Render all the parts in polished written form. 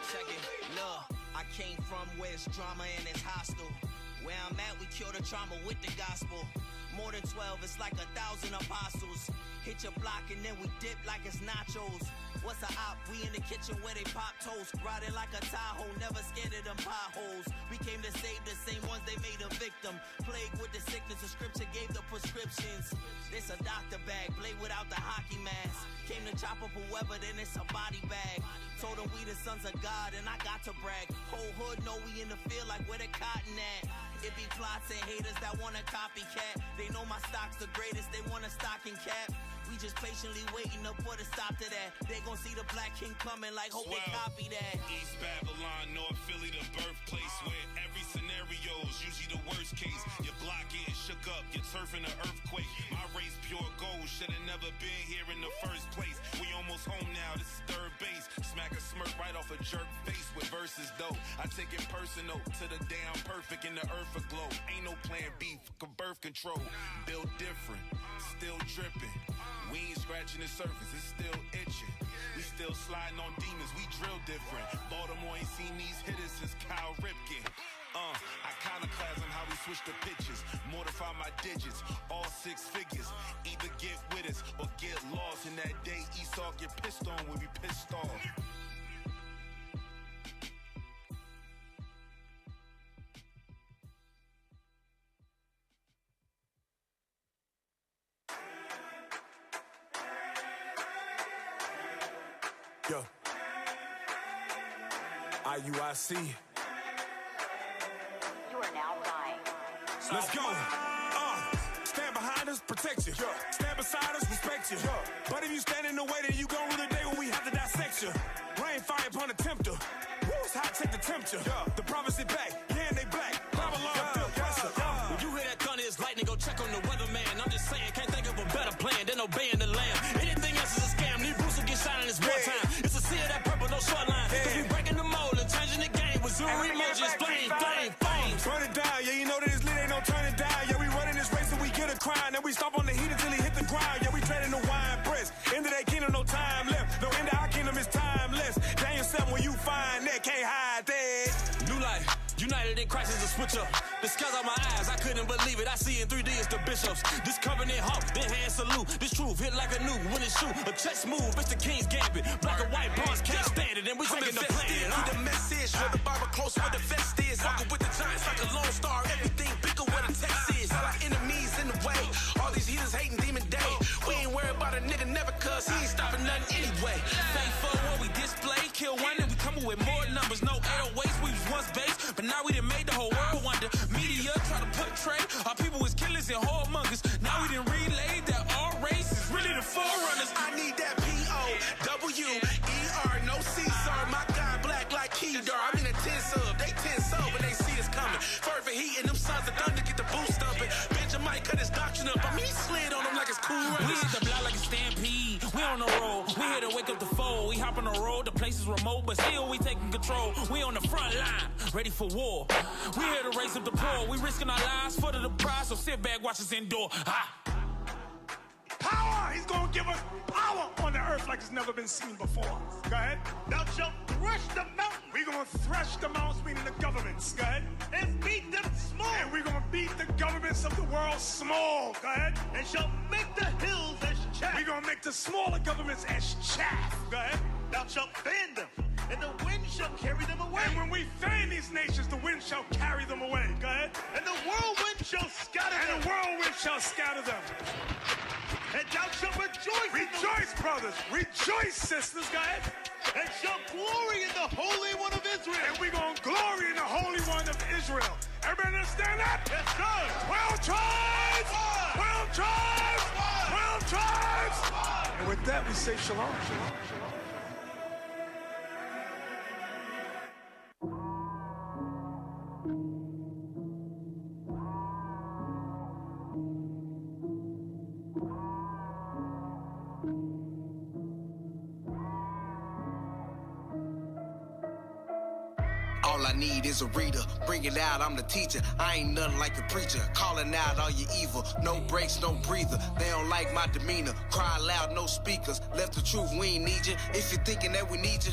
Check it, look, I came from where it's drama and it's hostile. Where I'm at, we kill the trauma with the gospel. More than 12, it's like 1,000 apostles. Hit your block and then we dip like it's nachos. What's a op? We in the kitchen where they pop toast. Riding like a Tahoe, never scared of them potholes. We came to save the same ones they made a victim. Plagued with the sickness, the scripture gave the prescriptions. This a doctor bag, blade without the hockey mask. Came to chop up whoever, then it's a body bag. Told them we the sons of God and I got to brag. Whole hood know we in the field like where the cotton at. It be plots and haters that want a copycat. They know my stock's the greatest, they want a stocking cap. We just patiently waiting to put a stop to that. They gon' see the Black King coming like hope they copy that. East Babylon, North Philly, the birthplace where every scenario's usually the worst case. Your block getting shook up, your turf in an earthquake. My race pure gold, should've never been here in the first place. We almost home now, this is third base. Smack a smirk right off a jerk face with verses though. I take it personal to the damn perfect in the earth aglow. Ain't no plan B for birth control. Built different, still dripping. We ain't scratching the surface, it's still itching. We still sliding on demons, we drill different. Baltimore ain't seen these hitters since Kyle Ripken. Iconoclasm, how we switch the pitches. Mortify my digits, all 6 figures. Either get with us or get lost. In that day, Esau get pissed on when we pissed off. Yo, IUIC. You are now dying. Let's go. Stand behind us, protect you. Stand beside us, respect you. But if you stand in the way, then you gon' rue the day when we have to dissect you. Rain, fire upon the tempter. Woo, it's hot, check the temperature. The prophets is back, yeah, and they black. Babylon, feel pressure. When you hear that thunder, it's lightning, go check on the weatherman. I'm just saying, can't think of a better plan than obeying the lamb. Anything else is a scam, these boots will get shot in this wartime. It's a sea of that purple, no short line. Cause we breaking the mold and changing the game with zero emojis, flame. Burn it down, yeah, you know that it's lit, ain't no turning down. Yeah, we running this race and we get a crown. Then we stop on the heat until he hit the ground. Yeah, we treading the wine press. End of their kingdom, no time left. No end of our kingdom is timeless. Daniel 7, when you find that, can't hide that. New life, united in Christ is a switch up. The scales on my eyes, I couldn't believe it. I see in 3D, it's the bishops. This covenant hawk, then hand salute. This truth hit like a new when it shoot. A chess move, it's the king's gambit. Black and white bronze can't stand it, and we taking the plan. The message, where the Bible close, where the vest is. Walking with the giants like a lone star. Everything bigger where the text is. All our enemies in the way. All these heathens hating demon day. We ain't worried about a nigga never cuz he ain't stopping nothing anyway. Faithful what we display. Kill one and we coming with more numbers. No airways, we was once base. But now we done made the whole world wonder. Media try to portray our people as killers and whoremongers. Now we done relayed that all race is really the forerunners. I need that P-O-W-E-R, no Caesar. My God black like Kedar. I'm in a 10 sub, they 10 sub when they see us coming. Fervent heat and them sons of thunder get the boost stumping. Benjamin cut his doctrine up. I mean, he slid on them like it's cool. We hit the block like a stampede. We on the road. We here to wake up the foe. We hop on the road. The place is remote, but still we taking control. We on the front line, ready for war. We here to raise up the poor. We risking our lives for the prize. So sit back, watch us endure. Power! He's gonna give us power on the earth like it's never been seen before. Go ahead. Thou shalt thresh the mountains. We're gonna thresh the mountains, meaning the governments. Go ahead. And beat them small. And we're gonna beat the governments of the world small. Go ahead. And shall make the hills as chaff. We're gonna make the smaller governments as chaff. Go ahead. Thou shalt fan them, and the wind shall carry them away. And when we fan these nations, the wind shall carry them away. Go ahead. And the whirlwind shall scatter them. And the whirlwind shall scatter them. And thou shalt rejoice. Rejoice, brothers. Rejoice, sisters. Go ahead. And shall glory in the Holy One of Israel. And we're going to glory in the Holy One of Israel. Everybody understand that? Yes, sir. 12 tribes! 12 tribes! 12 tribes! And with that, we say shalom, shalom, shalom. All I need is a reader. Bring it out, I'm the teacher. I ain't nothing like a preacher. Calling out all your evil. No breaks, no breather. They don't like my demeanor. Cry loud, no speakers. Left the truth, we ain't need you. If you're thinking that we need you,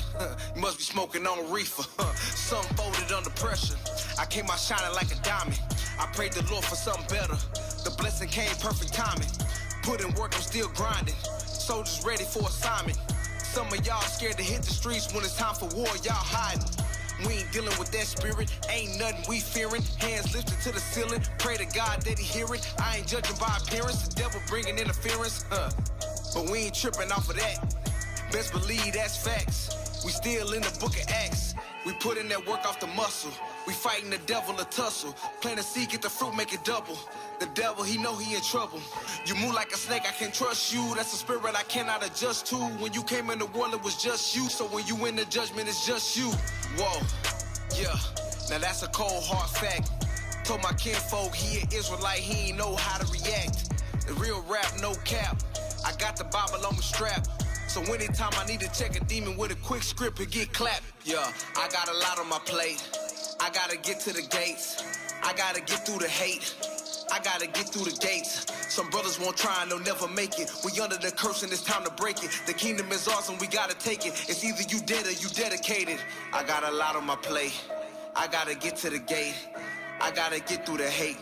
you must be smoking on a reefer. Some folded under pressure. I came out shining like a diamond. I prayed the Lord for something better. The blessing came perfect timing. Put in work, I'm still grinding. Soldiers ready for assignment. Some of y'all scared to hit the streets when it's time for war, y'all hiding. We ain't dealing with that spirit, ain't nothing we fearing. Hands lifted to the ceiling, pray to God that he hear it. I ain't judging by appearance, the devil bringing interference, but we ain't tripping off of that. Best believe that's facts. We still in the book of Acts. We put in that work off the muscle. We fighting the devil a tussle. Plant a seed, get the fruit, make it double. The devil, he know he in trouble. You move like a snake, I can't trust you. That's a spirit I cannot adjust to. When you came in the world, it was just you. So when you in the judgment, it's just you. Whoa, yeah. Now that's a cold, hard fact. Told my kinfolk he an Israelite, he ain't know how to react. The real rap, no cap. I got the Bible on my strap. So anytime I need to check a demon with a quick script, it get clapped. Yeah, I got a lot on my plate. I gotta get to the gates. I gotta get through the hate. I gotta get through the gates. Some brothers won't try and they'll never make it. We under the curse and it's time to break it. The kingdom is ours and we gotta take it. It's either you dead or you dedicated. I got a lot on my plate. I gotta get to the gate. I gotta get through the hate.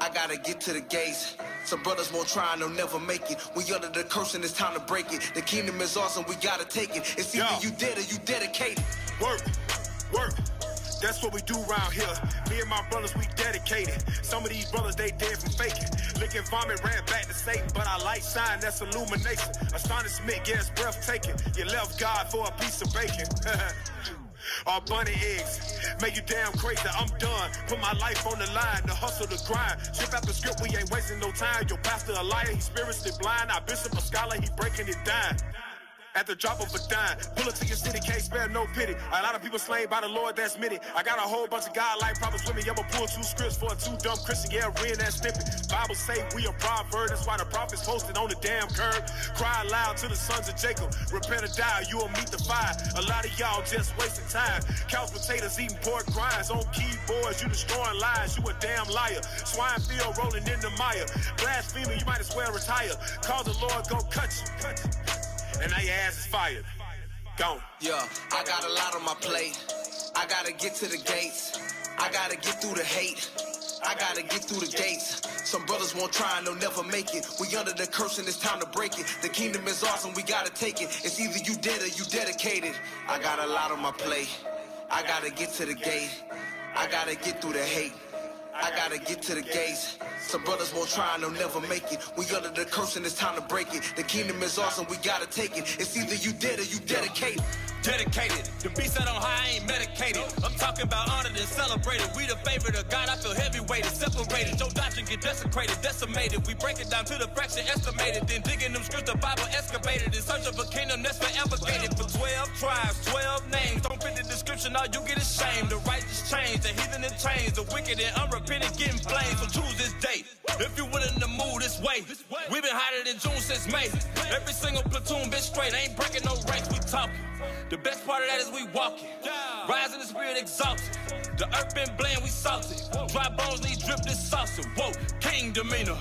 I gotta get to the gates. Some brothers won't try and they'll never make it. We under the curse and it's time to break it. The kingdom is ours and we gotta take it. It's either you dead or you dedicated. Work, work. That's what we do around here. Me and my brothers, we dedicated. Some of these brothers, they dead from faking. Licking vomit, ran back to Satan. But I like shine, that's illumination. Astonishment, yeah, it's breathtaking. You left God for a piece of bacon. Or bunny eggs. Make you damn crazy, I'm done. Put my life on the line, the hustle, the grind. Ship out the script, we ain't wasting no time. Your pastor a liar, he spiritually blind. Our bishop a scholar, he breaking it down. At the drop of a dime, pull it to your city, can't spare no pity. A lot of people slain by the Lord, that's many. I got a whole bunch of God-like prophets with me. I'ma pull 2 scripts for a 2 dumb Christian. Yeah, read that snippet. Bible say we a proverb, that's why the prophets posted on the damn curb. Cry loud to the sons of Jacob. Repent or die, you will meet the fire. A lot of y'all just wasting time. Couch potatoes, eating pork grinds. On keyboards, you destroying lies. You a damn liar. Swine field rolling in the mire. Blaspheming, you might as well retire. Cause the Lord go cut you. And now your ass is fired. Gone. Yeah, I got a lot on my plate. I gotta get to the gates. I gotta get through the hate. I gotta get through the gates. Some brothers won't try and they'll never make it. We under the curse and it's time to break it. The kingdom is ours and we gotta take it. It's either you dead or you dedicated. I got a lot on my plate. I gotta get to the gate. I gotta get through the hate. I gotta get to the gates. Some brothers won't try and they'll never make it. We under the curse and it's time to break it. The kingdom is awesome, we gotta take it. It's either you dead or you dedicated. Dedicated, the beast set on high, I ain't medicated. I'm talking about honored and celebrated. We the favorite of God, I feel heavyweighted, separated. Your doctrine get desecrated, decimated. We break it down to the fraction estimated. Then digging them scripts, the Bible excavated. In search of a kingdom that's forever gated. For 12 tribes, 12 names. Don't fit the description, all you get is shame. The righteous change, the heathen in chains. The wicked and unrepentant getting flamed. So choose this date. If you willing to move this way. We been hotter than June since May. Every single platoon been straight, ain't breaking no ranks, we talking. The best part of that is we walking. Rise in the spirit exalted. The earth been bland, we salted. Dry bones need drip this saucer. Whoa, king demeanor.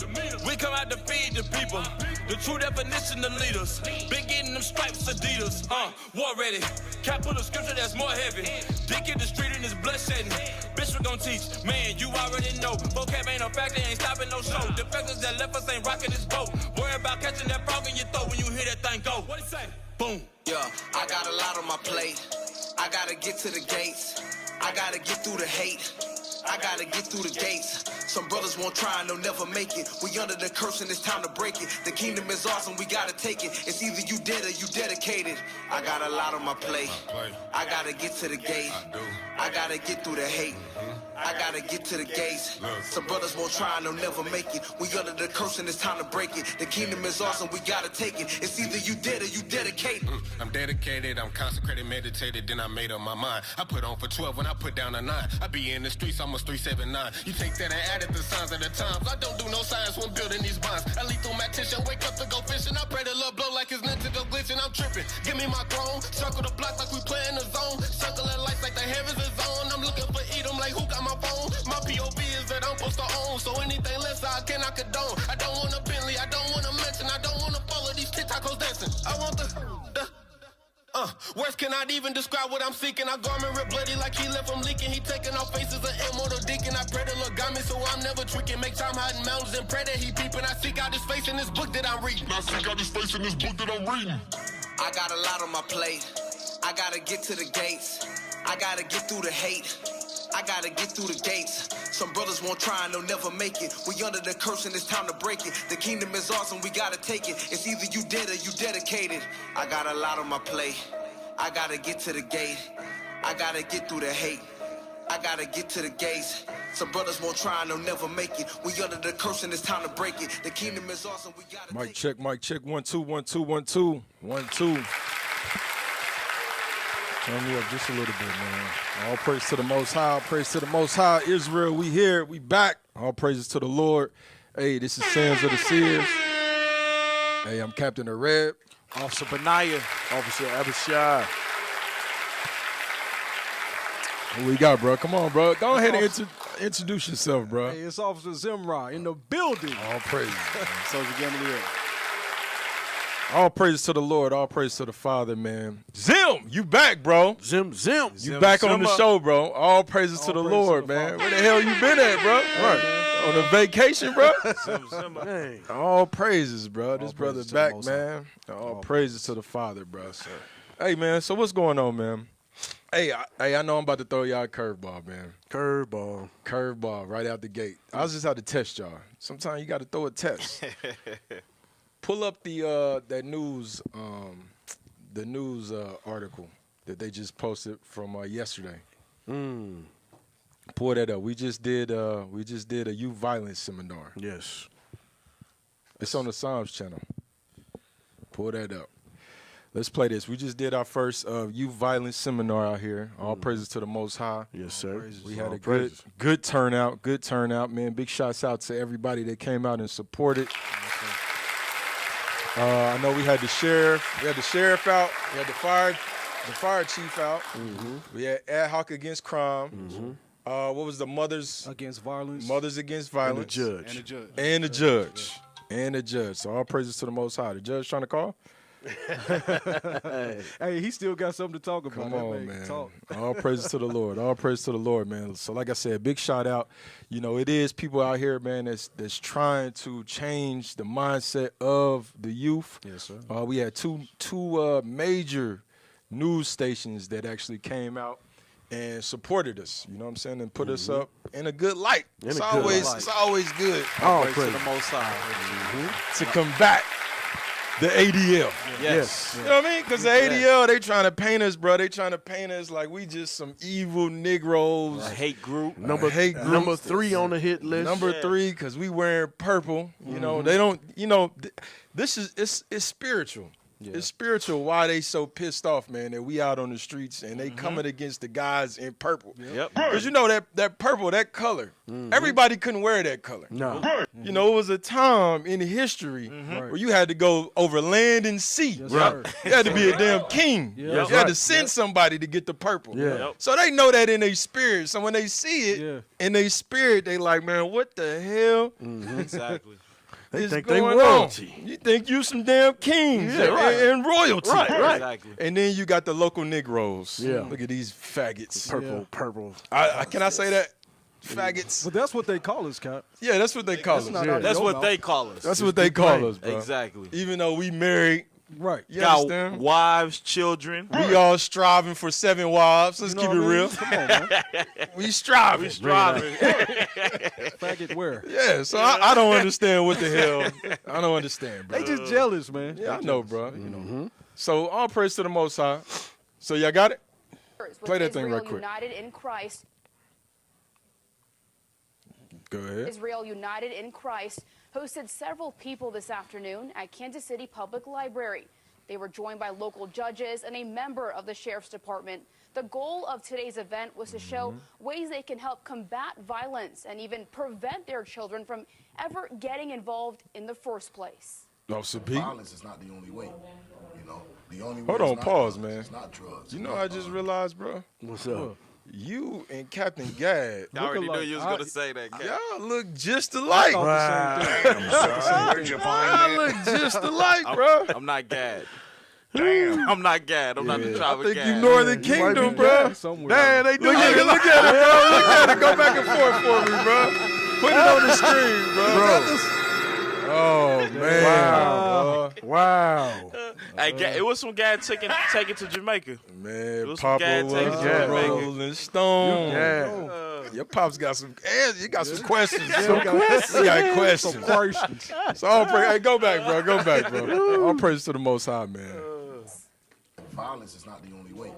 We come out to feed the people. The true definition of leaders. Been getting them stripes, Adidas. War ready. Cap put a scripture that's more heavy. Dick in the street and his blood shedding. Bishop gon' teach. Man, you already know. Vocab ain't a factor, ain't stopping no show. The factors that left us ain't rocking this boat. Worry about catching that frog in your throat when you hear that thing go. What it say? Boom. Yeah, I got a lot on my plate. I gotta get to the gates. I gotta get through the hate. I gotta get through the gates. Some brothers won't try and they'll never make it. We under the curse and it's time to break it. The kingdom is awesome, we gotta take it. It's either you dead or you dedicated. I got a lot on my plate. I gotta get to the gate. I gotta get through the hate. I gotta get to the gates. Some brothers won't try and they'll never make it. We under the curse and it's time to break it. The kingdom is awesome, we gotta take it. It's either you dead or you dedicated. I'm dedicated, I'm consecrated, meditated, then I made up my mind. I put on for 12 when I put down a 9. I be in the streets, almost 379. You take that and added the signs of the times. I don't do no science when building these bonds. I lethal mathematician, wake up to go fishing. I pray the love blow like it's Nintendo glitching. I'm tripping, give me my throne. Circle the block like we playing the zone. Circle the lights like the heavens is on. I'm looking for Edom like who got my phone. My POV is that I'm supposed to own. So anything less I cannot condone. I don't want a Bentley, I don't want to mention. I don't want to follow these TikTokers dancing. I want the words cannot even describe what I'm seeking. I garment rip bloody like he left from leaking. He taking off faces of immortal deacon. I pray the Lord got me so I'm never tricking. Make time hiding mountains and pray that he peeping. I seek out his face in this book that I'm reading. I got a lot on my plate. I gotta get to the gates. I gotta get through the hate. I gotta get through the gates. Some brothers won't try and they'll never make it. We under the curse and it's time to break it. The kingdom is awesome, we gotta take it. It's either you dead or you dedicated. I got a lot on my plate. I gotta get to the gate. I gotta get through the hate. I gotta get to the gates. Some brothers won't try and they'll never make it. We under the curse and it's time to break it. The kingdom is awesome, we gotta Mic take check, it. mic check. 1 2 1 2 1 2 1 2. Turn me up just a little bit, man. All praise to the Most High. Praise to the Most High. Israel, we here. We back. All praises to the Lord. Hey, this is Seers of the Seers. Hey, I'm Captain Areb. Officer Benaiah. Officer Abishai. What we got, bro? Come on, bro. Go ahead and introduce yourself, bro. Hey, it's Officer Zimra in the building. All praises, man. Soldier Gamaliel. All praises to the Lord. All praises to the Father, man. Zim, you back, bro. Zim. You back on the show, bro. All praises to the Lord, man. Where the hell you been at, bro? Right. On a vacation, bro? Hey. All praises, bro. This brother praises to the back, Most man. All praises to the Father, bro. Hey, man, so what's going on, man? Hey, I know I'm about to throw y'all a curveball, man. Curveball right out the gate. I was just out to test y'all. Sometimes you got to throw a test. Pull up the that news, the news article that they just posted from yesterday. Pull that up. We just did a youth violence seminar. Yes. It's on the Psalms channel. Pull that up. Let's play this. We just did our first youth violence seminar out here. All praises to the Most High. Yes, sir. We had a good turnout. Good turnout, man. Big shouts out to everybody that came out and supported. I know we had the sheriff. We had the sheriff out. We had the fire chief out. We had ad hoc against crime. What was the mothers Against violence. Mothers against violence. And the judge. So all praises to the Most High. The judge trying to call? Hey, he still got something to talk about. Come That on, man. man. Talk. All praises to the Lord. All praises to the Lord, man. So like I said, big shout out. You know, it is people out here, man, that's trying to change the mindset of the youth. Yes, sir. We had two major news stations that actually came out and supported us, you know what I'm saying, and put us up in a good light. It's always good. All Praise to praise. the Most High. To combat the ADL. Yes. You know what I mean? Because the ADL, they trying to paint us, bro. They trying to paint us like we just some evil Negroes. A hate group. Number 3 on the hit list. Number 3, because we wearing purple. You know, they don't, you know, this is, it's spiritual. Yeah. It's spiritual why they so pissed off, man, that we out on the streets and they coming against the guys in purple. Yep. Because you know that purple, that color, everybody couldn't wear that color. No. You know, it was a time in history where you had to go over land and sea. Yes, Right. sir. You had to be a damn king. Yeah. You had to send somebody to get the purple. Yeah. Yep. So they know that in their spirit. So when they see it in their spirit, they like, man, what the hell? Exactly. They is think they going royalty. on? You think you some damn kings and royalty. Right. Exactly. And then you got the local Negroes. Yeah. Look at these faggots. Purple. Can I say that? Faggots. But that's what they call us, Cap. Yeah, that's what they call us. not Yeah. out That's your what mouth. they call us. That's what they call us, bro. Exactly. Even though we married, Right. you Got understand? wives, children. We all striving for 7 wives. Let's You know keep what it I mean? real. Come on, man. We striving. Striving. Faggot where? Yeah, so I don't understand what the hell. I don't understand, bro. They just jealous, man. Yeah, I know, bro. You know. So all praise to the Most High. So y'all got it? Play that thing Israel right quick. United in Christ. Go ahead. Israel United in Christ hosted several people this afternoon at Kansas City Public Library. They were joined by local judges and a member of the Sheriff's Department. The goal of today's event was to show ways they can help combat violence and even prevent their children from ever getting involved in the first place. Officer Pete. Violence is not the only way. You know, the only way Hold is on, not pause, drugs. man. It's not drugs. You know, I just realized, bro. What's up? You and Captain Gad. I already knew you was going to say that, Cap. Y'all look just alike. Where'd you find Y'all that? look just alike, bro. I'm not Gad. Damn. I'm not Gad. I'm not the tribe I of think Gad. you Northern You might Kingdom, be bro. Gad somewhere. Man, they do Look at it, bro. Look at it. Go back and forth for me, bro. Put it on the screen, bro. Oh, man. Wow. Hey, it was some Gad taken to Jamaica. Man, It was some Papa Gad was taken to a Jamaica. Rolling Stone. Yeah. Your pops got some. You got some questions. Some questions. You got questions. So all praise. Hey, go back, bro. Go back, bro. All praise to the Most High, man. Violence is not the only way.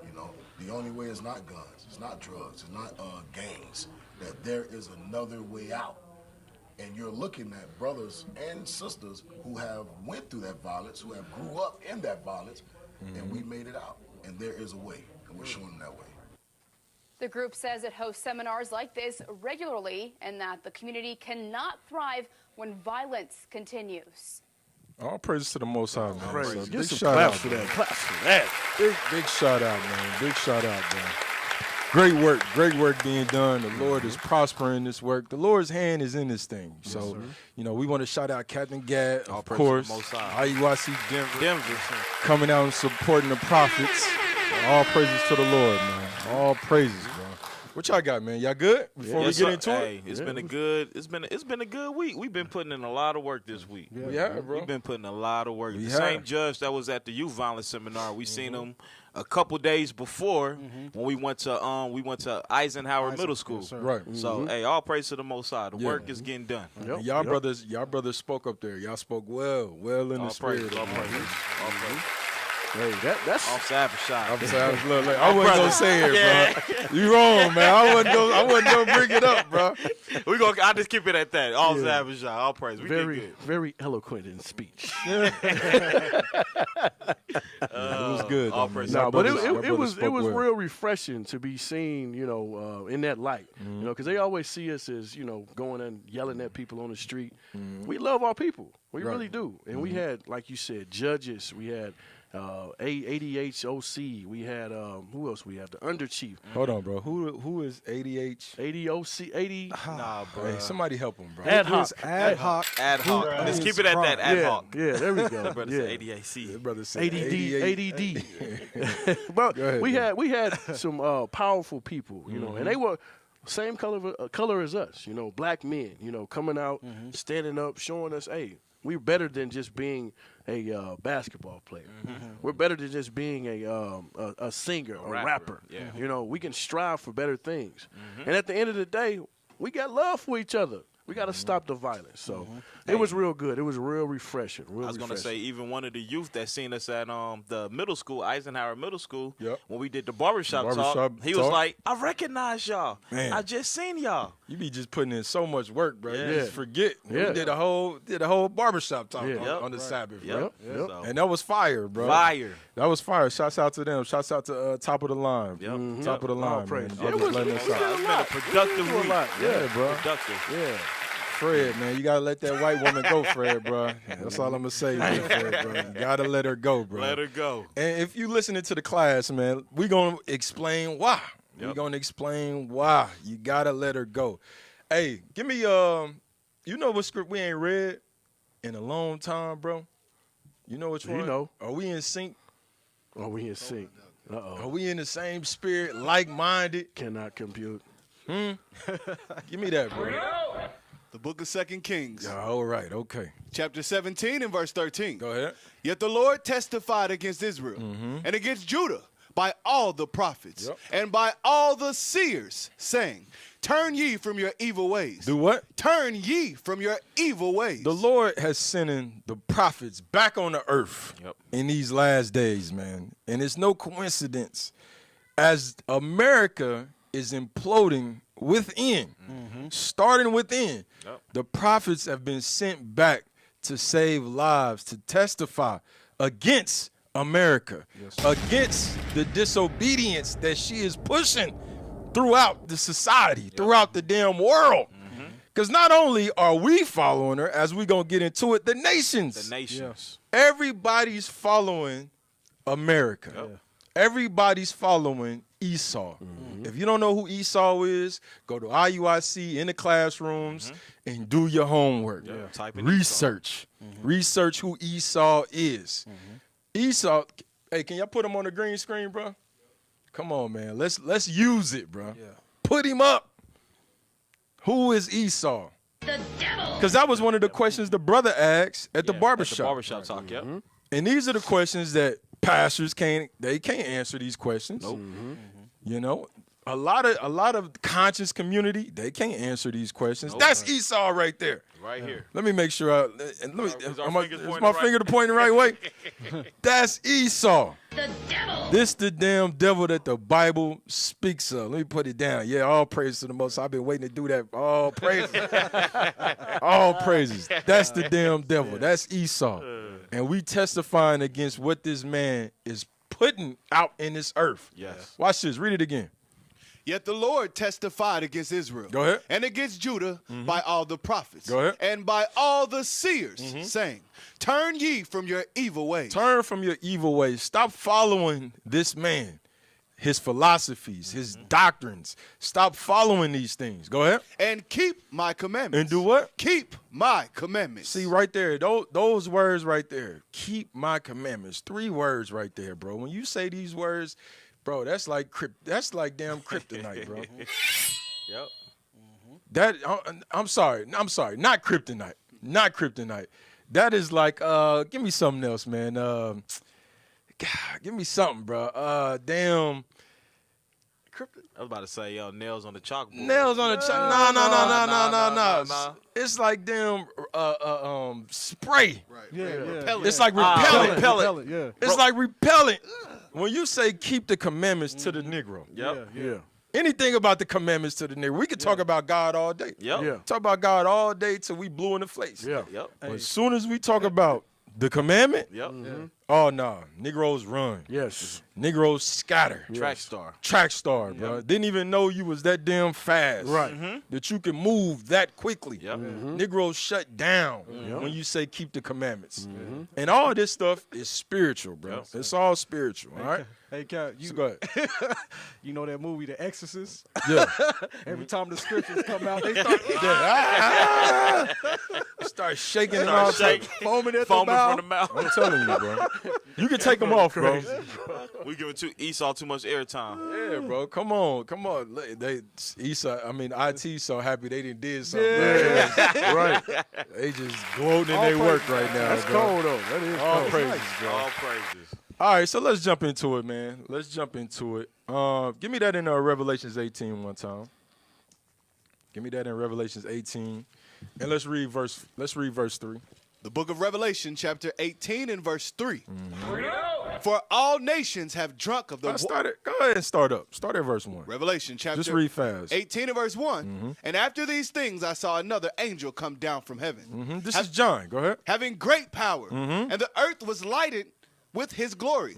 You know, the only way is not guns. It's not drugs. It's not gangs. That there is another way out. And you're looking at brothers and sisters who have went through that violence, who have grew up in that violence, and we made it out. And there is a way, and we're showing them that way. The group says it hosts seminars like this regularly and that the community cannot thrive when violence continues. All praise to the Most High, man. Praise. So Get big some shout claps out, for man. that. Claps for that. Big shout out, man. Big shout out, man. Great work being done. The Lord is prospering this work. The Lord's hand is in this thing. So, you know, we want to shout out Captain Gad, All of praise to the course. Most High. IUIC Denver. Denver. Coming out and supporting the prophets. All praises to the Lord, man. All praises, bro. What y'all got, man? Y'all good? Before we get into hey, it? it's been a good week. We've been putting in a lot of work this week. We have, bro. We've been putting a lot of work. We The have. same judge that was at the youth violence seminar, we seen him a couple days before when we went to Eisenhower Middle School. Right. So hey, all praise to the Most High. The work is getting done. And y'all brothers spoke up there. Y'all spoke well in All the spirit. praise, all praise, all praise. Hey, that's Off Savage shot. I wasn't gonna say it, bro. You wrong, man. I wasn't gonna bring it up, bro. I'll just keep it at that. All Savage shot. All praise. We did good. very eloquent in speech. It was good. all though, praise. man. No, but Y'all it brothers was spoke well. real refreshing to be seen, you know, in that light. You know, because they always see us as, you know, going and yelling at people on the street. We love our people, we really do. And we had, like you said, judges. We had ADHOC. We had who else? We had the under chief. Hold on, bro. Who is ADH? ADOC. 80. Nah, bro. Hey, somebody help him, bro. Ad hoc. Ad hoc. Ad hoc. Let's keep it at that. Ad Yeah, hoc. yeah, there we go. Brother said ADAC. Brother said ADD. But Go ahead, we had some powerful people, you know, and they were same color as us, you know, black men, you know, coming out, standing up, showing us, hey, we're better than just being a basketball player. We're better than just being a singer, a rapper. Yeah. You know, we can strive for better things. And at the end of the day, we got love for each other. We got to stop the violence. So it was real good. It was real refreshing. I was gonna say, even one of the youth that seen us at the middle school, Eisenhower Middle School, when we did the barbershop talk, he was like, "I recognize y'all. Man. I just seen y'all." You be just putting in so much work, bro. You Yeah. just forget. Yeah. We did a whole barbershop talk Yeah. on the Sabbath, Yep. bro. So, And that was fire, bro. fire. That was fire. Shouts out to them. Shouts out to Top of the Line. Yep. Top of the line, praise. man. Yeah, Y'all just letting us out. It's been a productive week. Yeah, bro. Productive. Yeah. Fred, man, you gotta let that white woman go, Fred, bro. That's all I'm gonna say, man, Fred, bro. You gotta let her go, bro. Let her go. And if you listening to the class, man, we gonna explain why. Yep. We gonna explain why. You gotta let her go. Hey, give me you know what script we ain't read in a long time, bro? You know which one? You know. Are we in sync? Oh, we in sync. Are we in the same spirit, like-minded? Cannot compute. Give me that, bro. The book of 2 Kings, All right, okay. chapter 17 and verse 13. Go ahead. Yet the Lord testified against Israel and against Judah by all the prophets and by all the seers, saying, turn ye from your evil ways. Do what? Turn ye from your evil ways. The Lord has sent in the prophets back on the earth in these last days, man. And it's no coincidence. As America is imploding within, starting within. Yep. The prophets have been sent back to save lives, to testify against America, against the disobedience that she is pushing throughout the society, throughout the damn world. Because not only are we following her, as we're going to get into it, the nations. The nations. Everybody's following America. Yep. Everybody's following Esau. If you don't know who Esau is, go to IUIC in the classrooms and do your homework. Type in Research. Research who Esau is. Esau, hey, can y'all put him on the green screen, bro? Come on, man. Let's use it, bro. Put him up. Who is Esau? The devil. Because that was one of the questions the brother asked at the barbershop. The barbershop talk, yep. And these are the questions that pastors can't answer these questions. Nope. You know, a lot of conscious community, they can't answer these questions. Nope. That's Esau right there. Right here. Let me make sure. Is my pointing finger to point the right way? That's Esau. The devil. This the damn devil that the Bible speaks of. Let me put it down. Yeah, all praise to the Most High. I've been waiting to do that. All praises. All praises. That's the damn devil. That's Esau. And we testifying against what this man is putting out in this earth. Yes. Watch this. Read it again. Yet the Lord testified against Israel. Go ahead. And against Judah by all the prophets. Go ahead. And by all the seers, saying, turn ye from your evil ways. Turn from your evil ways. Stop following this man, his philosophies, his doctrines. Stop following these things. Go ahead. And keep my commandments. And do what? Keep my commandments. See, right there, those words right there. Keep my commandments. 3 words right there, bro. When you say these words, bro, that's like damn kryptonite, bro. Yep. That I'm sorry, not kryptonite, not kryptonite. That is like give me something else, man. God, give me something, bro. Damn. I was about to say, nails on the chalkboard. Nails on the chalk. No. It's like damn spray. Right. Yeah. It's like repellent. Repellent, yeah. It's like repellent. When you say keep the commandments to the Negro. Yep. Yeah. Anything about the commandments to the Negro. We could talk about God all day. Yep. Yeah. Talk about God all day till we blue in the face. Yeah. Yep. But as soon as we talk about the commandment, Yep. oh no, Negroes run. Yes. Negroes scatter. Track star. Track star, bro. Didn't even know you was that damn fast. Right. That you can move that quickly. Yep. Negroes shut down when you say keep the commandments. And all this stuff is spiritual, bro. Yep. It's all spiritual, all right? Hey, Cat, So go ahead. you know that movie, The Exorcist? Yeah. Every time the scriptures come out, they Start shaking and all shaking. foaming at the Foaming mouth. from the mouth. I'm telling you, bro. You can take them off, bro. We giving Esau too much airtime. Yeah, bro. Come on. IT so happy they did something. Yeah. Right. They just gloating in their work right now. That's bro. cold, though. That is All cold. praises, bro. All praises. All right, so let's jump into it, man. Let's jump into it. Give me that in Revelations 18 one time. Give me that in Revelations 18. And let's read verse 3. The book of Revelation, chapter 18 and verse 3. For all nations have drunk of the water. Go ahead and start up. Start at verse 1. Revelation, chapter Just read fast. 18 and verse 1. And after these things, I saw another angel come down from heaven. This is John. Go ahead. Having great power. And the earth was lighted with his glory.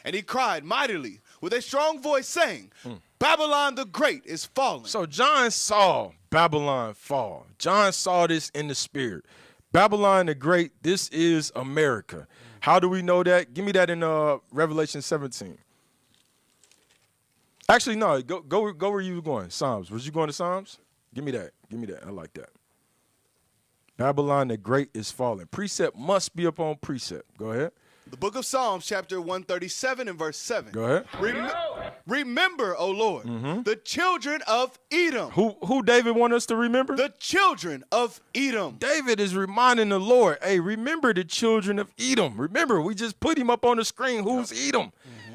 And he cried mightily with a strong voice, saying, Babylon the Great is fallen. So John saw Babylon fall. John saw this in the spirit. Babylon the Great, this is America. How do we know that? Give me that in Revelation 17. Actually, no, go where you were going. Psalms. Was you going to Psalms? Give me that. I like that. Babylon the Great is fallen. Precept must be upon precept. Go ahead. The book of Psalms, chapter 137 and verse 7. Go ahead. Remember, O Lord, the children of Edom. Who David want us to remember? The children of Edom. David is reminding the Lord, hey, remember the children of Edom. Remember, we just put him up on the screen. Who's Edom?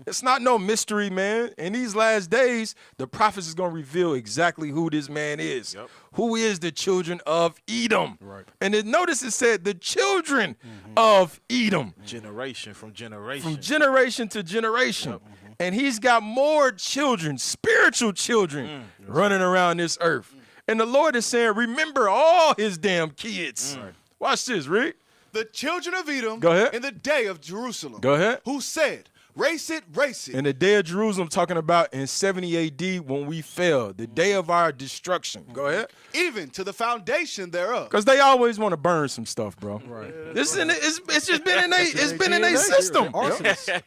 It's not no mystery, man. In these last days, the prophets is going to reveal exactly who this man is. Yep. Who is the children of Edom. Right. And then notice it said the children of Edom. Generation from generation. From generation to generation. And he's got more children, spiritual children, running around this earth. And the Lord is saying, remember all his damn kids. Watch this, Rick. The children of Edom Go ahead. in the day of Jerusalem. Go ahead. Who said, race it, race it. In the day of Jerusalem, talking about in 70 AD when we fell, the day of our destruction. Go ahead. Even to the foundation thereof. Because they always want to burn some stuff, bro. Right. This is it's just been in their system. Arsonists.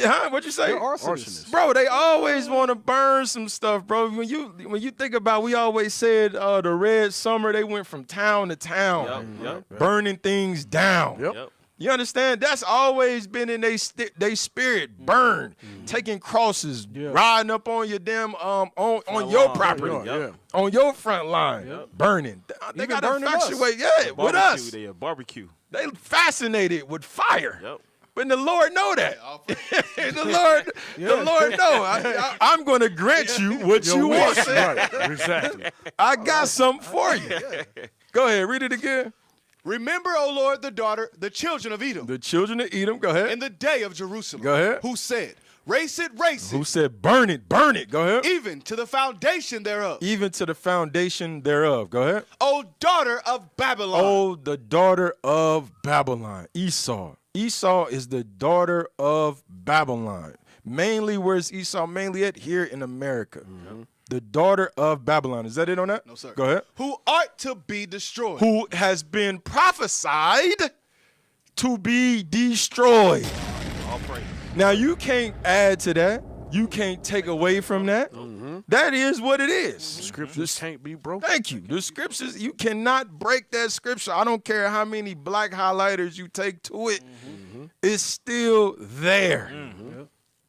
Huh? What'd you say? They're arsonists. Bro, they always want to burn some stuff, bro. When you think about, we always said the Red Summer, they went from town to town, burning things down. Yep. You understand? That's always been in they spirit, burn, taking crosses, riding up on your damn on your property, on your front line, burning. They got to infatuate, with us. They barbecue. They fascinated with fire. But the Lord know that. the Lord know. I'm going to grant you what you want. Right. Exactly. I got something for you. Go ahead, read it again. Remember, O Lord, the children of Edom. The children of Edom, go ahead. In the day of Jerusalem. Go ahead. Who said, race it, race it. Who said, burn it, go ahead. Even to the foundation thereof. Even to the foundation thereof. Go ahead. O daughter of Babylon. Oh, the daughter of Babylon. Esau. Esau is the daughter of Babylon. Mainly, where's Esau mainly at? Here in America. The daughter of Babylon. Is that it on that? No, sir. Go ahead. Who art to be destroyed. Who has been prophesied to be destroyed. All praise. Now, you can't add to that. You can't take away from that. That is what it is. Scriptures can't be broken. Thank you. The scriptures, you cannot break that scripture. I don't care how many black highlighters you take to it. It's still there.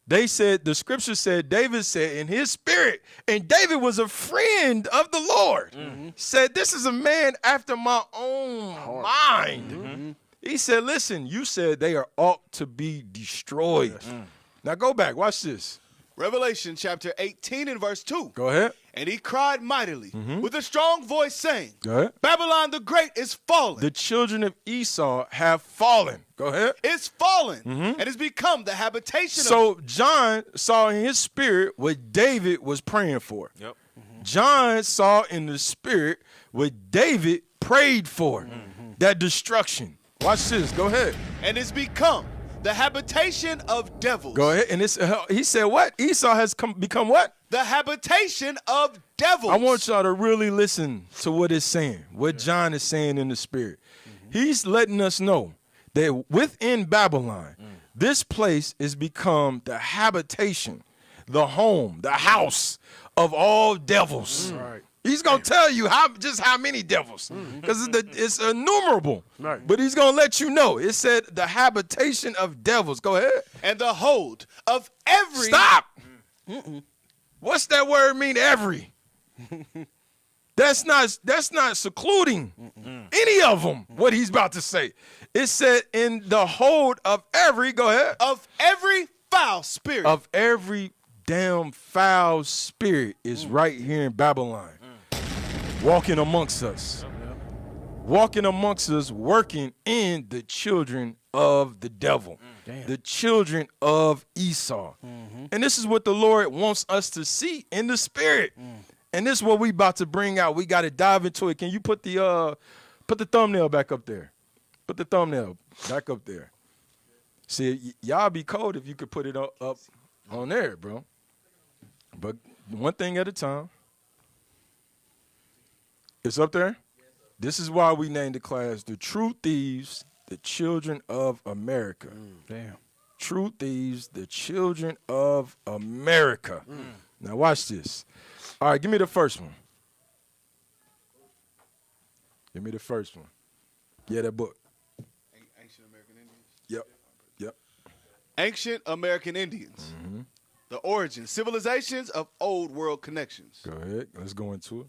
They said, the scripture said, David said in his spirit, and David was a friend of the Lord, said, this is a man after my own mind. He said, listen, you said they are ought to be destroyed. Now go back, watch this. Revelation chapter 18 and verse 2. Go ahead. And he cried mightily with a strong voice saying, Go ahead. Babylon the Great is fallen. The children of Esau have fallen. Go ahead. It's fallen and has become the habitation So John saw in his spirit what David was praying for. Yep. John saw in the spirit what David prayed for. That destruction. Watch this. Go ahead. and it's become the habitation of devils. Go ahead. And he said what? Esau has become what? The habitation of devils. I want y'all to really listen to what it's saying, what John is saying in the spirit. He's letting us know that within Babylon, this place is become the habitation, the home, the house of all devils. Right. He's going to tell you just how many devils, because it's innumerable. Right. But he's going to let you know. It said the habitation of devils. Go ahead. And the hold of every... Stop. What's that word mean, every? That's not secluding any of them, what he's about to say. It said in the hold of every, go ahead. Of every foul spirit. Of every damn foul spirit is right here in Babylon. Walking amongst us. Walking amongst us, working in the children of the devil. The children of Esau. And this is what the Lord wants us to see in the spirit. And this is what we about to bring out. We got to dive into it. Can you put the thumbnail back up there? Put the thumbnail back up there. See, y'all be cold if you could put it up on there, bro. But one thing at a time. It's up there? This is why we named the class The True Thieves, the Children of America. Damn. True Thieves, the Children of America. Now watch this. All right, give me the first one. Give me the first one. Yeah, that book. Ancient American Indians? Yep. Ancient American Indians. The origins, civilizations of old world connections. Go ahead. Let's go into it.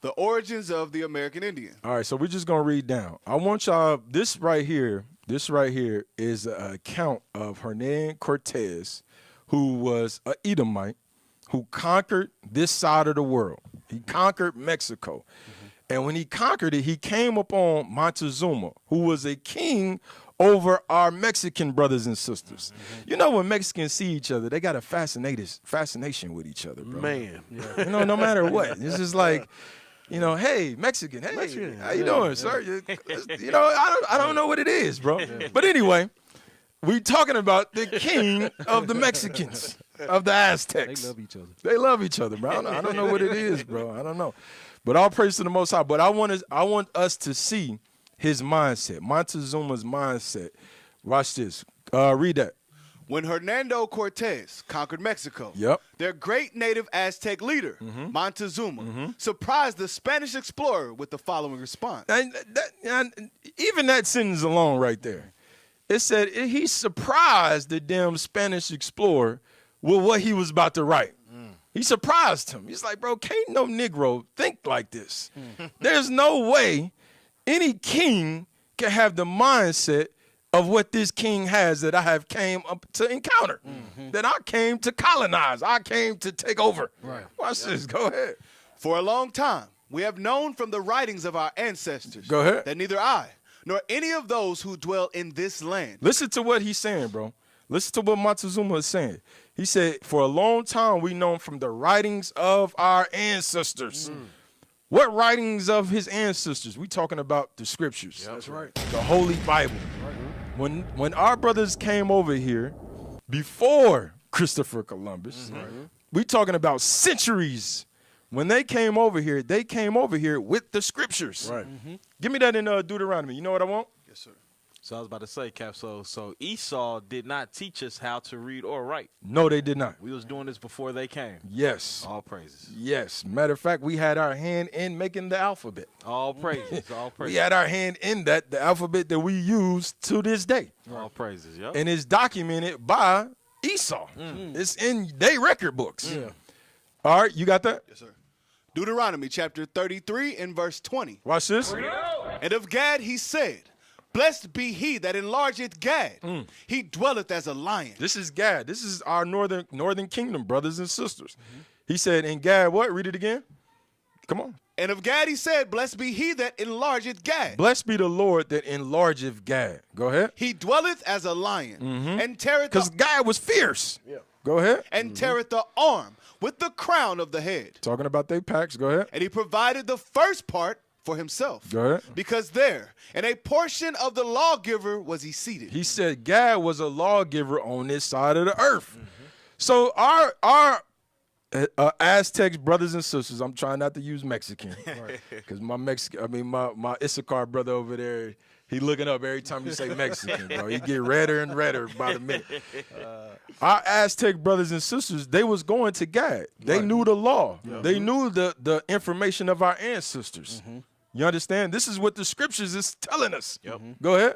The origins of the American Indian. All right, so we're just going to read down. I want y'all, this right here is an account of Hernan Cortez, who was an Edomite, who conquered this side of the world. He conquered Mexico. And when he conquered it, he came upon Montezuma, who was a king over our Mexican brothers and sisters. You know, when Mexicans see each other, they got a fascination with each other, bro. Man. You know, no matter what. It's just like, you know, hey, Mexican, hey, Mexican. how you doing, sir? You know, I don't know what it is, bro. But anyway, we talking about the king of the Mexicans, of the Aztecs. They love each other. They love each other, bro. I don't know what it is, bro. I don't know. But all praise to the Most High. But I want us to see his mindset, Montezuma's mindset. Watch this. Read that. When Hernando Cortez conquered Mexico, Yep. their great native Aztec leader, Montezuma, surprised the Spanish explorer with the following response. And even that sentence alone right there, it said he surprised the damn Spanish explorer with what he was about to write. He surprised him. He's like, bro, can't no Negro think like this. There's no way any king can have the mindset of what this king has that I have came up to encounter, that I came to colonize, I came to take over. Right. Watch this. Go ahead. For a long time, we have known from the writings of our ancestors Go ahead. that neither I nor any of those who dwell in this land. Listen to what he's saying, bro. Listen to what Montezuma is saying. He said, for a long time, we know from the writings of our ancestors. What writings of his ancestors? We talking about the scriptures. Yeah, that's right. The Holy Bible. When our brothers came over here, before Christopher Columbus, we talking about centuries. When they came over here with the scriptures. Right. Give me that in Deuteronomy. You know what I want? Yes, sir. So I was about to say, Cap, so Esau did not teach us how to read or write. No, they did not. We was doing this before they came. Yes. All praises. Yes. Matter of fact, we had our hand in making the alphabet. All praises. All praises. We had our hand in that, the alphabet that we use to this day. All praises, yep. And it's documented by Esau. It's in their record books. Yeah. All right, you got that? Yes, sir. Deuteronomy chapter 33 and verse 20. Watch this. And of Gad he said, blessed be he that enlargeth Gad. He dwelleth as a lion. This is Gad. This is our northern kingdom, brothers and sisters. He said, in Gad, what? Read it again. Come on. And of Gad he said, blessed be he that enlargeth Gad. Blessed be the Lord that enlargeth Gad. Go ahead. He dwelleth as a lion, and teareth Because Gad was fierce. Yeah. Go ahead. and teareth the arm with the crown of the head. Talking about their packs. Go ahead. And he provided the first part for himself. Go ahead. Because there, in a portion of the lawgiver was he seated. He said Gad was a lawgiver on this side of the earth. So our Aztecs brothers and sisters, I'm trying not to use Mexican, because my Issachar brother over there, he looking up every time you say Mexican, bro. He get redder and redder by the minute. Our Aztec brothers and sisters, they was going to Gad. They knew the law. They knew the information of our ancestors. You understand? This is what the scriptures is telling us. Go ahead.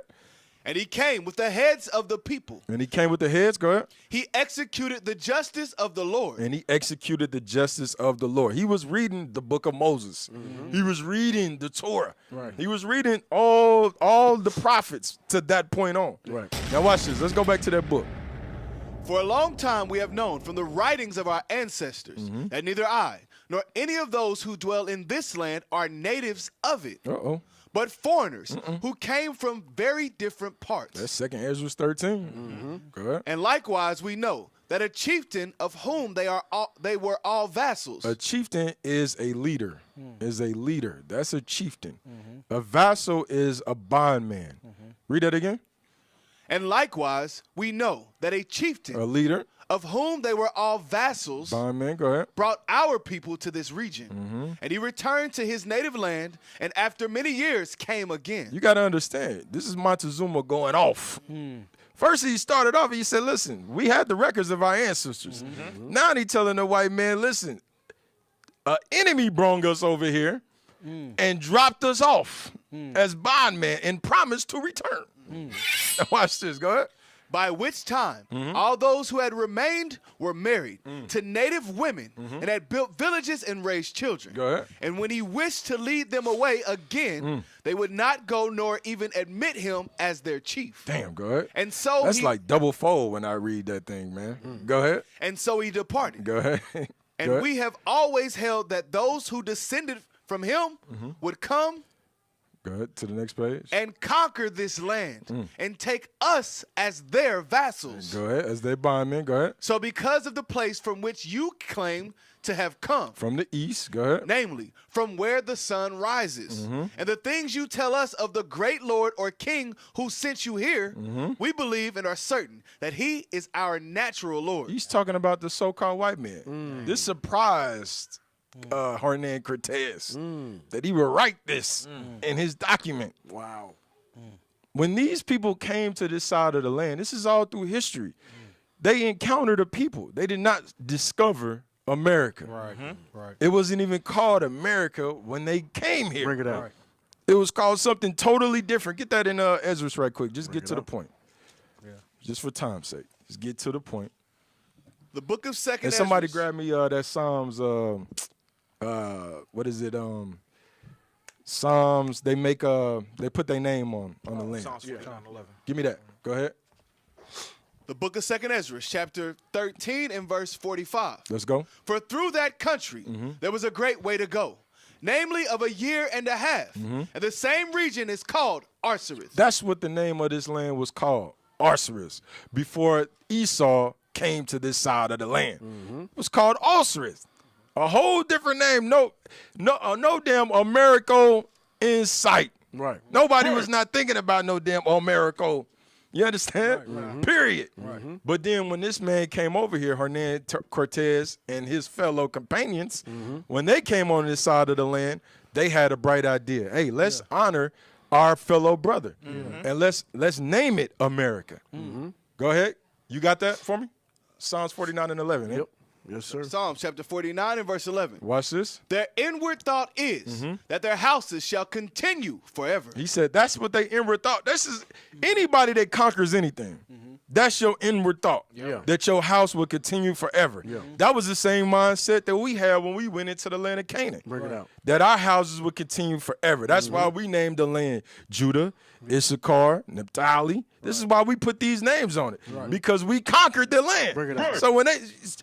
And he came with the heads of the people. And he came with the heads. Go ahead. He executed the justice of the Lord. And he executed the justice of the Lord. He was reading the book of Moses. He was reading the Torah. Right. He was reading all the prophets to that point on. Right. Now watch this. Let's go back to that book. For a long time we have known from the writings of our ancestors that neither I nor any of those who dwell in this land are natives of it, but foreigners who came from very different parts. That's 2nd Ezra 13. Go ahead. And likewise we know that a chieftain of whom they were all vassals. A chieftain is a leader. That's a chieftain. A vassal is a bondman. Read that again. And likewise we know that a chieftain, a leader, of whom they were all vassals, bondman, go ahead, brought our people to this region. And he returned to his native land, and after many years came again. You got to understand, this is Montezuma going off. First he started off, he said, listen, we had the records of our ancestors. Now he telling the white man, listen, an enemy brung us over here and dropped us off as bondmen and promised to return. Now watch this, go ahead. By which time all those who had remained were married to native women and had built villages and raised children. Go ahead. And when he wished to lead them away again, they would not go nor even admit him as their chief. Damn, go ahead. And so that's like double fold when I read that thing, man. Go ahead. And so he departed. Go ahead. And we have always held that those who descended from him would come Go ahead to the next page. and conquer this land and take us as their vassals. Go ahead. As they bondmen, go ahead. So because of the place from which you claim to have come, From the east, go ahead. namely, from where the sun rises, and the things you tell us of the great Lord or King who sent you here, we believe and are certain that he is our natural Lord. He's talking about the so-called white man. This surprised Hernan Cortez that he would write this in his document. Wow. When these people came to this side of the land, this is all through history. They encountered a people. They did not discover America. Right. It wasn't even called America when they came here. Bring it out. Right. It was called something totally different. Get that in Ezra's right quick. Just get to the point. Yeah. Just for time's sake. Just get to the point. The book of Second And somebody Esdras. grab me that Psalms. What is it? Psalms. They make they put their name on the land. Psalms 49:11. Give me that. Go ahead. The book of Second Esdras, chapter 13 and verse 45. Let's go. For through that country there was a great way to go, namely of a year and a half. And the same region is called Arsaris. That's what the name of this land was called, Arsaris, before Esau came to this side of the land. It was called Arsaris. A whole different name. No damn Americo in sight. Right. Nobody was not thinking about no damn Americo. You understand? Period. But then when this man came over here, Hernan Cortez and his fellow companions, when they came on this side of the land, they had a bright idea. Hey, let's honor our fellow brother, and let's name it America. Go ahead. You got that for me? Psalms 49 and 11. Yep. Yes, sir. Psalms chapter 49 and verse 11. Watch this. Their inward thought is that their houses shall continue forever. He said that's what they inward thought. This is anybody that conquers anything. That's your inward thought. Yeah. That your house will continue forever. Yeah. That was the same mindset that we had when we went into the land of Canaan. Bring it out. That our houses would continue forever. That's why we named the land Judah, Issachar, Naphtali. This is why we put these names on it. Because we conquered the land. Bring it out. So when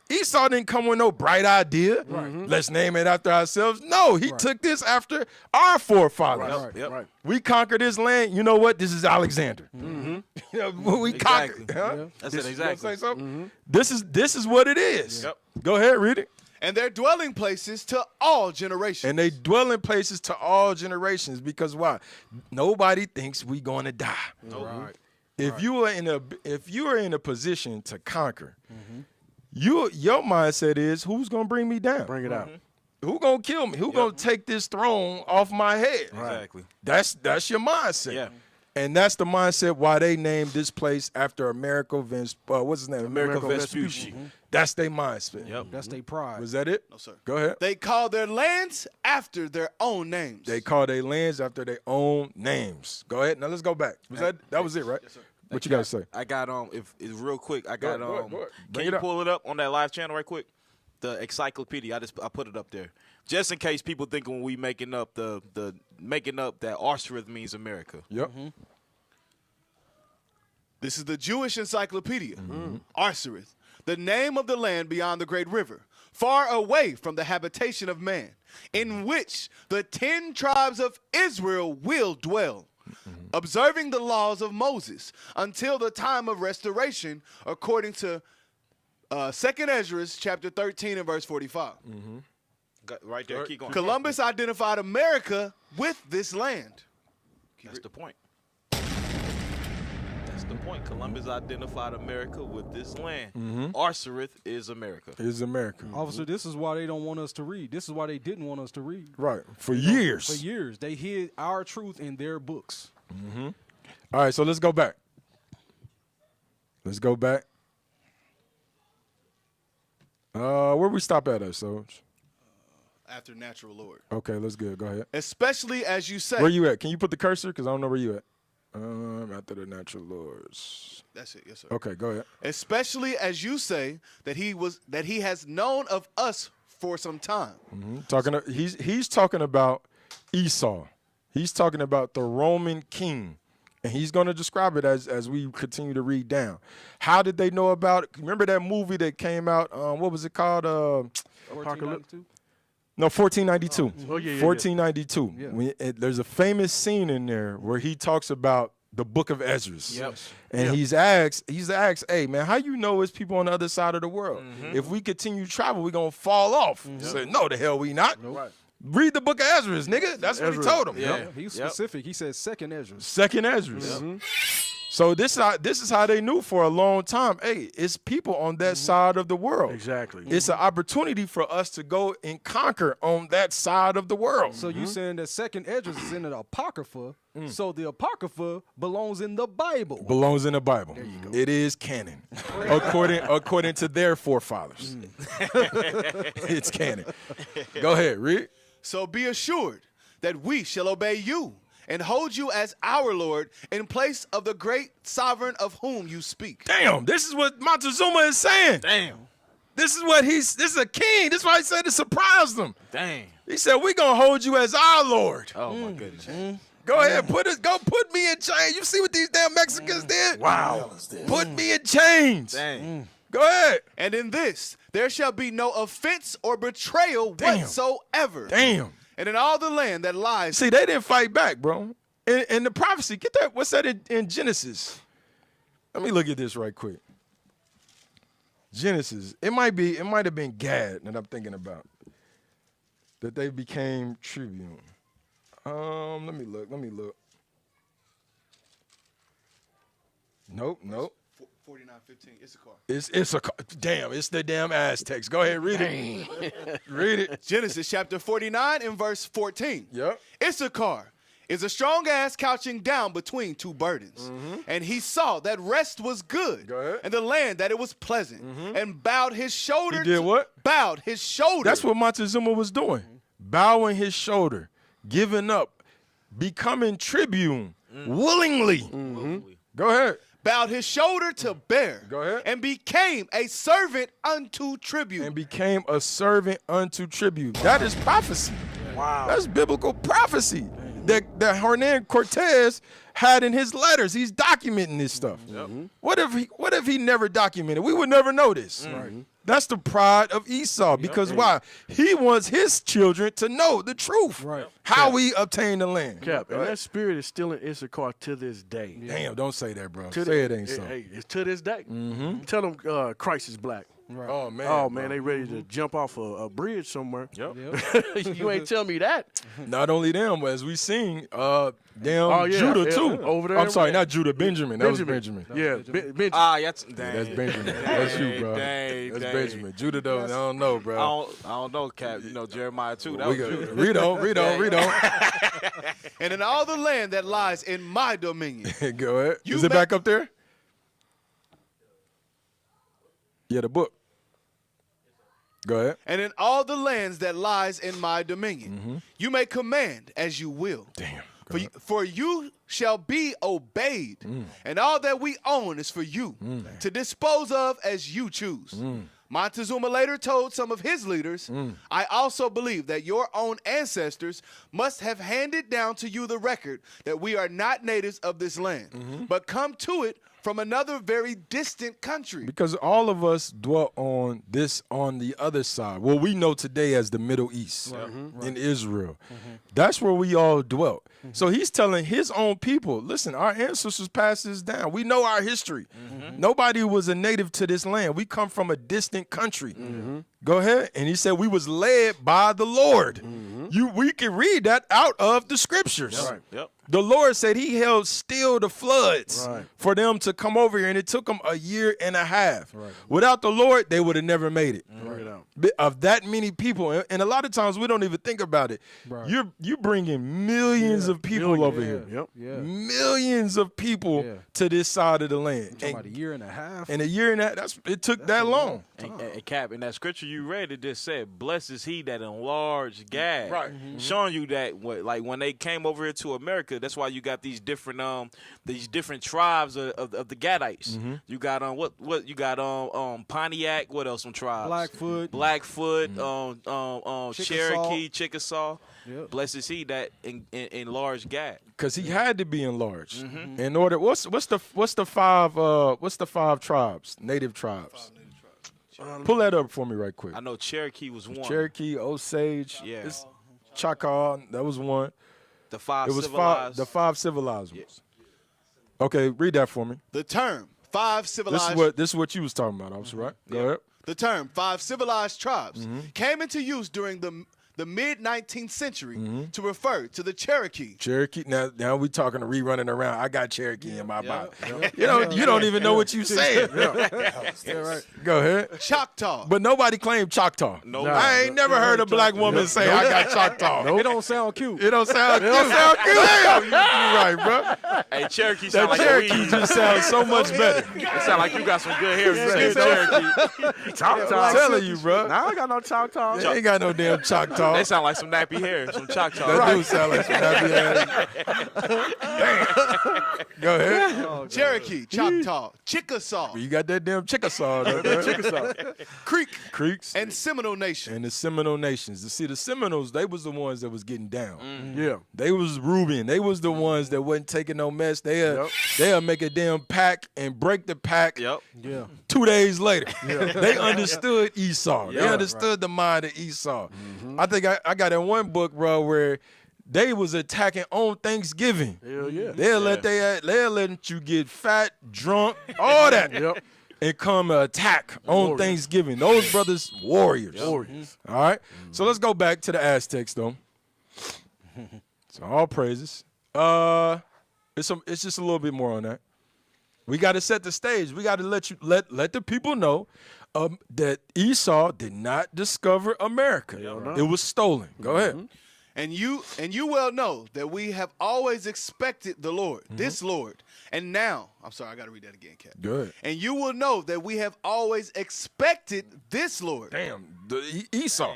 Esau didn't come with no bright idea, let's name it after ourselves. No, he took this after our forefathers. Right. We conquered this land. You know what? This is Alexander. You know, when we conquered. Huh? That's This- it, you wanna exactly. say something? This is what it is. Yep. Go ahead, read it. And their dwelling places to all generations. And they dwell in places to all generations because why? Nobody thinks we going to die. Right. If you are in a position to conquer, your mindset is who's gonna bring me down? Bring it out. Who gonna kill me? Who gonna take this throne off my head? Exactly. That's your mindset. Yeah. And that's the mindset why they named this place after Americo what's his name? Americo Vespucci. That's their mindset. Yep. That's their pride. Was that it? No, sir. Go ahead. They call their lands after their own names. They call their lands after their own names. Go ahead. Now let's go back. That was it, right? Yes, sir. What you got to say? I got if it's real quick. I got Go ahead. Bring Can it you up. pull it up on that live channel right quick? The encyclopedia. I put it up there just in case people think when we making up the making up that Arsaris means America. Yep. This is the Jewish encyclopedia. Arsaris, the name of the land beyond the great river, far away from the habitation of man, in which the 10 tribes of Israel will dwell, observing the laws of Moses until the time of restoration, according to 2nd Esdras chapter 13 and verse 45. Right there. Keep going. Columbus identified America with this land. That's the point. That's the point. Columbus identified America with this land. Arsaris is America. Is America. Officer, this is why they don't want us to read. This is why they didn't want us to read. Right. For years. For years. They hid our truth in their books. All right, so let's go back. Where we stop at us, so After natural Lord. okay, let's go ahead. Especially as you say. Where you at? Can you put the cursor? Because I don't know where you at. After the natural lords. That's it, yes, sir. Okay, go ahead. Especially as you say that he has known of us for some time. He's talking about Esau. He's talking about the Roman king. And he's going to describe it as we continue to read down. How did they know about it? Remember that movie that came out? What was it called? 1492? No, 1492. Oh, yeah. 1492. Yeah. There's a famous scene in there where he talks about the book of Ezra. Yep. And he's asked, hey, man, how you know it's people on the other side of the world? If we continue to travel, we're going to fall off. He said, no, the hell we not. Right. Read the book of Ezra, nigga. That's what he told him. Yeah, he was specific. He said second Ezra. Second Ezra. So this is how they knew for a long time. Hey, it's people on that side of the world. Exactly. It's an opportunity for us to go and conquer on that side of the world. So you saying that second Ezra is in the Apocrypha, so the Apocrypha belongs in the Bible. Belongs in the Bible. There you go. It is canon, according to their forefathers. It's canon. Go ahead, read. So be assured that we shall obey you and hold you as our Lord in place of the great sovereign of whom you speak. Damn, this is what Montezuma is saying. Damn. This is a king. This is why he said it surprised them. Damn. He said, we're going to hold you as our Lord. Oh, my goodness. Go ahead, put me in chains. You see what these damn Mexicans did? Wow. Put me in chains. Dang. Go ahead. And in this, there shall be no offense or betrayal whatsoever. Damn. And in all the land that lies. See, they didn't fight back, bro. And the prophecy, get that. What's that in Genesis? Let me look at this right quick. Genesis. It might have been Gad that I'm thinking about. That they became tribune. Let me look. Nope. 49:15, Issachar. It's Issachar. Damn, it's the damn Aztecs. Go ahead, read it. Read it. Genesis chapter 49 and verse 14. Yep. Issachar is a strong ass couching down between two burdens. And he saw that rest was good. Go ahead. And the land that it was pleasant. And bowed his shoulder. He did what? Bowed his shoulder. That's what Montezuma was doing. Bowing his shoulder, giving up, becoming tribune willingly. Go ahead. Bowed his shoulder to bear. Go ahead. And became a servant unto tribute. And became a servant unto tribute. That is prophecy. Wow. That's biblical prophecy that Hernan Cortez had in his letters. He's documenting this stuff. What if he never documented? We would never know this. That's the pride of Esau. Because why? He wants his children to know the truth. Right. How we obtain the land. Cap, and that spirit is still in Issachar to this day. Damn, don't say that, bro. To Say it ain't so. Hey, it's to this day. Tell them Christ is black. Right. Oh, man. Oh, man, they ready to jump off a bridge somewhere. Yep. You ain't tell me that. Not only them, but as we seen, Oh, yeah, Judah, yeah, too. over there. I'm sorry, not Judah, Benjamin. That was Benjamin. Yeah, Benjamin. Ah, that's That's Benjamin. That's you, bro. That's Benjamin. Judah, though, I don't know, bro. I don't know, Cap. You know, Jeremiah, too. That We was got, Judah. read on. And in all the land that lies in my dominion. Go ahead. You Is it back up there? Yeah, the book. Go ahead. And in all the lands that lies in my dominion, you may command as you will. Damn. For you shall be obeyed, and all that we own is for you to dispose of as you choose. Montezuma later told some of his leaders, I also believe that your own ancestors must have handed down to you the record that we are not natives of this land, but come to it from another very distant country. Because all of us dwelt on the other side. What we know today as the Middle East in Israel. That's where we all dwelt. So he's telling his own people, listen, our ancestors passed this down. We know our history. Nobody was a native to this land. We come from a distant country. Go ahead. And he said we was led by the Lord. We can read that out of the scriptures. Right. Yep. The Lord said he held still the floods for them to come over here, and it took them a year and a half. Without the Lord, they would have never made it. Of that many people, and a lot of times we don't even think about it. You're bringing millions of people over here. Millions of people to this side of the land. About a year and a half. And a year and a half, it took that long. And Cap, in that scripture you read, it just said, blessed is he that enlarged Gad. Right. Showing you that, like, when they came over here to America, that's why you got these different tribes of the Gadites. You got what you got Pontiac. What else? Some tribes. Blackfoot. Cherokee, Chickasaw. Yep. Blessed is he that enlarged Gad. Because he had to be enlarged in order. What's the five tribes? Native tribes. Pull that up for me right quick. I know Cherokee was one. Cherokee, Osage, Yeah. it's Choctaw, that was one. The five It was civilized. the 5 civilized ones. Okay, read that for me. The term 5 civilized. This is what you was talking about, officer, right? Go ahead. The term 5 civilized tribes came into use during the mid-19th century to refer to the Cherokee. Cherokee. Now we talking to rerunning around. I got Cherokee in my body. You don't even know what you saying. Right. Go ahead. Choctaw. But nobody claimed Choctaw. No. I ain't never heard a black woman say I got Choctaw. It don't sound cute. It don't sound cute. Damn, you right, bro. Hey, Cherokee sound That like Cherokee weed. just sounds so much better. It sound like you got some good hair. You say Cherokee. Choctaw. I'm telling you, bro. Now I got no Choctaw. They ain't got no damn Choctaw. They sound like some nappy hair, some Choctaw. That do sound like some nappy ass. Damn. Go ahead. Cherokee, Choctaw, Chickasaw, You got that damn Chickasaw. Chickasaw. Creeks. and Seminole Nation. And the Seminole Nations. You see, the Seminoles, they was the ones that was getting down. Yeah. They was Ruben. They was the ones that wasn't taking no mess. They'll make a damn pack and break the pack Yep. Yeah. 2 days later. They understood Esau. They Yeah. understood the mind of Esau. I think I got in one book, bro, where they was attacking on Thanksgiving. Hell yeah. They'll let you get fat, drunk, all that. And come attack on Thanksgiving. Those brothers, warriors. All right? So let's go back to the Aztecs, though. So all praises. It's just a little bit more on that. We got to set the stage. We got to let the people know that Esau did not discover America. It was stolen. Go ahead. And you well know that we have always expected the Lord, this Lord. And now, I'm sorry, I got to read that again, Cap. Good. And you will know that we have always expected this Lord. Damn, Esau.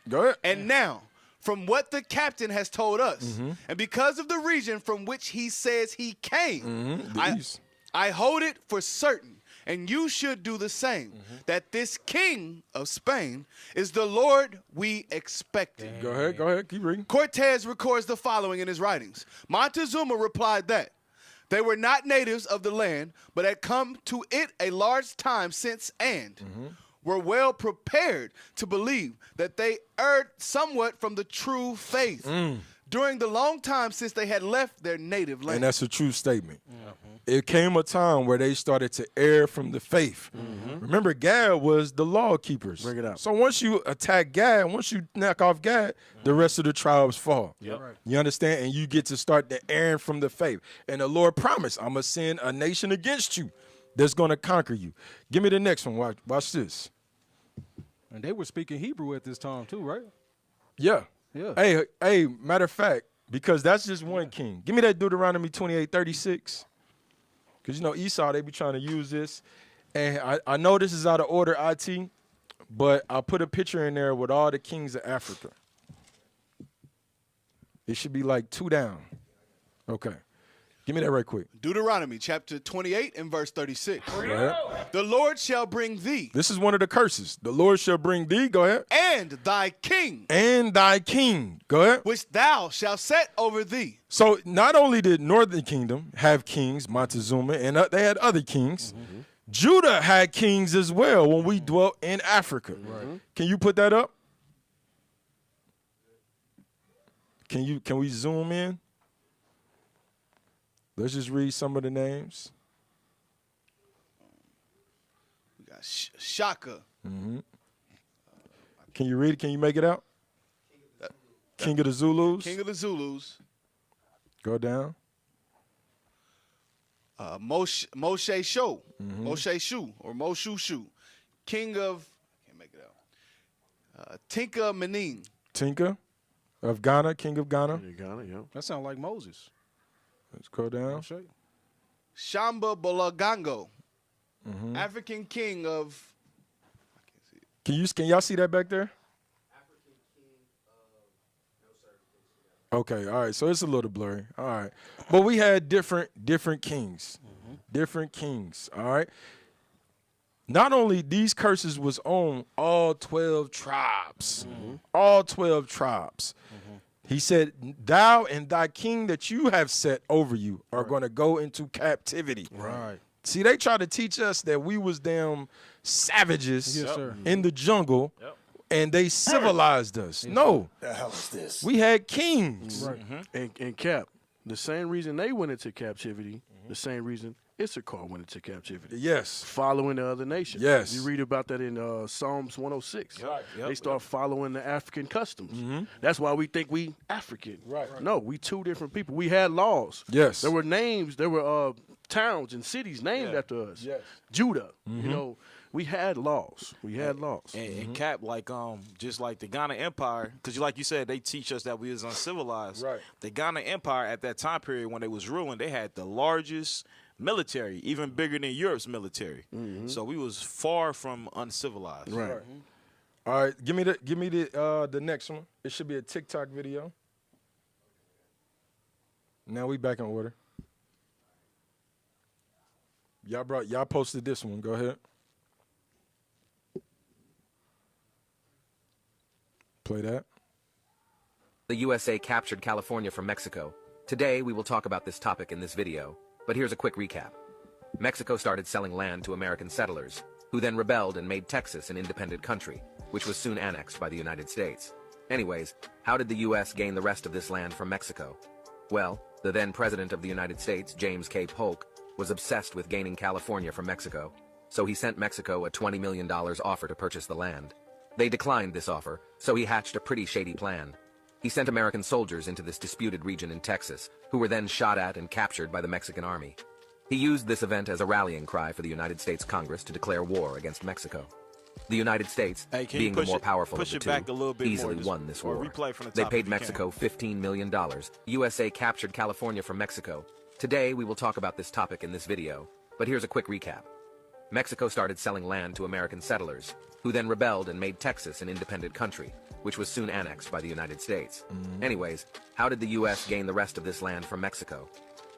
Go ahead. And now, from what the captain has told us, and because of the region from which he says he came, I hold it for certain, and you should do the same, that this king of Spain is the Lord we expected. Go ahead, keep reading. Cortez records the following in his writings. Montezuma replied that they were not natives of the land, but had come to it a large time since and were well prepared to believe that they erred somewhat from the true faith during the long time since they had left their native land. And that's a true statement. It came a time where they started to err from the faith. Remember, Gad was the law keepers. Bring it out. So once you attack Gad, once you knock off Gad, the rest of the tribes fall. You understand? And you get to start the erring from the faith. And the Lord promised, I'm going to send a nation against you that's going to conquer you. Give me the next one. Watch this. And they were speaking Hebrew at this time too, right? Yeah. Yeah. Hey, matter of fact, because that's just one king. Give me that Deuteronomy 28:36. Because, Esau, they be trying to use this. And I know this is out of order, IT, but I put a picture in there with all the kings of Africa. It should be like 2 down. Okay. Give me that right quick. Deuteronomy chapter 28 and verse 36. Go ahead. The Lord shall bring thee. This is one of the curses. The Lord shall bring thee. Go ahead. And thy king. And thy king. Go ahead. Which thou shalt set over thee. So not only did Northern Kingdom have kings, Montezuma, and they had other kings, Judah had kings as well when we dwelt in Africa. Can you put that up? Can we zoom in? Let's just read some of the names. We got Shaka. Can you read it? Can you make it out? King of the Zulus. King of the Zulus. Go down. Moshe Sho. Moshe Shu or Moshu Shu. King of, I can't make it out. Tinka Menin. Tinka of Ghana, king of Ghana. Ghana, yeah. That sounds like Moses. Let's go down. Shamba Bolagango. African king of, I can't see it. Can y'all see that back there? Okay, all right. So it's a little blurry. All right. But we had different kings. Different kings. All right. Not only these curses was on all 12 tribes. All 12 tribes. He said, thou and thy king that you have set over you are going to go into captivity. Right. See, they try to teach us that we was damn savages Yes, sir. in the jungle, and they civilized us. No. The hell is this? We had kings. Right. And Cap, the same reason they went into captivity, the same reason Issachar went into captivity. Yes. Following the other nations. Yes. You read about that in Psalms 106. They start following the African customs. That's why we think we African. Right. No, we two different people. We had laws. Yes. There were names. There were towns and cities named after us. Yes. Judah. You know, we had laws. We had laws. And Cap, like just like the Ghana Empire, because like you said, they teach us that we was uncivilized. Right. The Ghana Empire at that time period when they was ruling, they had the largest military, even bigger than Europe's military. So we was far from uncivilized. Right. All right, give me the next one. It should be a TikTok video. Now we back in order. Y'all posted this one. Go ahead. Play that. The USA captured California from Mexico. Today, we will talk about this topic in this video, but here's a quick recap. Mexico started selling land to American settlers, who then rebelled and made Texas an independent country, which was soon annexed by the United States. Anyways, how did the US gain the rest of this land from Mexico? Well, the then President of the United States, James K. Polk, was obsessed with gaining California from Mexico, so he sent Mexico a $20 million offer to purchase the land. They declined this offer, so he hatched a pretty shady plan. He sent American soldiers into this disputed region in Texas, who were then shot at and captured by the Mexican army. He used this event as a rallying cry for the United States Congress to declare war against Mexico. The United States, being the more powerful of the two, easily won this war. They paid Mexico $15 million. USA captured California from Mexico. Today, we will talk about this topic in this video, but here's a quick recap. Mexico started selling land to American settlers, who then rebelled and made Texas an independent country, which was soon annexed by the United States. Anyways, how did the U.S. gain the rest of this land from Mexico?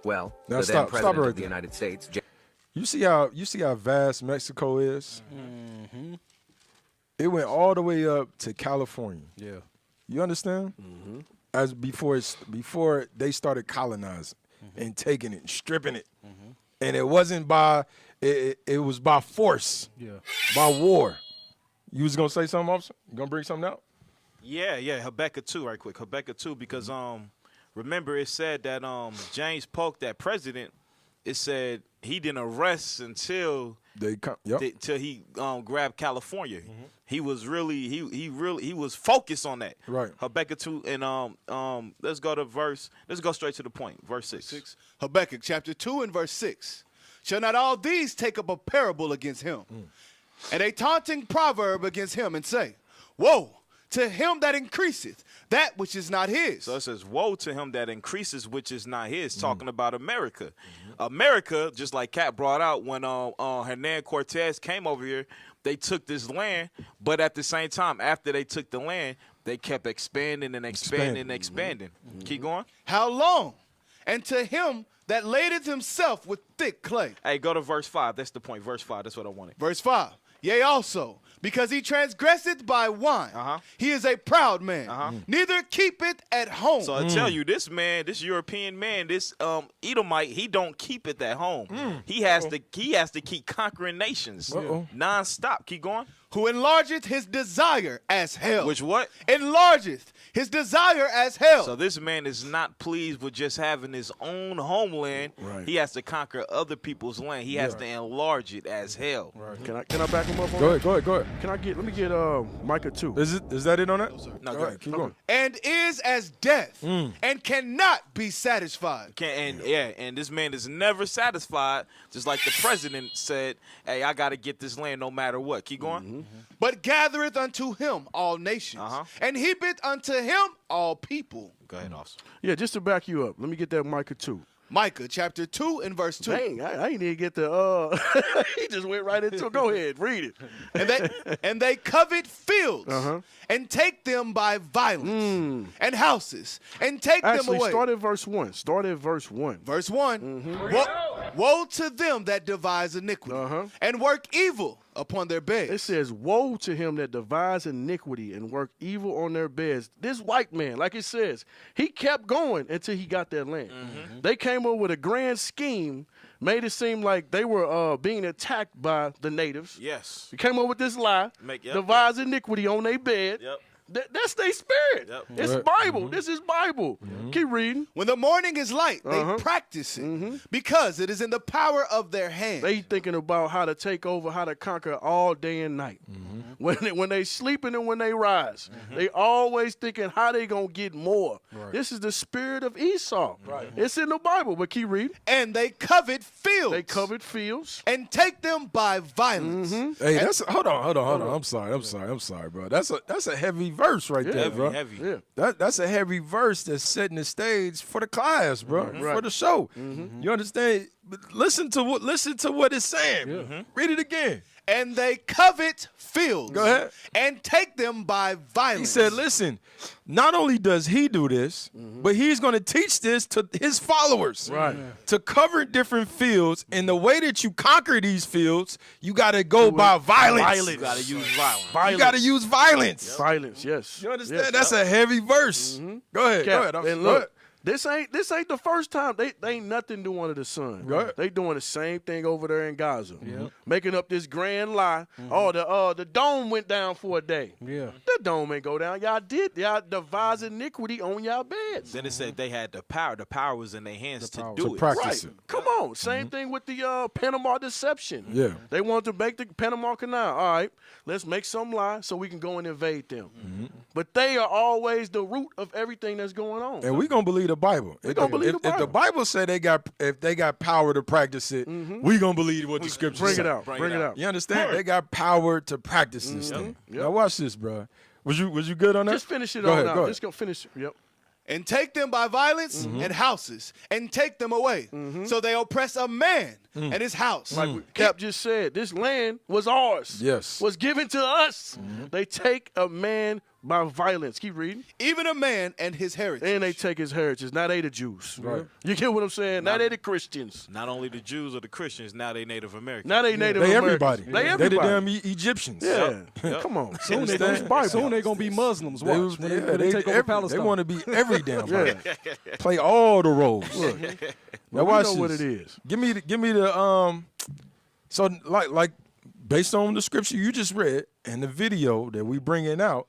Well, now the then President of the United States... You see how vast Mexico is? It went all the way up to California. Yeah. You understand? As before they started colonizing and taking it and stripping it. And it wasn't by it was by force. Yeah. By war. You was gonna say something, officer? You gonna bring something out? Yeah, Habakkuk 2, right quick. Habakkuk 2, because remember it said that James Polk, that president, it said he didn't arrest until till he grabbed California. He was really he was focused on that. Right. Habakkuk 2 and let's go straight to the point. Verse 6. Habakkuk chapter 2 and verse 6. Shall not all these take up a parable against him, and a taunting proverb against him, and say, woe to him that increaseth that which is not his. So it says, woe to him that increases which is not his, talking about America. America, just like Kat brought out, when Hernan Cortez came over here, they took this land, but at the same time, after they took the land, they kept expanding and expanding and expanding. Keep going. How long? And to him that ladeth himself with thick clay. Hey, go to verse 5. That's the point. Verse 5. That's what I wanted. Verse 5. Yea, also, because he transgresseth by wine. He is a proud man. Neither keep it at home. So I tell you, this man, this European man, this Edomite, he don't keep it at home. He has to keep conquering nations nonstop. Keep going. Who enlargeth his desire as hell. Which what? Enlargeth his desire as hell. So this man is not pleased with just having his own homeland. Right. He has to conquer other people's land. He has to enlarge it as hell. Right. Can I back him up on Go that? ahead. Let me get Micah 2. Is that it on that? No, All go right, keep going. And is as death, and cannot be satisfied. And this man is never satisfied, just like the president said, hey, I got to get this land no matter what. Keep going. But gathereth unto him all nations, and heapeth unto him all people. Go ahead, officer. Yeah, just to back you up, let me get that Micah 2. Micah chapter 2 and verse 2. Dang, I didn't even get the he just went right into it. Go ahead, read it. And they covet fields and take them by violence, and houses and take them away. Start at verse 1. Verse 1. Woe to them that devise iniquity and work evil upon their beds. It says, woe to him that devise iniquity and work evil on their beds. This white man, like it says, he kept going until he got that land. They came up with a grand scheme made it seem like they were being attacked by the natives. Yes. He came up with this lie, devise iniquity on their bed. Yep. That's their spirit. Yep. It's Bible. This is Bible. Keep reading. When the morning is light, they practice it because it is in the power of their hands. They thinking about how to take over, how to conquer all day and night. When they sleeping and when they rise, they always thinking how they gonna get more. Right. This is the spirit of Esau. Right. It's in the Bible, but keep reading. And they covet fields. They covet fields and take them by violence. Hey, that's hold on. I'm sorry, bro. That's a heavy verse right there, bro. Heavy. Yeah. That's a heavy verse that's setting the stage for the class, bro, for the show. You understand? But listen to what it's saying. Read it again. And they covet fields. Go ahead. And take them by violence. He said, listen, not only does he do this, but he's going to teach this to his followers. Right. To cover different fields. And the way that you conquer these fields, you got to go by violence. You got to use violence. You got to use violence. Violence, yes. You understand? Yes. That's a heavy verse. Go ahead. Cap, Go ahead. and look, this ain't the first time. They ain't nothing doing under the sun. Right. They doing the same thing over there in Gaza. Making up this grand lie. Oh, the dome went down for a day. Yeah. The dome ain't go down. Y'all devised iniquity on y'all beds. Then it said they had the power. The power was in their hands to do it. practice it. Come on. Same thing with the Panama deception. Yeah. They wanted to make the Panama Canal. All right, let's make some lie so we can go and invade them. But they are always the root of everything that's going on. And we gonna believe the Bible. If the Bible said if they got power to practice it, we gonna believe what the scriptures Bring say. it out. Bring it out. You understand? They got power to practice this thing. Now watch this, bro. Was you good on that? Just finish it Go on ahead, out. go ahead. Just go finish. Yep. And take them by violence and houses and take them away. So they oppress a man and his house. Like Cap just said, this land was ours. Yes. Was given to us. They take a man by violence. Keep reading. Even a man and his heritage. And they take his heritage. Now they the Jews. Right. You get what I'm saying? Now they the Christians. Not only the Jews or the Christians, now they Native Americans. Now they Native They Americans. everybody. They everybody. They the damn Egyptians. Yeah. Come on. Soon they gonna be Muslims. They, Watch. When they take over Palestine. They want to be every damn body. Play all the roles. Now watch know this. what it is. Give me the So like based on the scripture you just read and the video that we bringing out,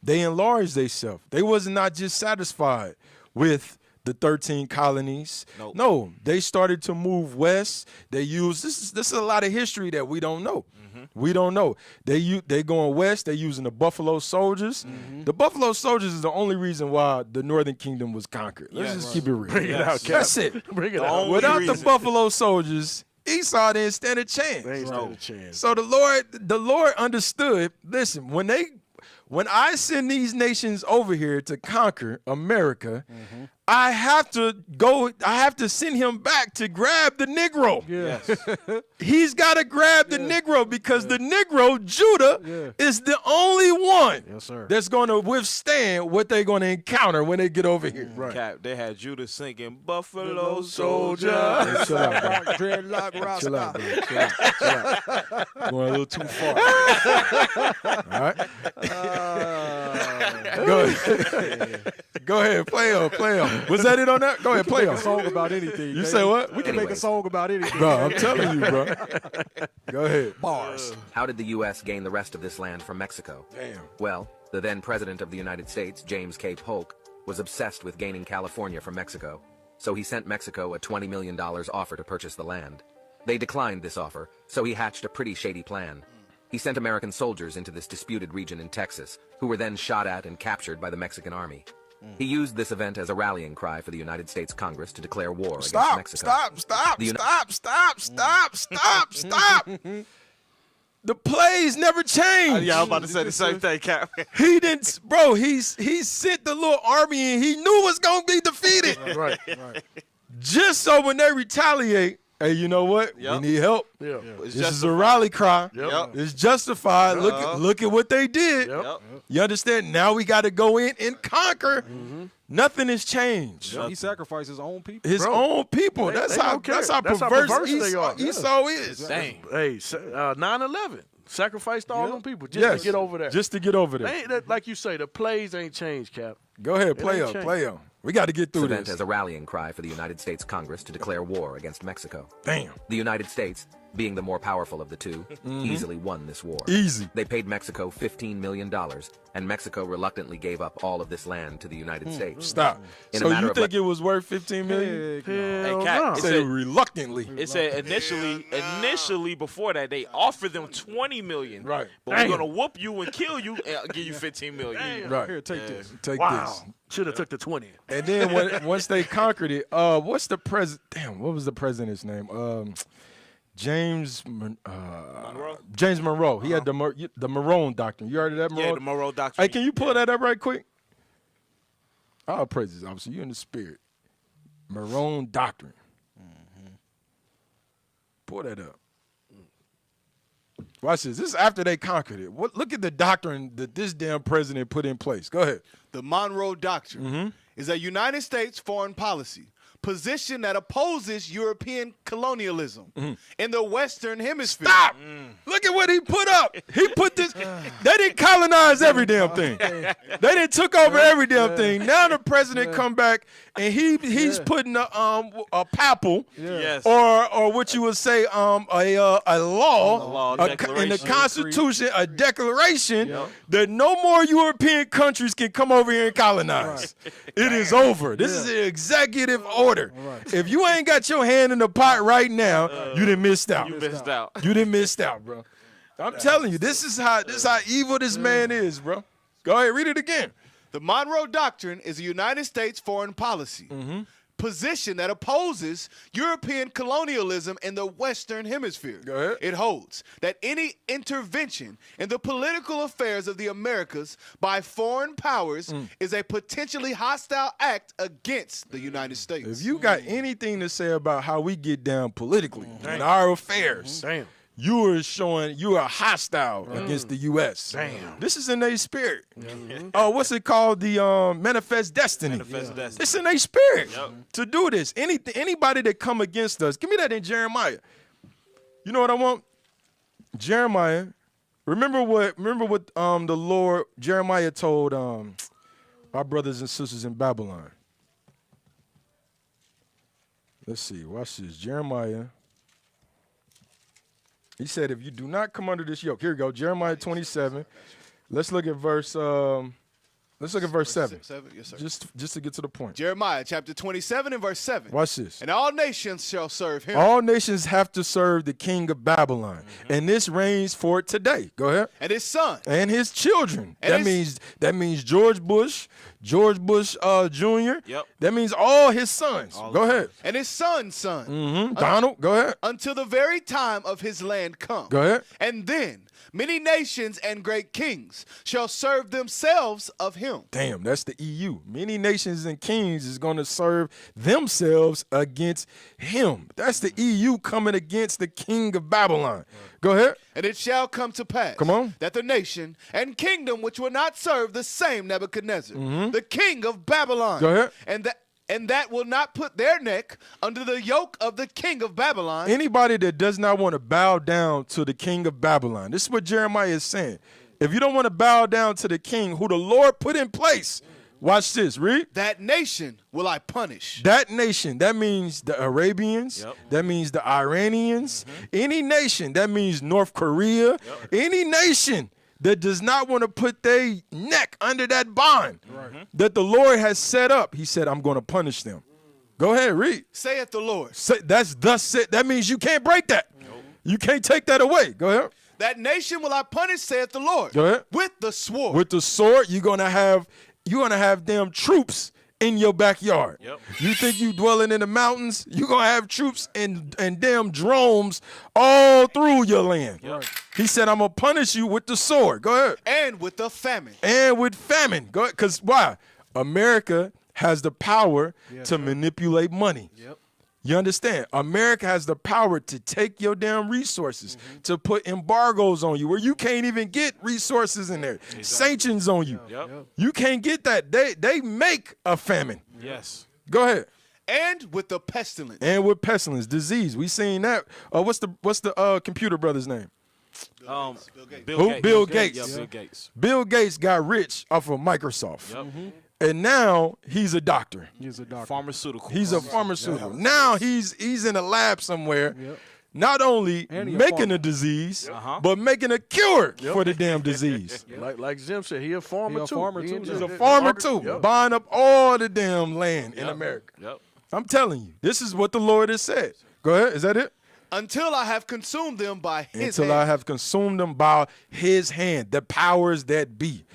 they enlarged themselves. They was not just satisfied with the 13 colonies. Nope. No, they started to move west. They used this is a lot of history that we don't know. We don't know. They going west. They using the Buffalo Soldiers. The Buffalo Soldiers is the only reason why the Northern Kingdom was conquered. Let's just keep it real. Bring it out, Cap. That's it. Bring it out. Without the Buffalo Soldiers, Esau didn't stand a chance. They ain't stand a chance. So the Lord understood. Listen, when I send these nations over here to conquer America, I have to send him back to grab the Negro. Yes. He's got to grab the Negro because the Negro, Judah, is the only one that's going to withstand what they're going to encounter when they get over here. Right. Cap, they had Judah singing Buffalo Soldier. Hey, chill out, bro. Dreadlock Rasta. Chill out, bro. Chill out. Going a little too far. All right. Go ahead. Play on. Was that it on that? Go ahead, play Make on. a song about anything. You say what? We can make a song about anything. Bro, I'm telling you, bro. Go ahead. Bars. How did the U.S. gain the rest of this land from Mexico? Damn. Well, the then President of the United States, James K. Polk, was obsessed with gaining California from Mexico, so he sent Mexico a $20 million offer to purchase the land. They declined this offer, so he hatched a pretty shady plan. He sent American soldiers into this disputed region in Texas, who were then shot at and captured by the Mexican army. He used this event as a rallying cry for the United States Congress to declare war against Mexico. Stop. The plays never changed. Yeah, I was about to say the same thing, Cap. He didn't, bro. He sent the little army and he knew it was gonna be defeated. Right. Just so when they retaliate, hey, you know what? We need help. Yeah. This is a rally cry. Yep. It's justified. Look at what they did. Yep. You understand? Now we got to go in and conquer. Nothing has changed. He sacrificed his own people. His own people. They That's don't care. how That's how perverse perverse they are. Esau is. Dang. Hey, 9/11 sacrificed all them people just to get over there. Just to get over there. Like you say, the plays ain't changed, Cap. Go ahead, play ain't on, changed. play on. We got to get through This event this. as a rallying cry for the United States Congress to declare war against Mexico. Damn. The United States, being the more powerful of the two, easily won this war. Easy. They paid Mexico $15 million, and Mexico reluctantly gave up all of this land to the United States. Stop. In So a matter you of think it was worth $15 million? Hey, Cat, Say reluctantly. It said initially before that they offered them $20 million. Right. But we're gonna whoop you and kill you and give you $15 million. Right. Here, take this. Take Wow. this. Should have took the 20. And then once they conquered it, what's the president? Damn, what was the president's name? James Monroe. James Monroe. He had the Monroe Doctrine. You heard of that, Monroe? Yeah, the Monroe Doctrine. Hey, can you pull that up right quick? I'll praise this, officer. You in the spirit. Monroe Doctrine. Pull that up. Watch this. This is after they conquered it. Look at the doctrine that this damn president put in place. Go ahead. The Monroe Doctrine is a United States foreign policy position that opposes European colonialism in the Western Hemisphere. Stop! Look at what he put up. He put this. They didn't colonize every damn thing. They didn't took over every damn thing. Now the president come back and he's putting a papal Yes. or what you would say a law, in the declaration. Constitution, a declaration that no more European countries can come over here and colonize. It is over. This is an executive order. If you ain't got your hand in the pot right now, you done missed out. You missed out. You done missed out, bro. I'm telling you, this is how evil this man is, bro. Go ahead, read it again. The Monroe Doctrine is a United States foreign policy position that opposes European colonialism in the Western Hemisphere. Go ahead. It holds that any intervention in the political affairs of the Americas by foreign powers is a potentially hostile act against the United States. If you got anything to say about how we get down politically in our affairs, you are showing you are hostile against the U.S. Damn. This is in their spirit. Oh, what's it called? The manifest destiny. Manifest destiny. It's in their spirit Yep. to do this. Anybody that come against us, give me that in Jeremiah. You know what I want? Jeremiah. Remember what the Lord Jeremiah told our brothers and sisters in Babylon. Let's see. Watch this. Jeremiah. He said, if you do not come under this yoke. Here we go. Jeremiah 27. Let's look at verse 7. Yes, sir. Just to get to the point. Jeremiah chapter 27 and verse 7. Watch this. And all nations shall serve him. All nations have to serve the king of Babylon. And this reigns for today. Go ahead. And his son. And his children. And that means George Bush Jr. Yep. That means all his sons. Go ahead. And his son's son. Donald, go ahead. Until the very time of his land come. Go ahead. And then many nations and great kings shall serve themselves of him. Damn, that's the EU. Many nations and kings is going to serve themselves against him. That's the EU coming against the king of Babylon. Go ahead. And it shall come to pass Come on. that the nation and kingdom which will not serve the same Nebuchadnezzar, the king of Babylon, Go ahead. and that will not put their neck under the yoke of the king of Babylon. Anybody that does not want to bow down to the king of Babylon, this is what Jeremiah is saying. If you don't want to bow down to the king who the Lord put in place, watch this, read. That nation will I punish. That nation, that means the Arabians, that means the Iranians, any nation, that means North Korea, any nation that does not want to put their neck under that bond that the Lord has set up, he said, I'm going to punish them. Go ahead, read. Saith the Lord. That's thus said. That means you can't break that. You can't take that away. Go ahead. That nation will I punish, saith the Lord. Go ahead. With the sword. With the sword, you're gonna have damn troops in your backyard. You think you dwelling in the mountains? You're gonna have troops and damn drones all through your land. He said, I'm gonna punish you with the sword. Go ahead. And with the famine. And with famine. Go ahead. Because why? America has the power to manipulate money. You understand? America has the power to take your damn resources, to put embargoes on you where you can't even get resources in there. Sanctions on you. You can't get that. They make a famine. Yes. Go ahead. And with the pestilence. And with pestilence, disease. We seen that. What's the computer brother's name? Bill Gates. Bill Gates. Yeah, Bill Gates. Bill Gates got rich off of Microsoft. And now he's a doctor. He's a doctor. Pharmaceutical. He's a pharmaceutical. Now he's in a lab somewhere, not only And he a making farmer. a disease, but making a cure for the damn disease. Like Zim said, he a farmer too. He's a farmer too, buying up all the damn land in America. Yep. I'm telling you, this is what the Lord has said. Go ahead. Is that it? Until I have consumed them by his Until hand. I have consumed them by his hand, the powers that be.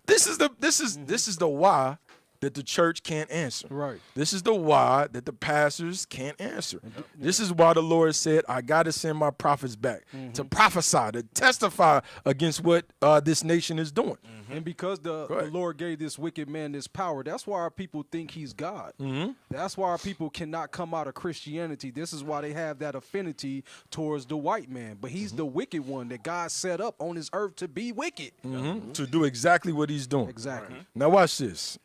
This is the why that the church can't answer. Right. This is the why that the pastors can't answer. This is why the Lord said, I got to send my prophets back to prophesy, to testify against what this nation is doing. And because the Lord gave this wicked man this power, that's why our people think he's God. That's why our people cannot come out of Christianity. This is why they have that affinity towards the white man. But he's the wicked one that God set up on this earth to be wicked. To do exactly what he's doing. Exactly. Now watch this.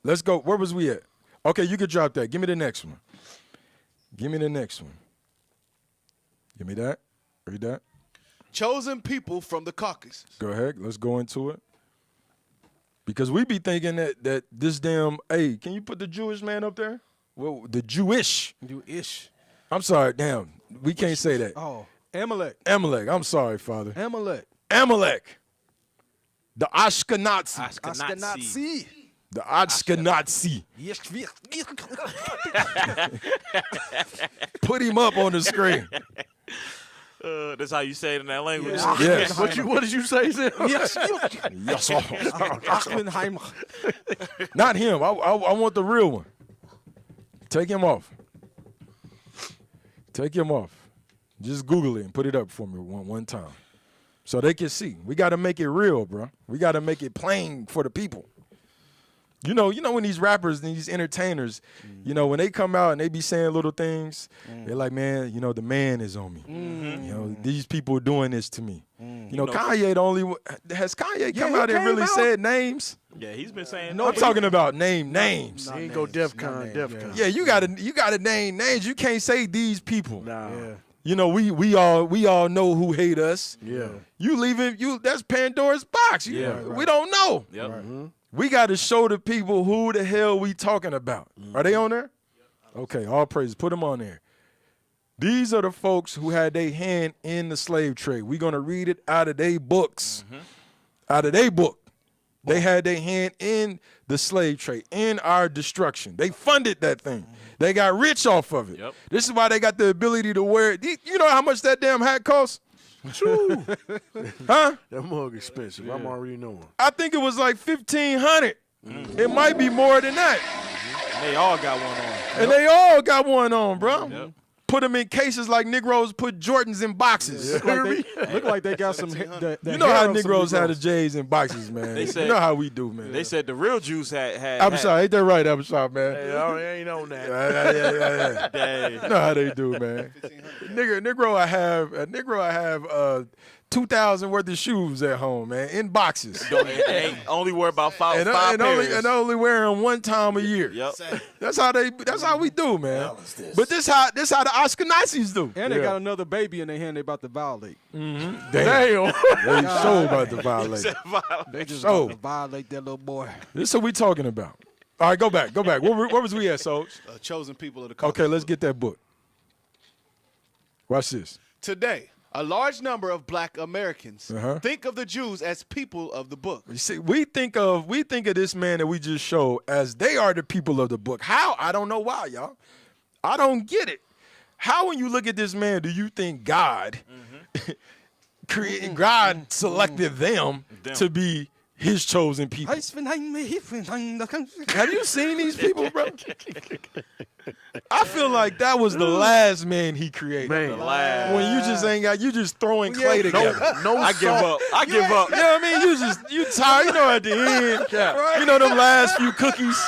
Let's go. Where was we at? Okay, you could drop that. Give me the next one. Give me the next one. Give me that. Read that. Chosen people from the Caucasus. Go ahead. Let's go into it. Because we be thinking that this damn, hey, can you put the Jewish man up there? Well, the Jewish. Jewish. I'm sorry, damn. We can't say that. Oh, Amalek. Amalek. I'm sorry, Father. Amalek. Amalek. The Ashkenazi. Ashkenazi. The Ashkenazi. Yes. Put him up on the screen. That's how you say it in that language. Yes. What did you say, Zim? Yes. Yes. Not him. I want the real one. Take him off. Take him off. Just Google it and put it up for me one time. So they can see. We got to make it real, bro. We got to make it plain for the people. You know when these rappers and these entertainers, when they come out and they be saying little things, they're like, man, the man is on me. These people are doing this to me. Kanye has Kanye come out and really said names? Yeah, he's been saying. No, I'm talking about names. He ain't go DEFCON. Yeah, you gotta name names. You can't say these people. Nah. Yeah. We all know who hate us. Yeah. That's Pandora's box. We don't know. Yep. Mm-hmm. We got to show the people who the hell we talking about. Are they on there? Okay, all praises. Put them on there. These are the folks who had their hand in the slave trade. We're going to read it out of their books. Out of their book. They had their hand in the slave trade, in our destruction. They funded that thing. They got rich off of it. Yep. This is why they got the ability to wear it. You know how much that damn hat costs? Huh? That mug expensive. I'm already knowing. I think it was like $1,500. It might be more than that. They all got one on. And they all got one on, bro. Yep. Put them in cases like Negroes put Jordans in boxes. Look like they got some. You know how Negroes had the J's in boxes, man. They said, you know how we do, man. They said the real Jews had. I'm sorry, ain't that right, I'm sorry, man. Hey, I ain't on that. Yeah. You know how they do, man. Negro, I have 2,000 worth of shoes at home, man, in boxes. Ain't only worry about five and pairs. only wear them one time a year. Yep. That's how we do, man. But this how the Ashkenazis do. And they got another baby in their hand they about to violate. Damn. Damn. They so about to violate. They just about to violate that little boy. This is what we talking about. All right, go back. Where was we at, Soldier? Chosen people of the Caucasus. Okay, let's get that book. Watch this. Today, a large number of black Americans think of the Jews as people of the book. You see, we think of this man that we just showed as they are the people of the book. How? I don't know why, y'all. I don't get it. How, when you look at this man, do you think God God selected them to be his chosen people? Have you seen these people, bro? I feel like that was the last man he created. Man. When you just ain't got, you just throwing clay together. I give up. You know what I mean? You tired. You know, at the end, you know them last few cookies.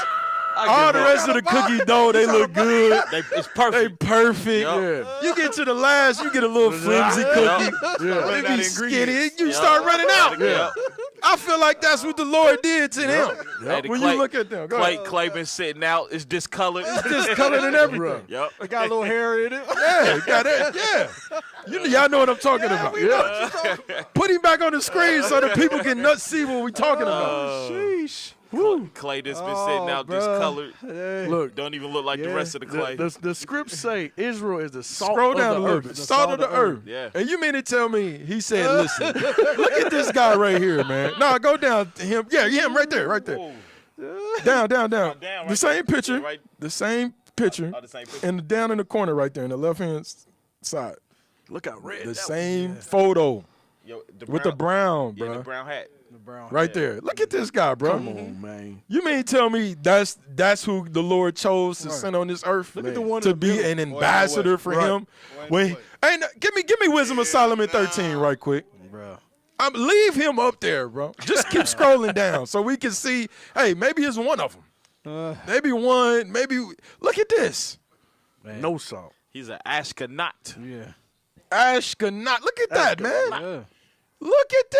All the rest of the cookie dough, they look good. It's perfect. They perfect. Yep. You get to the last, you get a little flimsy cookie. They be skinny. You start running out. Yep. I feel like that's what the Lord did to them. Hey, When you look at them, Clay been sitting out. It's discolored. It's discolored and everything. Yep. They got a little hair in it. Yeah, got that. Yeah. Y'all know what I'm talking about. Put him back on the screen so the people can not see what we talking about. Sheesh. Clay that's been sitting out discolored. Look, don't even look like the rest of the clay. The scripts say Israel is the salt Scroll of down the a little earth. bit. The Salt of the earth. Yeah. And you mean to tell me he said, listen, look at this guy right here, man. No, go down to him. Yeah, him right there, right there. Down. down The right same there. picture. Yeah, right. The same picture. Oh, the same picture. And down in the corner right there, in the left-hand side. Look how red. The that same photo Yo, with the brown, Yeah, bro. the brown hat. Right there. Look at this guy, bro. Come on, man. You mean tell me that's who the Lord chose to send on this earth Look at the one to in the be middle. an ambassador for him? When and give me Wisdom of Solomon 13 right quick. Bro. Leave him up there, bro. Just keep scrolling down so we can see. Hey, maybe it's one of them. Maybe one. Maybe look at this. Man. No salt. He's an Ashkenaut. Yeah. Ashkenaut. Look at that, man. Yeah. Look at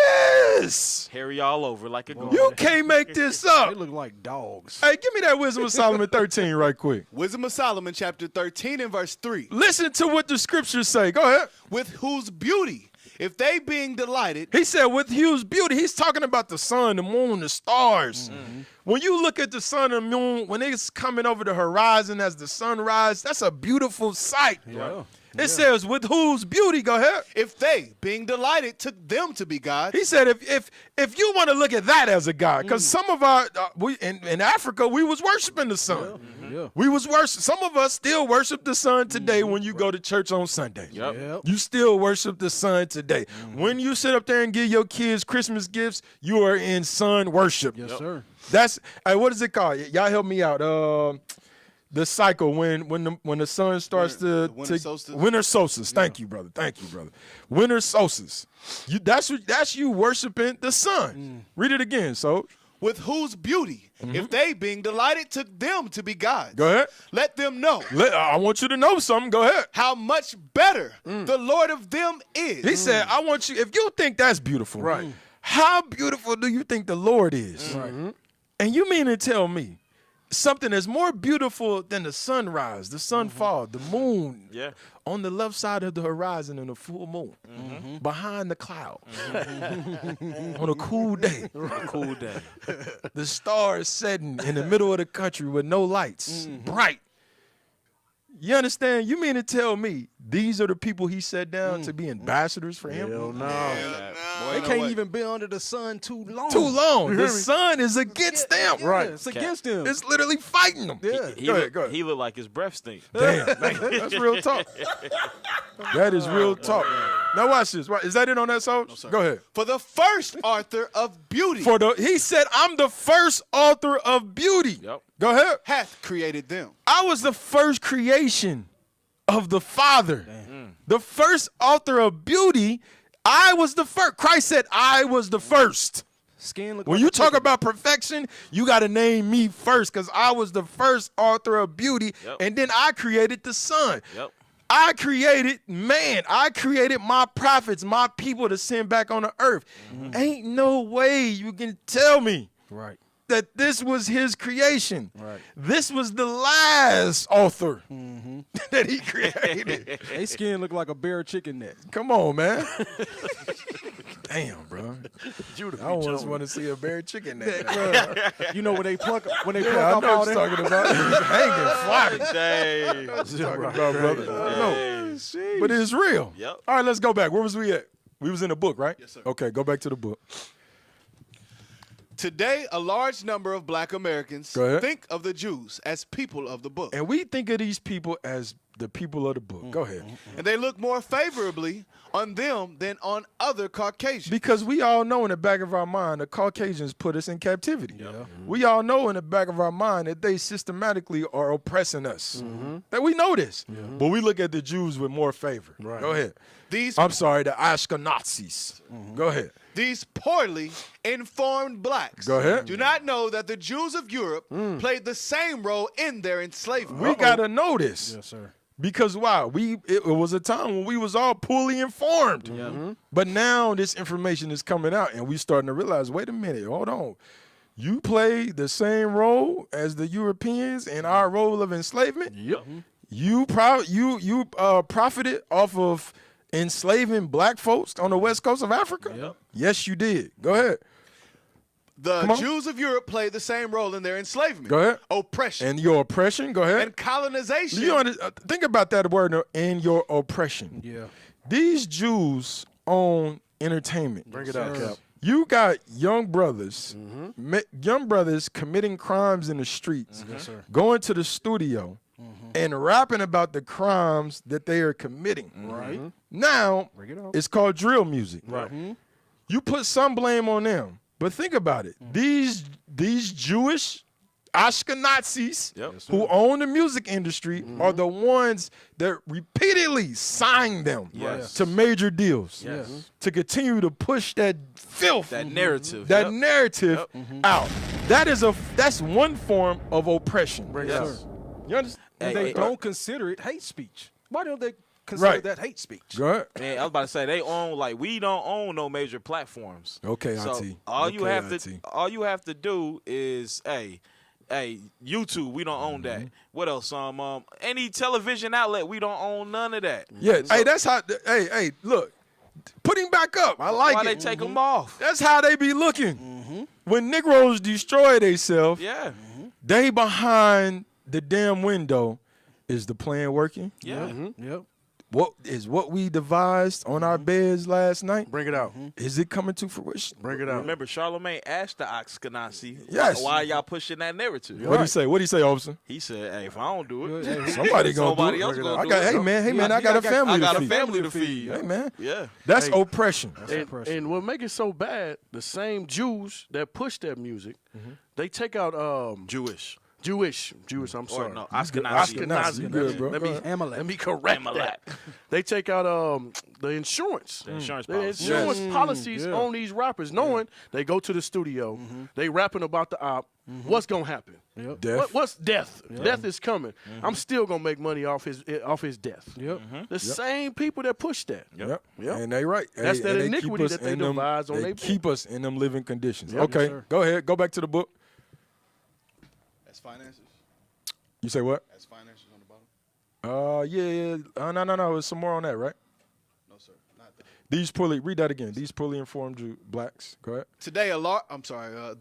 this. Hairy all over like a goat. You can't make this up. They look like dogs. Hey, give me that Wisdom of Solomon 13 right quick. Wisdom of Solomon, chapter 13 and verse 3. Listen to what the scriptures say. Go ahead. With whose beauty, if they being delighted. He said with whose beauty. He's talking about the sun, the moon, the stars. Mm-hmm. When you look at the sun and moon, when it's coming over the horizon as the sunrise, that's a beautiful sight. Yeah. It says with whose beauty. Go ahead. If they, being delighted, took them to be God. He said if you want to look at that as a God, because some of our we in Africa we was worshiping the sun. Yeah. We was worship. Some of us still worship the sun today when you go to church on Sunday. Yep. You still worship the sun today. When you sit up there and give your kids Christmas gifts, you are in sun worship. Yes, sir. That's what is it called? Y'all help me out. The cycle when the sun starts winter solstice. Winter solstice. Thank you, brother. Winter solstice. That's you worshiping the sun. Read it again. So with whose beauty, if they being delighted, took them to be gods. Go ahead. Let them know. I want you to know something. Go ahead. How much better the Lord of them is. He said, I want you, if you think that's beautiful, Right. How beautiful do you think the Lord is? Right. And you mean to tell me something that's more beautiful than the sunrise, the sunfall, the moon on the left side of the horizon and a full moon behind the cloud on a cool day. The stars setting in the middle of the country with no lights, bright. You understand? You mean to tell me these are the people he set down to be ambassadors for him? Hell no. They can't even be under the sun too long. Too long. The sun is against them. Right. It's against them. It's literally fighting them. Yeah. He Go look, ahead, go ahead. He look like his breath stink. Damn. That's real talk. That is real talk. Now watch this. Is that it on that song? No, go ahead. For the first author of beauty. He said, I'm the first author of beauty. Yep. Go ahead. Hath created them. I was the first creation of the Father. The first author of beauty. I was the first. Christ said, I was the first. Skin look When like you a talk chicken. about perfection, you got to name me first because I was the first author of beauty, and then I created the sun. Yep. I created man. I created my prophets, my people to send back on the earth. Ain't no way you can tell me Right. that this was his creation. Right. This was the last author that he created. They skin look like a bare chicken neck. Come on, man. Damn, bro. I almost want to see a bare chicken neck. You know when they pluck I off know all what you're that. talking about. He's hanging, flopping. Dang. That's what you're talking about, brother. No, but it's real. Yep. All right, let's go back. Where was we at? We was in the book, right? Yes, sir. Okay, go back to the book. Today, a large number of black Americans Go ahead. think of the Jews as people of the book. And we think of these people as the people of the book. Go ahead. And they look more favorably on them than on other Caucasians. Because we all know in the back of our mind the Caucasians put us in captivity. We all know in the back of our mind that they systematically are oppressing us. That we know this. But we look at the Jews with more favor. Right. Go ahead. These I'm sorry, the Ashkenazis. Go ahead. These poorly informed blacks Go ahead. do not know that the Jews of Europe played the same role in their enslavement. We got to know this. Yes, sir. Because why? It was a time when we was all poorly informed. But now this information is coming out and we starting to realize, wait a minute, hold on. You play the same role as the Europeans in our role of enslavement? Yep. You profited off of enslaving black folks on the west coast of Africa? Yep. Yes, you did. Go ahead. The Jews of Europe played the same role in their enslavement. Go ahead. Oppression. And your oppression. Go ahead. And colonization. Think about that word, and your oppression. Yeah. These Jews own entertainment. Bring it out, Cap. You got young brothers committing crimes in the streets, Yes, sir. going to the studio and rapping about the crimes that they are committing. Right. Now, Bring it out. it's called drill music. Right. You put some blame on them, but think about it. These Jewish Ashkenazis who own the music industry are the ones that repeatedly sign them to major deals to continue to push that filth, That narrative. out. That's one form of oppression. Yes. You understand? And they don't consider it hate speech. Why don't they consider that hate speech? Go ahead. Man, I was about to say they own we don't own no major platforms. Okay, so Auntie. all you Okay, have to do is YouTube, we don't own that. What else? Any television outlet, we don't own none of that. Yeah. So, Hey, that's how. Hey, look. Put him back up. I like why it. they take them off? That's how they be looking. When Negroes destroy themselves, Yeah. they behind the damn window. Is the plan working? Yeah. Yep. What we devised on our beds last night? Bring it out. Is it coming to fruition? Bring it out. Remember, Charlemagne asked the Ashkenazi, Yes. why y'all pushing that narrative? What do you say? What do you say, officer? He said, hey, if I don't do it, Somebody gonna do it. else gonna I do got, it. hey man, I got a family. I got to a feed. family to feed. Hey man, Yeah. that's Hey, oppression. And what make it so bad, the same Jews that push that music, they take out Jewish. I'm sorry. no, Ashkenazi. Ashkenazi. You good, bro. Let me Amalek. let me correct that. They take out the insurance. The insurance The policy. insurance Yes. policies Yeah. on these rappers, knowing they go to the studio, they rapping about the op. What's gonna happen? Yep. Death. What's death? Death is coming. I'm still gonna make money off his death. Yep. The same people that push that. Yep. Yep. And they right. That's that and they iniquity keep us that they in them- devise on They their keep us in them living conditions. Yep. Okay, Yes, sir. go ahead. Go back to the book. That's finances. You say what? That's finances on the bottom. Yeah. No. There's some more on that, right? No, sir. Not that. Read that again. These poorly informed blacks. Go ahead. Today,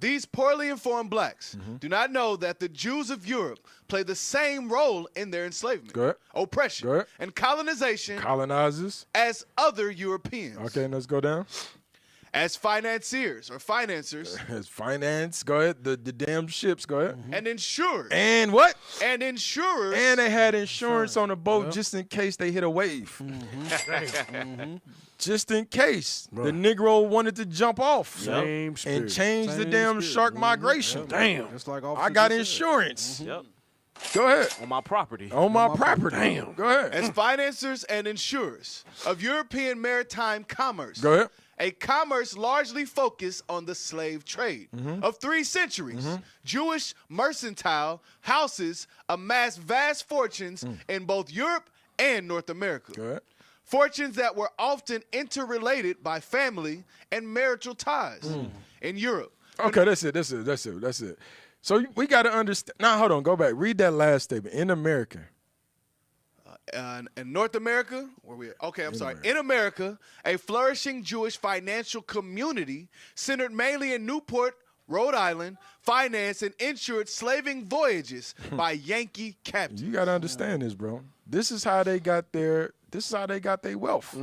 these poorly informed blacks do not know that the Jews of Europe play the same role in their enslavement, Go ahead. oppression, Go ahead. and colonization Colonizers. as other Europeans. Okay, let's go down. As financiers or financers As finance. Go ahead. The damn ships. Go ahead. and insurers. And what? And insurers. And they had insurance on the boat just in case they hit a wave. Just in case the Negro wanted to jump off Same and spirit. change the Same damn spirit. shark migration. Damn. Just like I got insurance. Yep. Go ahead. On my property. On my property. Damn. Go ahead. as financiers and insurers of European maritime commerce. Go ahead. A commerce largely focused on the slave trade. Of 3 centuries, Jewish mercantile houses amassed vast fortunes in both Europe and North America. Go ahead. Fortunes that were often interrelated by family and marital ties. In Europe, Okay, that's it. So we got to understand. Now, hold on. Go back. Read that last statement. In America. in North America, In America, a flourishing Jewish financial community centered mainly in Newport, Rhode Island, financed and insured slaving voyages by Yankee captains. You got to understand this, bro. This is how they got their wealth.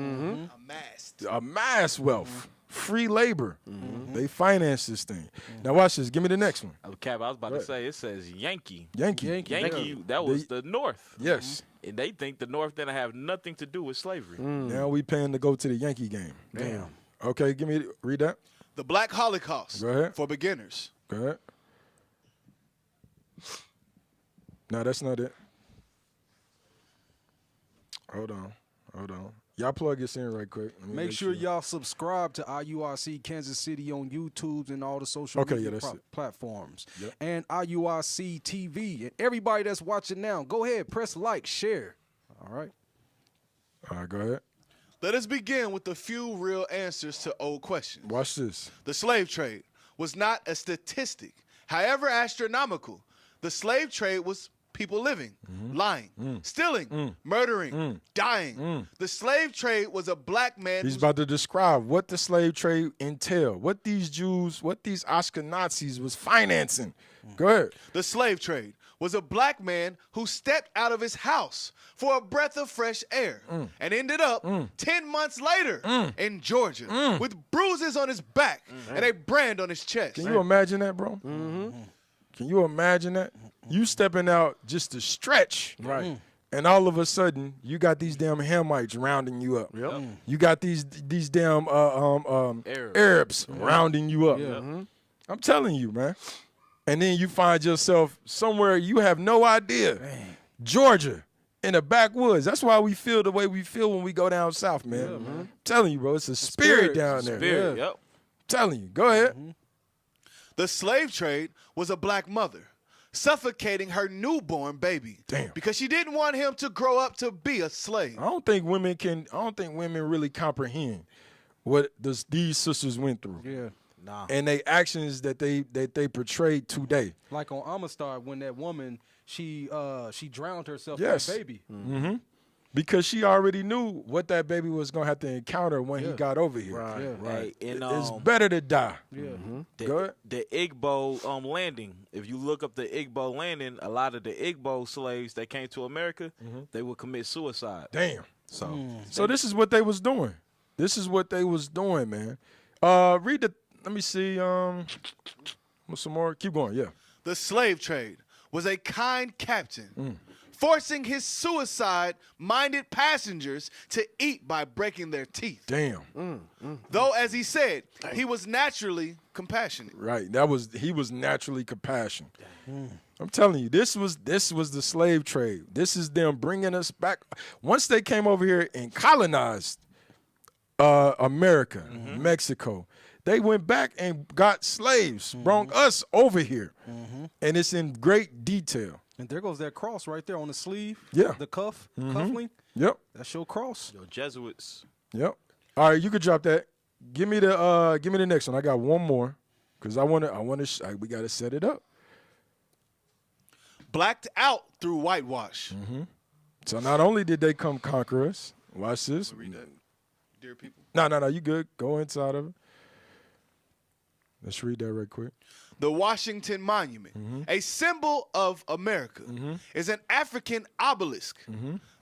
Amassed wealth. Free labor. They finance this thing. Now watch this. Give me the next one. Cap, I was about to say, it says Yankee. Yankee. That was the North. Yes. And they think the North didn't have nothing to do with slavery. Now we paying to go to the Yankee game. Damn. Okay, read that. The Black Holocaust Go ahead. for beginners. Go ahead. No, that's not it. Hold on. Y'all plug this in right quick. Let me Make sure y'all subscribe to IURC Kansas City on YouTube and all the social media platforms. Yep. And IURC TV. And everybody that's watching now, go ahead, press like, share. All right. All right, go ahead. Let us begin with a few real answers to old questions. Watch this. The slave trade was not a statistic, however astronomical. The slave trade was people living, lying, stealing, murdering, dying. The slave trade was a black man. He's about to describe what the slave trade entailed, what these Jews, what these Ashkenazis was financing. Go ahead. The slave trade was a black man who stepped out of his house for a breath of fresh air and ended up 10 months later in Georgia with bruises on his back and a brand on his chest. Can you imagine that, bro? Can you imagine that? You stepping out just to stretch. Right. And all of a sudden, you got these damn Hamites rounding you up. Yep. You got these damn Arabs rounding you up. I'm telling you, man. And then you find yourself somewhere you have no idea. Georgia, in the backwoods. That's why we feel the way we feel when we go down south, man. I'm telling you, bro, it's a spirit down there. Spirit, yep. I'm telling you. Go ahead. The slave trade was a black mother suffocating her newborn baby because she didn't want him to grow up to be a slave. I don't think women really comprehend what these sisters went through. Yeah. Nah. And they actions that they portrayed today. Like on Amistad, when that woman she drowned herself Yes. with that baby. Because she already knew what that baby was gonna have to encounter when he got over here. Right. And, It's better to die. Go ahead. The Igbo landing. If you look up the Igbo landing, a lot of the Igbo slaves that came to America, they would commit suicide. Damn. So this is what they was doing. This is what they was doing, man. Read the. Let me see. Some more. Keep going. Yeah. The slave trade was a kind captain forcing his suicide-minded passengers to eat by breaking their teeth. Damn. Though, as he said, he was naturally compassionate. Right. He was naturally compassionate. I'm telling you, this was the slave trade. This is them bringing us back. Once they came over here and colonized America, Mexico, they went back and got slaves, brought us over here. And it's in great detail. And there goes that cross right there on the sleeve. Yeah. The cufflink. Yep. That's your cross. Yo, Jesuits. Yep. All right, you could drop that. Give me the next one. I got one more because we got to set it up. Blacked out through whitewash. So not only did they come conquer us, watch this. Read that, dear people. No, you good. Go inside of it. Let's read that right quick. The Washington Monument, a symbol of America, is an African obelisk.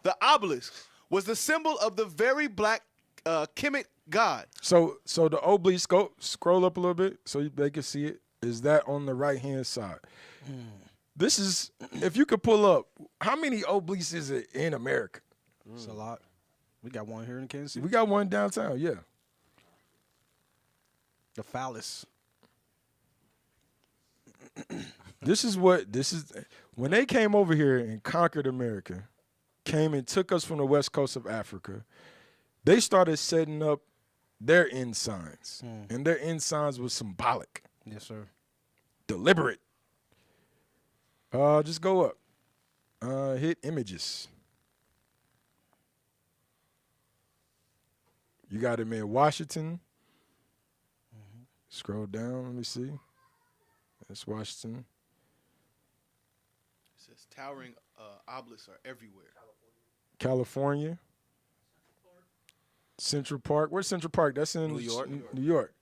The obelisk was the symbol of the very black Kemet god. So the obelisk, scroll up a little bit so they can see it. Is that on the right-hand side? This is, if you could pull up, how many obelisks is it in America? It's a lot. We got one here in Kansas City. We got one downtown, yeah. The phallus. This is when they came over here and conquered America, came and took us from the west coast of Africa, they started setting up their ensigns. And their ensigns was symbolic. Yes, sir. Deliberate. Just go up. Hit images. You got him in Washington. Scroll down, let me see. That's Washington. It says towering obelisks are everywhere. California. Central Park. Where's Central Park? That's in New York. New York.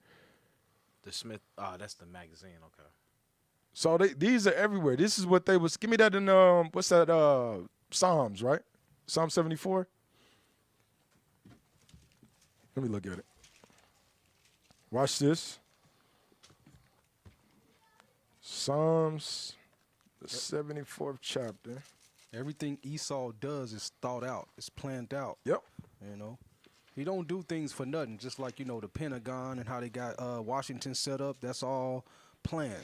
The Smith. that's the magazine. Okay. So these are everywhere. This is what they was. Give me that in what's that? Psalms, right? Psalm 74. Let me look at it. Watch this. Psalms, the 74th chapter. Everything Esau does is thought out. It's planned out. Yep. You know, he don't do things for nothing. Just like, you know, the Pentagon and how they got Washington set up. That's all planned.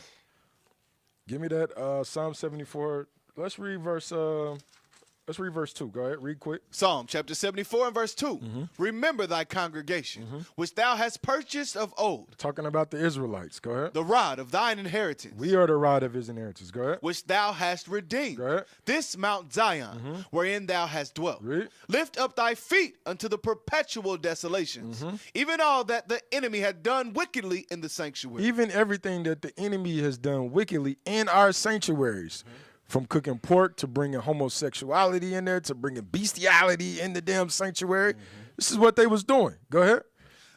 Give me that Psalm 74. Let's read verse 2. Go ahead. Read quick. Psalm chapter 74 and verse 2. Remember thy congregation, which thou hast purchased of old. Talking about the Israelites. Go ahead. The rod of thine inheritance. We are the rod of his inheritance. Go ahead. Which thou hast redeemed. Go ahead. This Mount Zion, wherein thou hast dwelt. Read. Lift up thy feet unto the perpetual desolations, even all that the enemy had done wickedly in the sanctuary. Even everything that the enemy has done wickedly in our sanctuaries. From cooking pork to bringing homosexuality in there to bringing bestiality in the damn sanctuary. This is what they was doing. Go ahead.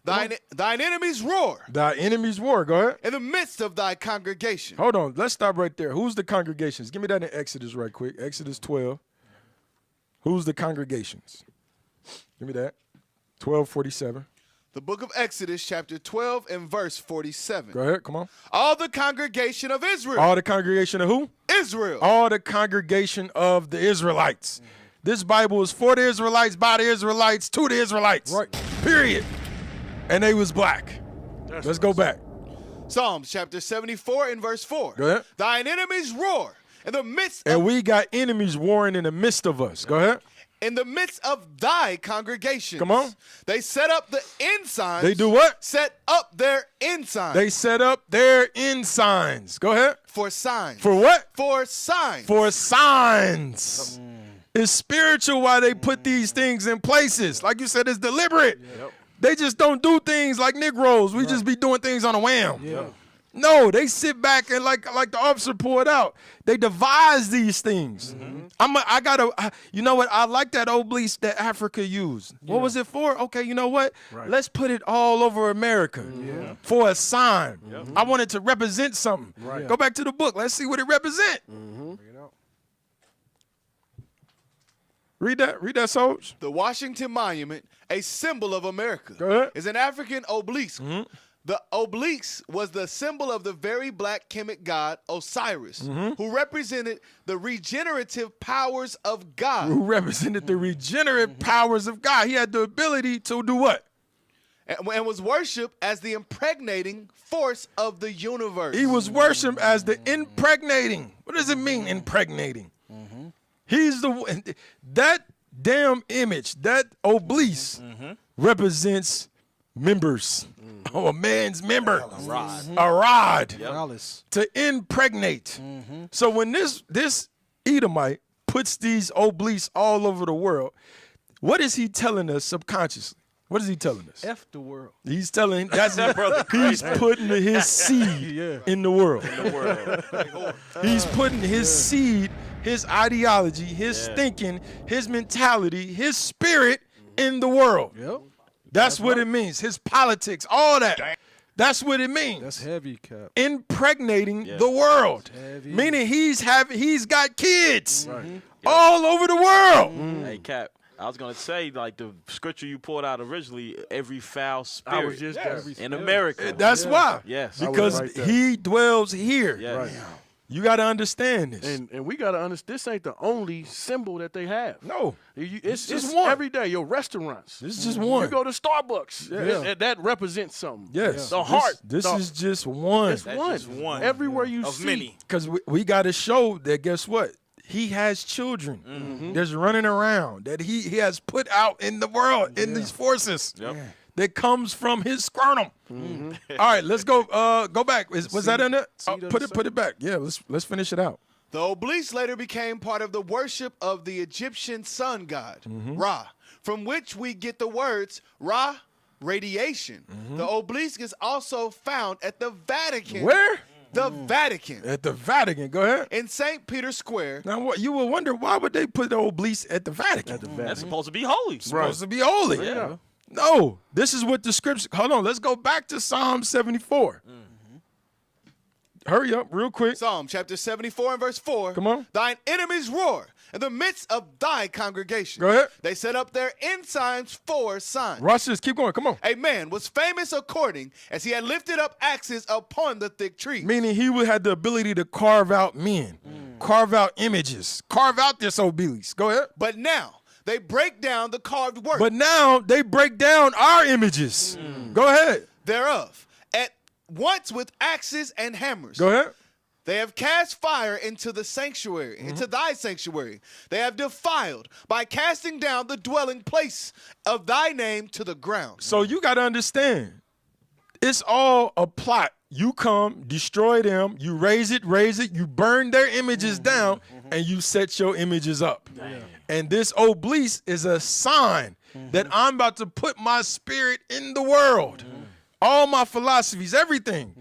Thine enemies roar. Thy enemies roar. Go ahead. In the midst of thy congregation. Hold on. Let's stop right there. Who's the congregations? Give me that in Exodus right quick. Exodus 12. Who's the congregations? Give me that. 12:47. The book of Exodus, chapter 12 and verse 47. Go ahead. Come on. All the congregation of Israel. All the congregation of who? Israel. All the congregation of the Israelites. This Bible is for the Israelites, by the Israelites, to the Israelites. Right. Period. And they was black. Let's go back. Psalms chapter 74 and verse 4. Go ahead. Thine enemies roar in the midst And we got enemies warring in the midst of us. Go ahead. in the midst of thy congregation. Come on. They set up the ensigns. They do what? Set up their ensigns. They set up their ensigns. Go ahead. For signs. For what? For signs. For signs. It's spiritual why they put these things in places. Like you said, it's deliberate. They just don't do things like Negroes. We just be doing things on a whim. No, they sit back and like the officer poured out. They devise these things. You know what? I like that obelisk that Africa used. What was it for? Okay, you know what? Let's put it all over America for a sign. I want it to represent something. Go back to the book. Let's see what it represents. Read that, Soldier. The Washington Monument, a symbol of America, Go ahead. is an African obelisk. The obelisk was the symbol of the very black Kemet god Osiris, who represented the regenerative powers of God. Who represented the regenerative powers of God. He had the ability to do what? And was worshipped as the impregnating force of the universe. He was worshipped as the impregnating. What does it mean, impregnating? He's that damn image, that obelisk represents members. Oh, a man's member. A rod. To impregnate. So when this Edomite puts these obelisks all over the world, what is he telling us subconsciously? What is he telling us? F the world. He's telling he's putting his seed in the world. He's putting his seed, his ideology, his thinking, his mentality, his spirit in the world. That's what it means. His politics, all that. That's what it means. That's heavy, Cap. Impregnating the world. Meaning he's got kids all over the world. Hey, Cap. I was gonna say, like the scripture you pulled out originally, every foul spirit in America. That's why. Yes. Because he dwells here. Yes. You got to understand this. And we got to understand, this ain't the only symbol that they have. No. It's just one. Every day, your restaurants. This is just one. You go to Starbucks. That represents something. Yes. The heart. This is just one. It's one. Just one. Everywhere you of see. many. Because we got to show that, guess what? He has children that's running around that he has put out in the world, in these forces. That comes from his scrotum. All right, let's go. Go back. Was that in it? Put it back. Yeah, let's finish it out. The obelisk later became part of the worship of the Egyptian sun god, Ra, from which we get the words Ra, radiation. The obelisk is also found at the Vatican. Where? The Vatican. At the Vatican. Go ahead. In St. Peter's Square. Now, what you will wonder, why would they put the obelisk at the Vatican? That's supposed to be holy. Supposed to be holy. Yeah. No, this is what the scripture. Hold on, let's go back to Psalm 74. Hurry up, real quick. Psalm chapter 74 and verse 4. Come on. Thine enemies roar in the midst of thy congregation. Go ahead. They set up their ensigns for signs. Watch this. Keep going. Come on. A man was famous according as he had lifted up axes upon the thick trees. Meaning he would have the ability to carve out men, carve out images, carve out this obelisk. Go ahead. But now they break down the carved work. But now they break down our images. Go ahead. Thereof, at once with axes and hammers. Go ahead. They have cast fire into the sanctuary, into thy sanctuary. They have defiled by casting down the dwelling place of thy name to the ground. So you got to understand, it's all a plot. You come, destroy them, you raise it, you burn their images down, and you set your images up. And this obelisk is a sign that I'm about to put my spirit in the world. All my philosophies, everything.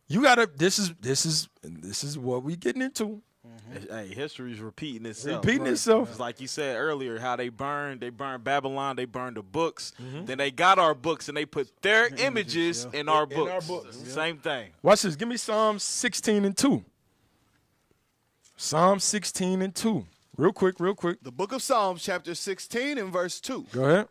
You gotta. This is what we getting into. Hey, history's repeating itself. Repeating itself. It's like you said earlier, how they burned Babylon, they burned the books. Then they got our books and they put their images in our books. Same thing. Watch this. Give me Psalm 16 and 2. Psalm 16 and 2. Real quick. The book of Psalms, chapter 16 and verse 2. Go ahead.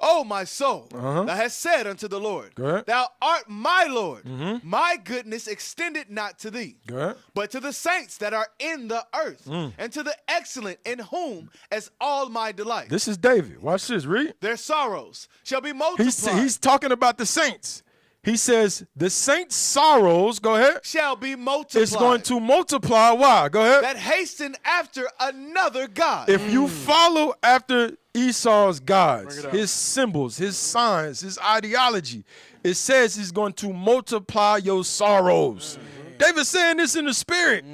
Oh, my soul, thou hast said unto the Lord, Go ahead. thou art my Lord. My goodness extended not to thee, Go ahead. but to the saints that are in the earth, and to the excellent in whom is all my delight. This is David. Watch this. Read. Their sorrows shall be multiplied. He's talking about the saints. He says the saints' sorrows, go ahead, shall be multiplied. It's going to multiply. Why? Go ahead. That hasten after another God. If you follow after Esau's gods, his symbols, his signs, his ideology, it says he's going to multiply your sorrows. David's saying this in the spirit.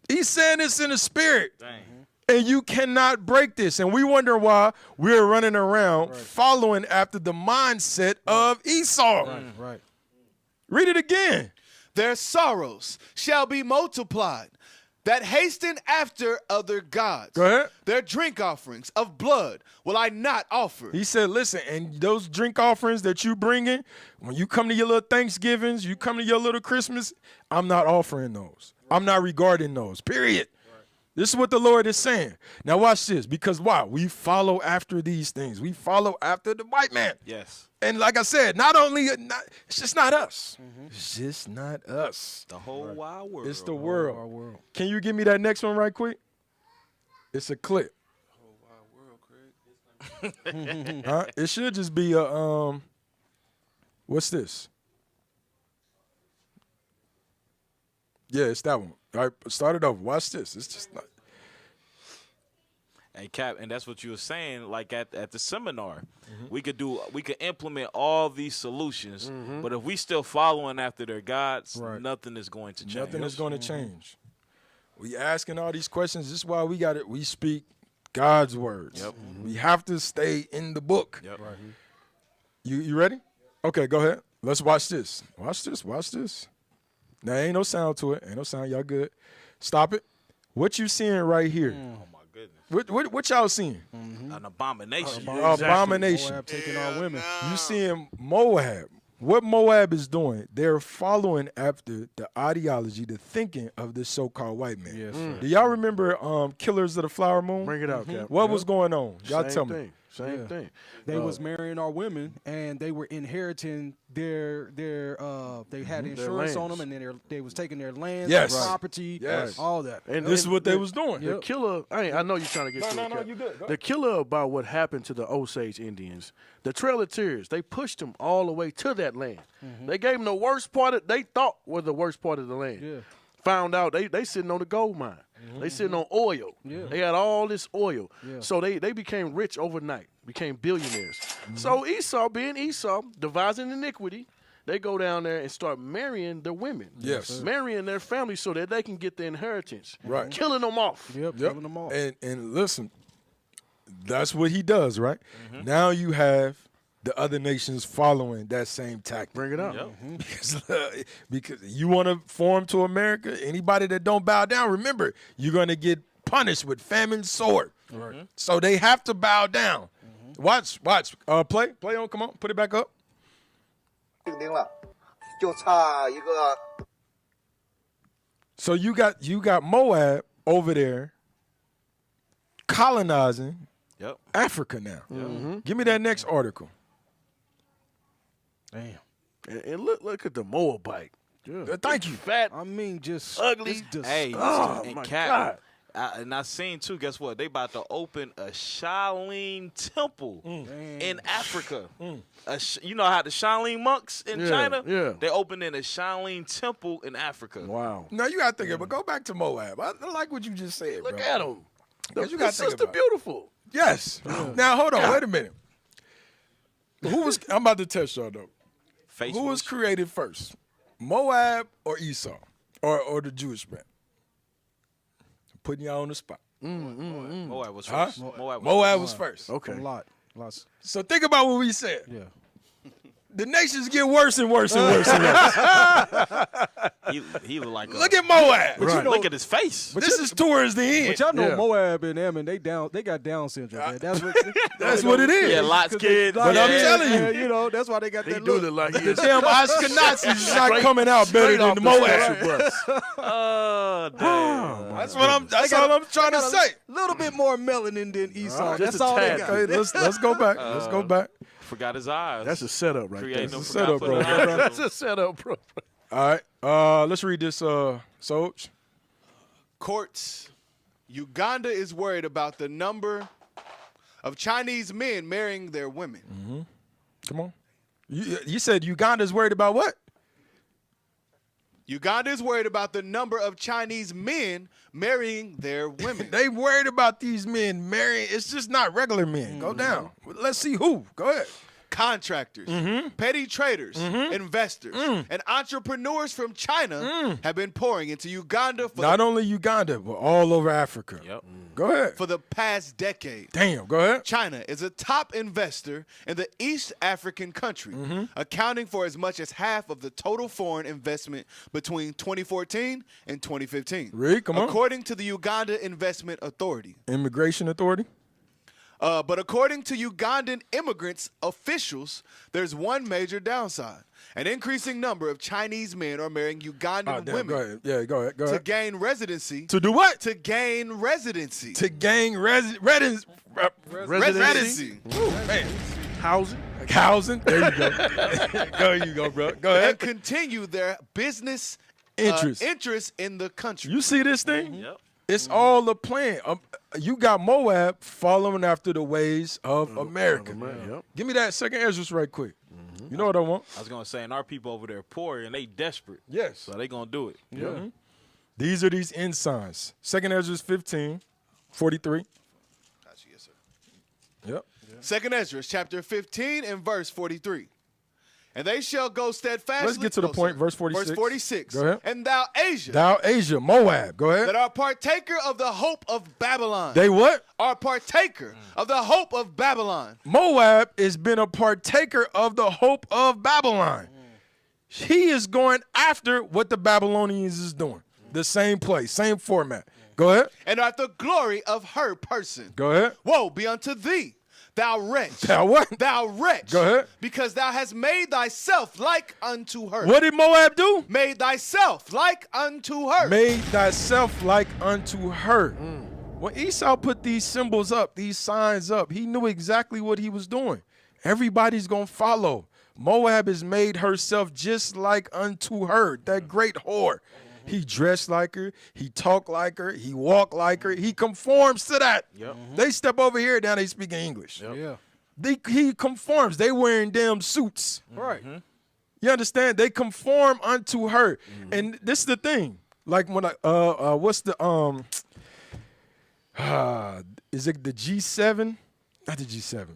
He's saying this in the spirit. And you cannot break this. And we wonder why we're running around following after the mindset of Esau. Right. Read it again. Their sorrows shall be multiplied, that hasten after other gods. Go ahead. Their drink offerings of blood will I not offer. He said, listen, and those drink offerings that you bring in, when you come to your little Thanksgivings, you come to your little Christmas, I'm not offering those. I'm not regarding those, period. This is what the Lord is saying. Now watch this, because why? We follow after these things. We follow after the white man. Yes. And like I said, it's just not us. It's just not us. The whole wide world. It's the world. Can you give me that next one right quick? It's a clip. It should just be a what's this? Yeah, it's that one. All right, start it over. Watch this. It's just not. Hey, Cap, and that's what you were saying, like at the seminar. We could implement all these solutions, but if we still following after their gods, nothing is going to change. Nothing is going to change. We asking all these questions. This is why we got it. We speak God's words. We have to stay in the book. You ready? Okay, go ahead. Let's watch this. Watch this. Now, ain't no sound to it. Ain't no sound. Y'all good. Stop it. What you seeing right here? Oh, my goodness. What y'all seeing? An abomination. Abomination. Moab taking our women. You seeing Moab. What Moab is doing, they're following after the ideology, the thinking of this so-called white man. Yes, Do y'all remember Killers of the Flower Moon? Bring it out, Cap. What was going on? Y'all tell me. Same thing. They was marrying our women, and they were inheriting their they had insurance on them, and then they was taking their land, their property, all that. And this is what they was doing. The killer, I know you're trying to get to it. You good. Go the killer about what happened to the Osage Indians, the Trail of Tears, they pushed them all the way to that land. They gave them the worst part they thought was the worst part of the land. Found out they sitting on the gold mine. They sitting on oil. They had all this oil. So they became rich overnight, became billionaires. So Esau, being Esau, devising iniquity, they go down there and start marrying their women. Marrying their family so that they can get the inheritance. Right. Killing them off. Killing them off. And listen, that's what he does, right? Now you have the other nations following that same tactic. Bring it up. Because you want to form to America, anybody that don't bow down, remember, you're going to get punished with famine, sword. So they have to bow down. Watch. Play on, come on, put it back up. So you got Moab over there colonizing Africa now. Give me that next article. Damn. And look at the Moabite. Thank you. Fat. I mean, just ugly. Hey, oh my God. And I seen too. Guess what? They about to open a Shaolin temple in Africa. You know how the Shaolin monks in China? Yeah. They opening a Shaolin temple in Africa. Wow. Now you got to think about. Go back to Moab. I like what you just said. Look bro. at them. You got Sister Beautiful. Yes. Now hold on. Wait a minute. I'm about to test y'all though. Who was created first, Moab or Esau, or the Jewish man? I'm putting y'all on the spot. Moab was first. Moab was first. Okay. Lots. So think about what we said. Yeah. The nations get worse and worse and worse and worse. He look like Look at Moab. But you know, look at his face. This is towards the end. But y'all know Moab and Ammon, they got Down syndrome, man. That's what it is. Yeah, Lot's kids. But I'm telling you know, that's why they got He that do look. look like he The is. damn Ashkenazis is not coming out better than the Moab. Oh, damn. That's what That's all I'm trying to say. A little bit more melanin than Esau. Just That's a all they tad. got. Okay, let's go back. Let's go back. Forgot his eyes. That's a setup right there. Creating That's a them setup, bro. That's a setup, bro. All right. Let's read this. Soj. Courts. Uganda is worried about the number of Chinese men marrying their women. Mm-hmm. Come on. You said Uganda's worried about what? Uganda is worried about the number of Chinese men marrying their women. They worried about these men marrying. It's just not regular men. Go down. Let's see who. Go ahead. Contractors, petty traders, investors, and entrepreneurs from China have been pouring into Uganda for Not only Uganda, but all over Africa. Yep. Go ahead. for the past decade. Damn, go ahead. China is a top investor in the East African country, accounting for as much as half of the total foreign investment between 2014 and 2015. Read, come on. According to the Uganda Investment Authority. Immigration Authority. But according to Ugandan immigrants officials, there's one major downside. An increasing number of Chinese men are marrying Ugandan women Go ahead. Yeah, go ahead. Go to ahead. gain residency. To do what? To gain residency. To gain residency. Residency. Man. Housing. Housing. There you go. There you go, bro. Go ahead. And continue their business interest in the country. You see this thing? Yep. It's all a plan. You got Moab following after the ways of America. Yep. Give me that second Ezra right quick. You know what I want? I was gonna say, and our people over there poor and they desperate. Yes. So they gonna do it. Yeah. These are these ensigns. Second Ezra 15, 43. Gotcha, yes, sir. Yep. Second Ezra, chapter 15 and verse 43. And they shall go steadfastly. Let's get to the point. Verse 46. Verse 46. Go ahead. And thou Asia. Thou Asia, Moab. Go ahead. That are partaker of the hope of Babylon. They what? Are partaker of the hope of Babylon. Moab has been a partaker of the hope of Babylon. He is going after what the Babylonians is doing. The same place, same format. Go ahead. And art the glory of her person. Go ahead. Woe be unto thee, thou wretch. Thou what? Thou wretch. Go ahead. Because thou hast made thyself like unto her. What did Moab do? Made thyself like unto her. Made thyself like unto her. When Esau put these symbols up, these signs up, he knew exactly what he was doing. Everybody's going to follow. Moab has made herself just like unto her, that great whore. He dressed like her. He talked like her. He walked like her. He conforms to that. Yep. They step over here, now they speaking English. Yeah. He conforms. They wearing damn suits. Right. You understand? They conform unto her. And this is the thing. Like when what's the is it the G7? Not the G7.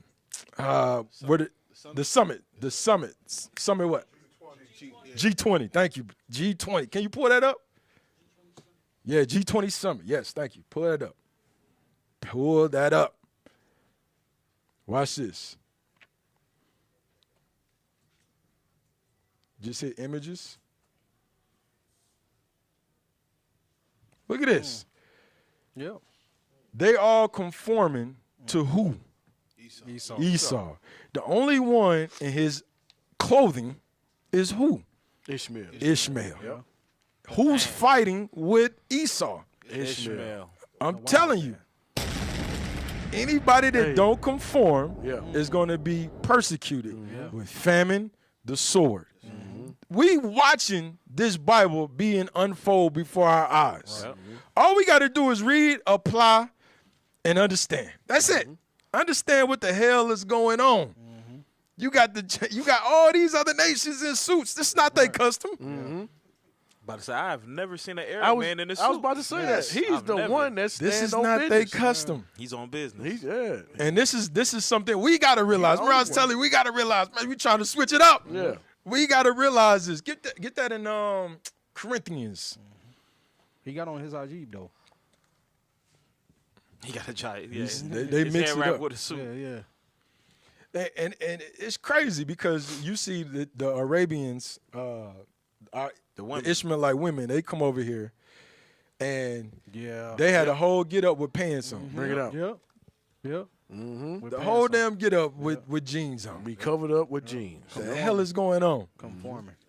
The summit. The summit. Summit what? G20. Thank you. G20. Can you pull that up? Yeah, G20 summit. Yes, thank you. Pull that up. Pull that up. Watch this. Just hit images. Look at this. Yeah. They all conforming to who? Esau. The only one in his clothing is who? Ishmael. Yep. Who's fighting with Esau? Ishmael. I'm telling you. Anybody that don't conform is going to be persecuted with famine, the sword. We watching this Bible being unfold before our eyes. All we got to do is read, apply, and understand. That's it. Understand what the hell is going on. You got all these other nations in suits. This is not their custom. About to say, I've never seen an Arab man in a suit. I was about to say that. He's the one that's This is on not their business. custom. He's on business. And this is something we got to realize. When I was telling you, we got to realize, man, we trying to switch it up. Yeah. We got to realize this. Get that in Corinthians. He got on his IG though. He got a giant. Yeah, They his mix hand it wrapped up. with a suit. Yeah. And it's crazy because you see the Arabians, the Ishmaelite women, they come over here, and Yeah. they had a whole get up with pants on. Bring it out. Yep. Yep. Mm-hmm. The whole damn get up with jeans on. Be covered up with jeans. What the hell is going on?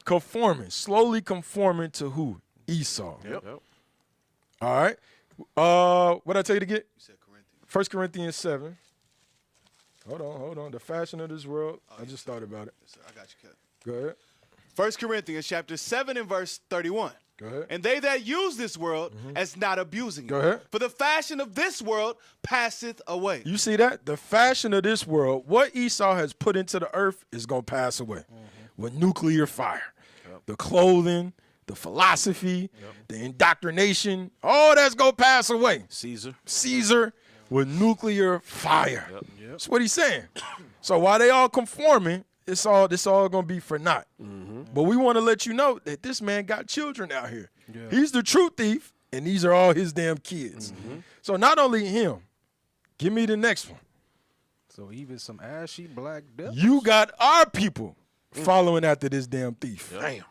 Conforming. Slowly conforming to who? Esau. Yep. All right. What I tell you to get? You said Corinthians. 1 Corinthians 7. Hold on. The fashion of this world. I just thought about it. Yes, sir. I got you, Cut. Go ahead. 1 Corinthians chapter 7 and verse 31. Go ahead. And they that use this world as not abusing it. Go ahead. For the fashion of this world passeth away. You see that? The fashion of this world, what Esau has put into the earth is going to pass away with nuclear fire. The clothing, the philosophy, the indoctrination, all that's going to pass away. Caesar with nuclear fire. That's what he's saying. So while they all conforming, this all going to be for naught. But we want to let you know that this man got children out here. Yeah. He's the true thief, and these are all his damn kids. So not only him, give me the next one. So even some ashy black devils. You got our people following after this damn thief. Damn.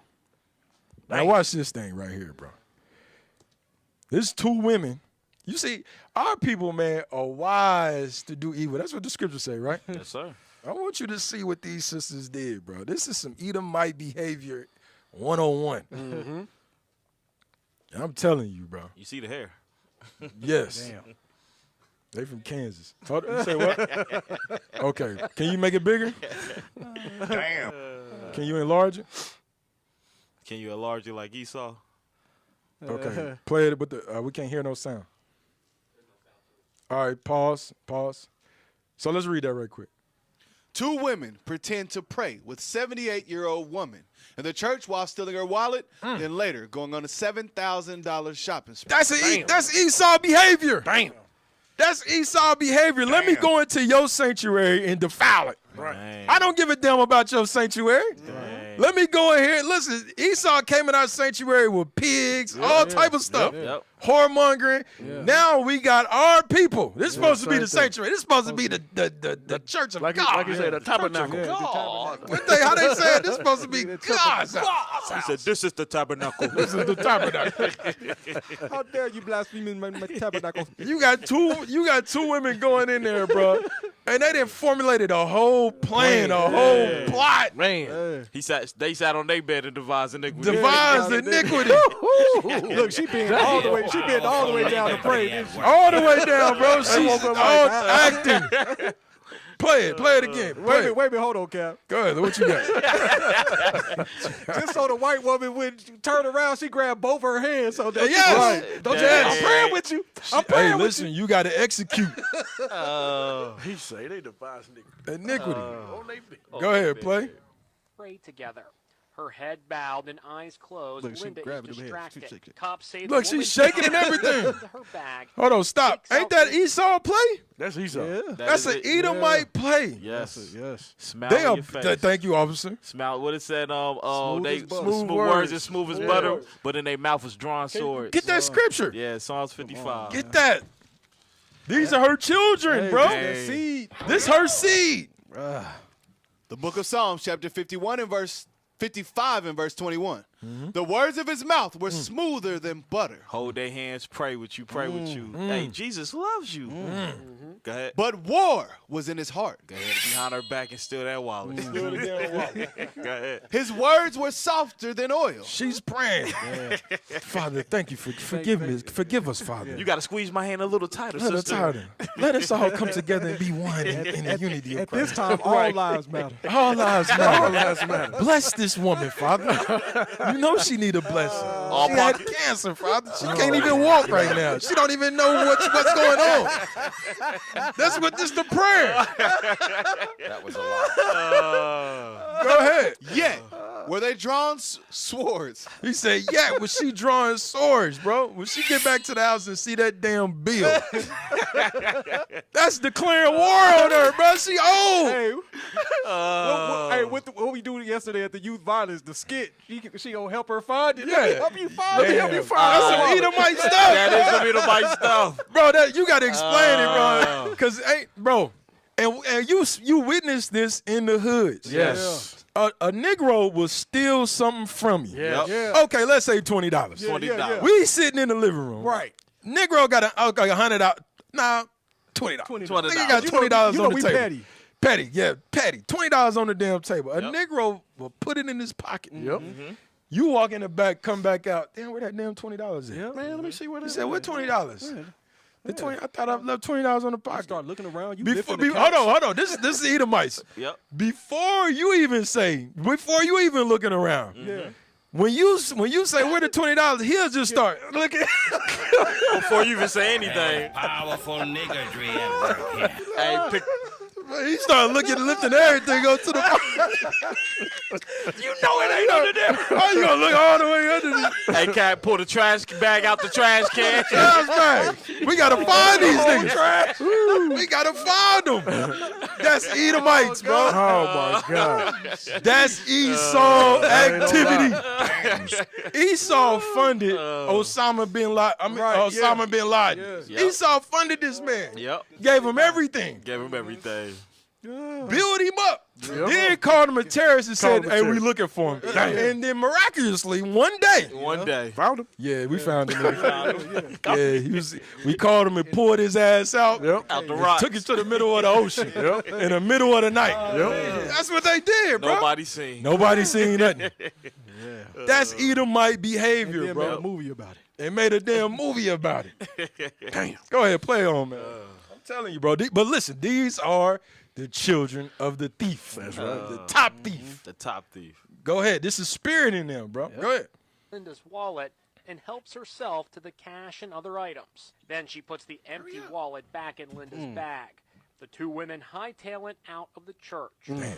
Now watch this thing right here, bro. There's two women. You see, our people, man, are wise to do evil. That's what the scriptures say, right? Yes, sir. I want you to see what these sisters did, bro. This is some Edomite behavior 101. I'm telling you, bro. You see the hair? Yes. Damn. They from Kansas. You say what? Okay. Can you make it bigger? Damn. Can you enlarge it? Can you enlarge it like Esau? Okay. Play it, but we can't hear no sound. All right. Pause. So let's read that right quick. 2 women pretend to pray with 78-year-old woman in the church while stealing her wallet, then later going on a $7,000 shopping spree. That's Esau behavior. Damn. That's Esau behavior. Let me go into your sanctuary and defile it. Right. I don't give a damn about your sanctuary. Let me go in here. Listen, Esau came in our sanctuary with pigs, all type of stuff. Yep. Whoremongering. Now we got our people. This is supposed to be the sanctuary. This is supposed to be the church of God. Like you said, the tabernacle. How they say it? This is supposed to be God's house. He said, "This is the tabernacle." This is the tabernacle. How dare you blaspheme my tabernacle? You got two women going in there, bro. And they done formulated a whole plan, a whole plot. Man. They sat on their bed and devised iniquity. Devised iniquity. Look, she been all the way. She been all the way down to pray. All the way down, bro. She's all acting. Play it again. Wait a minute, hold on, Cap. Go ahead. What you got? Just so the white woman would turn around, she grabbed both her hands. So that Yes. Don't you? I'm praying with you. I'm praying Hey, with listen, you got to execute He say they devise nigga. iniquity. Go ahead, play. Pray together. Her head bowed and eyes closed. Look, she Linda grabbing is them hands. She distracted. shaking. Cops say Look, the she's woman shaking and everything. into her bag. Hold on, stop. Ain't that Esau play? That's Esau. Yeah. That's an Edomite play. Yes. Yes. Smile They in are. your face. Thank you, officer. Smile. What it said? Smooth They as butter. smooth words and smooth as butter, but in their mouth was drawn swords. Get that scripture. Yeah, Psalms 55. Get that. These are her children, Hey, bro. that seed. This her seed. The book of Psalms, chapter 51 and verse 55 and verse 21. The words of his mouth were smoother than butter. Hold their hands, pray with you, pray with you. Hey, Jesus loves you. Go ahead. But war was in his heart. Go ahead, behind her back and steal that wallet. Go ahead. His words were softer than oil. She's praying. Father, thank you for forgive us, Father. You got to squeeze my hand a little tighter, Let us sister. tighter. Let us all come together and be one in the unity of At this Christ. time, all lives matter. All lives matter. All lives matter. Bless this woman, Father. You know she need a blessing. She had cancer, Father. She can't even walk right now. She don't even know what's going on. That's what this the prayer. That was a lot. Go ahead. Yet were they drawn swords. He said, yeah, was she drawing swords, bro? When she get back to the house and see that damn bill. That's declaring war on her, bro. She old. Hey, what we do yesterday at the youth violence, the skit, she gonna help her find it. Yeah. Let me help you find it. Damn. That's some Edomite stuff. That is some Edomite stuff. Bro, you got to explain it, bro. Because, bro, and you witnessed this in the hoods. Yes. a Negro will steal something from you. Yeah. Okay, let's say $20. $20. We sitting in the living room. Right. Negro got $100. Nah, $20. $20. Nigga got $20 you know on the we table. petty. Petty, yeah, petty. $20 on the damn table. A Yep. Negro will put it in his pocket. Yep. You walk in the back, come back out. Damn, where that damn $20 at? Yeah, man, let me see what He it said, is. what $20? The 20. I thought I left $20 on the You pocket. start looking around. You Before, lifting the couch. hold on. This is Edomites. Yep. Before you even looking around. Yeah. When you say where the $20, he'll just start looking. Before you even say anything. Powerful niggardry at work here. Hey, pick, He started lifting everything up to the. You know it ain't under there. How you gonna look all the way under there? hey, Cat, pull the trash bag out the trash can. Trash bag. We gotta find these niggas. We gotta find them. That's Edomites, bro. Oh my God. That's Esau activity. Esau funded Osama bin Laden. Osama bin Laden. Yep. Esau funded this man. Yep. Gave him everything. Gave him everything. Build him up. Then called him a terrorist and said, hey, we looking for him. And then miraculously, one day. Found him. Yeah, we found him. We called him and pulled his ass out. Out the rocks. Took it to the middle of the ocean. In the middle of the night. That's what they did, bro. Nobody seen nothing. That's Edomite behavior, And bro. made a movie about it. They made a damn movie about it. Damn. Go ahead, play on, man. I'm telling you, bro. But listen, these are the children of the thief. That's right. The top thief. The top thief. Go ahead. This is spirit in them, bro. Go ahead. Linda's wallet and helps herself to the cash and other items. Then she puts the empty wallet back in Linda's bag. The two women hightail it out of the church.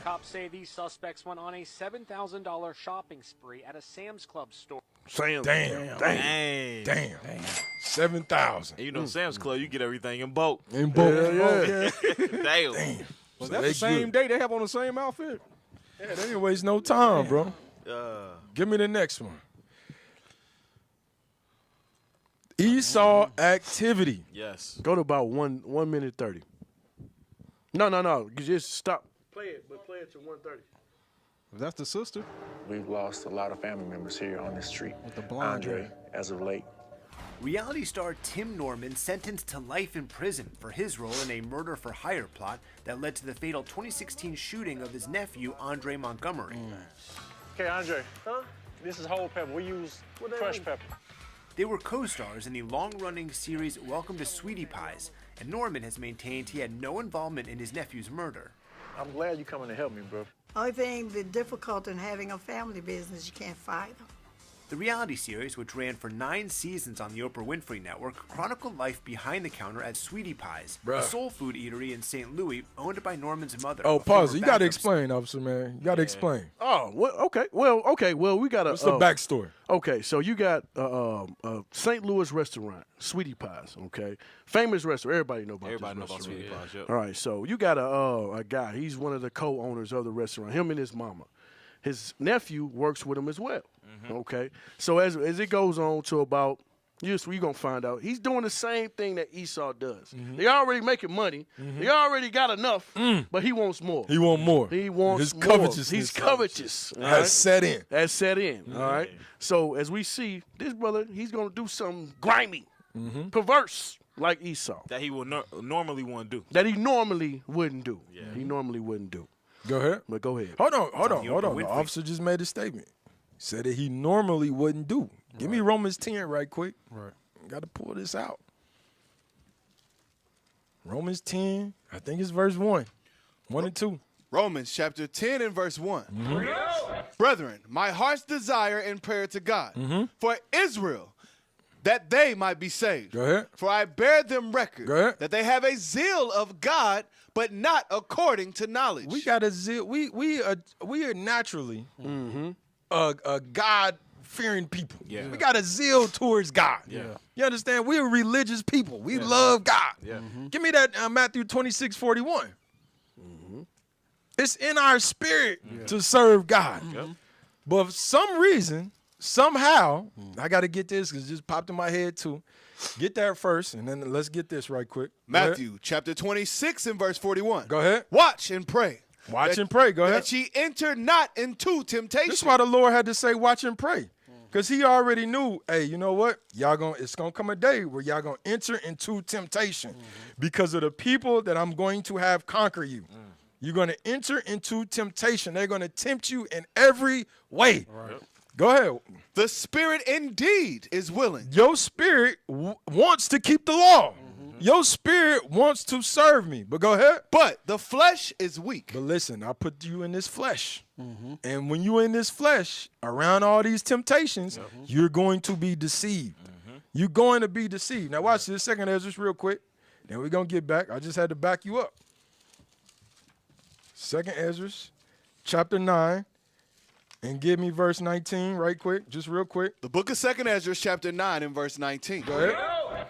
Cops say these suspects went on a $7,000 shopping spree at a Sam's Club store. Damn. 7,000. You know, Sam's Club, you get everything in bulk. In bulk. Damn. Was So that they the same good. day they have on the same outfit? Yeah, they didn't waste no time, bro. Give me the next one. Esau activity. Yes. Go to about 1 minute 30. No. You just stop. Play it, but play it to 1:30. That's the sister. We've lost a lot of family members here on this street. With the blonde Andre, hair. as of late. Reality star Tim Norman sentenced to life in prison for his role in a murder-for-hire plot that led to the fatal 2016 shooting of his nephew, Andre Montgomery. Okay, Andre. Huh? This is whole pepper. We use crushed pepper. They were co-stars in the long-running series Welcome to Sweetie Pies, and Norman has maintained he had no involvement in his nephew's murder. I'm glad you're coming to help me, bro. Only thing that's difficult in having a family business, you can't fight them. The reality series, which ran for 9 seasons on the Oprah Winfrey Network, chronicled life behind the counter at Sweetie Pies, Bruh. a soul food eatery in St. Louis owned by Norman's mother. Oh, a former pause. You got to backup explain, officer, man. You got to explain. Oh, well, okay. Well, we got a. What's the backstory? Okay, so you got a St. Louis restaurant, Sweetie Pies. Okay, famous restaurant. Everybody know about Everybody know this about restaurant. Sweetie Pies, yep. All right, so you got a guy. He's one of the co-owners of the restaurant. Him and his mama. His nephew works with him as well. Okay, so as it goes on to about, you're gonna find out he's doing the same thing that Esau does. They already making money. They already got enough, but he wants more. He want more. He wants His more. covetousness. He's covetous. all Has right? set in. Has set in. All right. So as we see, this brother, he's gonna do something grimy, perverse, like Esau. That he would normally want to do. That he normally wouldn't do. He normally wouldn't do. Go ahead. But go ahead. Hold on. The officer just made a statement. He said that he normally wouldn't do. Give me Romans 10 right quick. Right. Got to pull this out. Romans 10, I think it's verse 1. 1 and 2. Romans chapter 10 and verse 1. Brethren, my heart's desire in prayer to God for Israel, that they might be saved. Go ahead. For I bear them record Go ahead. that they have a zeal of God, but not according to knowledge. We got a zeal. We are naturally a God-fearing people. Yeah. We got a zeal towards God. Yeah. You understand? We're a religious people. We love God. Yeah. Give me that Matthew 26:41. It's in our spirit to serve God. But for some reason, somehow, I got to get this because it just popped in my head too. Get that first, and then let's get this right quick. Go ahead. Matthew chapter 26 and verse 41. Go ahead. Watch and pray Watch and pray. Go ahead. That ye enter not into temptation. That's why the Lord had to say, watch and pray. Because he already knew, hey, you know what? It's going to come a day where y'all going to enter into temptation because of the people that I'm going to have conquer you. You're going to enter into temptation. They're going to tempt you in every way. Right. Go ahead. The spirit indeed is willing. Your spirit wants to keep the law. Your spirit wants to serve me. But go ahead. But the flesh is weak. But listen, I put you in this flesh. And when you're in this flesh, around all these temptations, you're going to be deceived. You're going to be deceived. Now watch this, 2nd Ezra real quick. Then we're going to get back. I just had to back you up. 2nd Ezra, chapter 9. And give me verse 19 right quick, just real quick. The book of 2nd Ezra, chapter 9 and verse 19. Go ahead.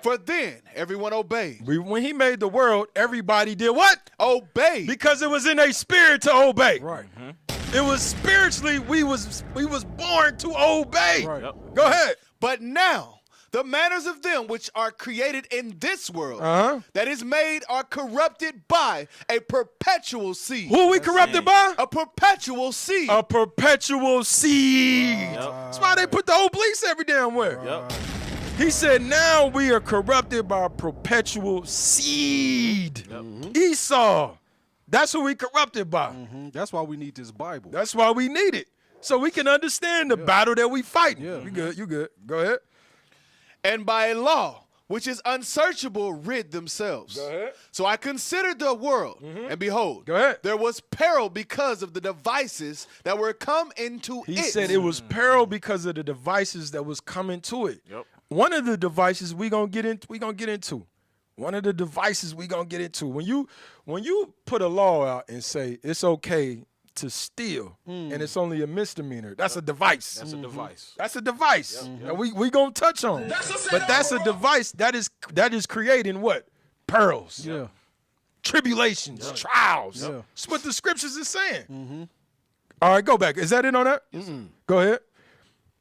For then everyone obeyed. When he made the world, everybody did what? Obeyed. Because it was in their spirit to obey. Right. It was spiritually, we was born to obey. Right. Yep. Go ahead. But now the manners of them which are created in this world that is made are corrupted by a perpetual seed. Who are we corrupted by? A perpetual seed. A perpetual seed. That's why they put the obliques every damn where. Yep. He said, now we are corrupted by a perpetual seed. Esau. That's who we corrupted by. That's why we need this Bible. That's why we need it. So we can understand the battle that we fight. Yeah. You good, you good. Go ahead. And by a law which is unsearchable rid themselves. Go ahead. So I considered the world, and behold, Go ahead. there was peril because of the devices that were come into it. He said it was peril because of the devices that was coming to it. Yep. One of the devices we gonna get into. One of the devices we gonna get into. When you put a law out and say it's okay to steal and it's only a misdemeanor, that's a device. That's a device. That's a device. And we gonna touch on. But that's a device that is creating what? Perils. Yeah. Tribulations, trials. Yeah. That's what the scriptures is saying. All right, go back. Is that it on that? Go ahead.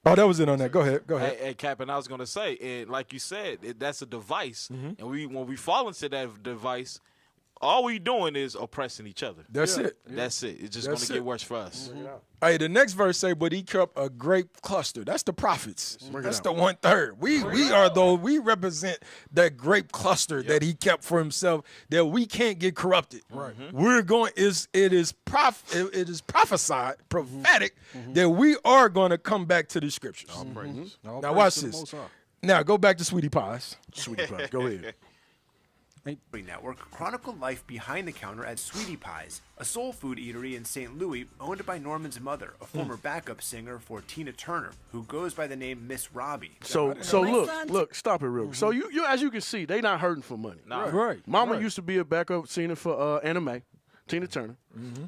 Oh, that was it on that. Go ahead. Go ahead. Hey, Cap, and I was gonna say, and like you said, that's a device, and when we fall into that device, all we doing is oppressing each other. That's it. That's it. It's just That's gonna get it. worse for us. Hey, the next verse say, but he kept a grape cluster. That's the prophets. That's the 1/3. We represent that grape cluster that he kept for himself that we can't get corrupted. Right. We're going it is prophesied, prophetic that we are going to come back to the scriptures. Now watch this. Now go back to Sweetie Pies. Sweetie Pies. Go ahead. Network chronicled life behind the counter at Sweetie Pies, a soul food eatery in St. Louis owned by Norman's mother, a former backup singer for Tina Turner, who goes by the name Miss Robbie. So look, stop it real quick. So you as you can see, they not hurting for money. Nah. Right. Mama used to be a backup singer for anime, Tina Turner.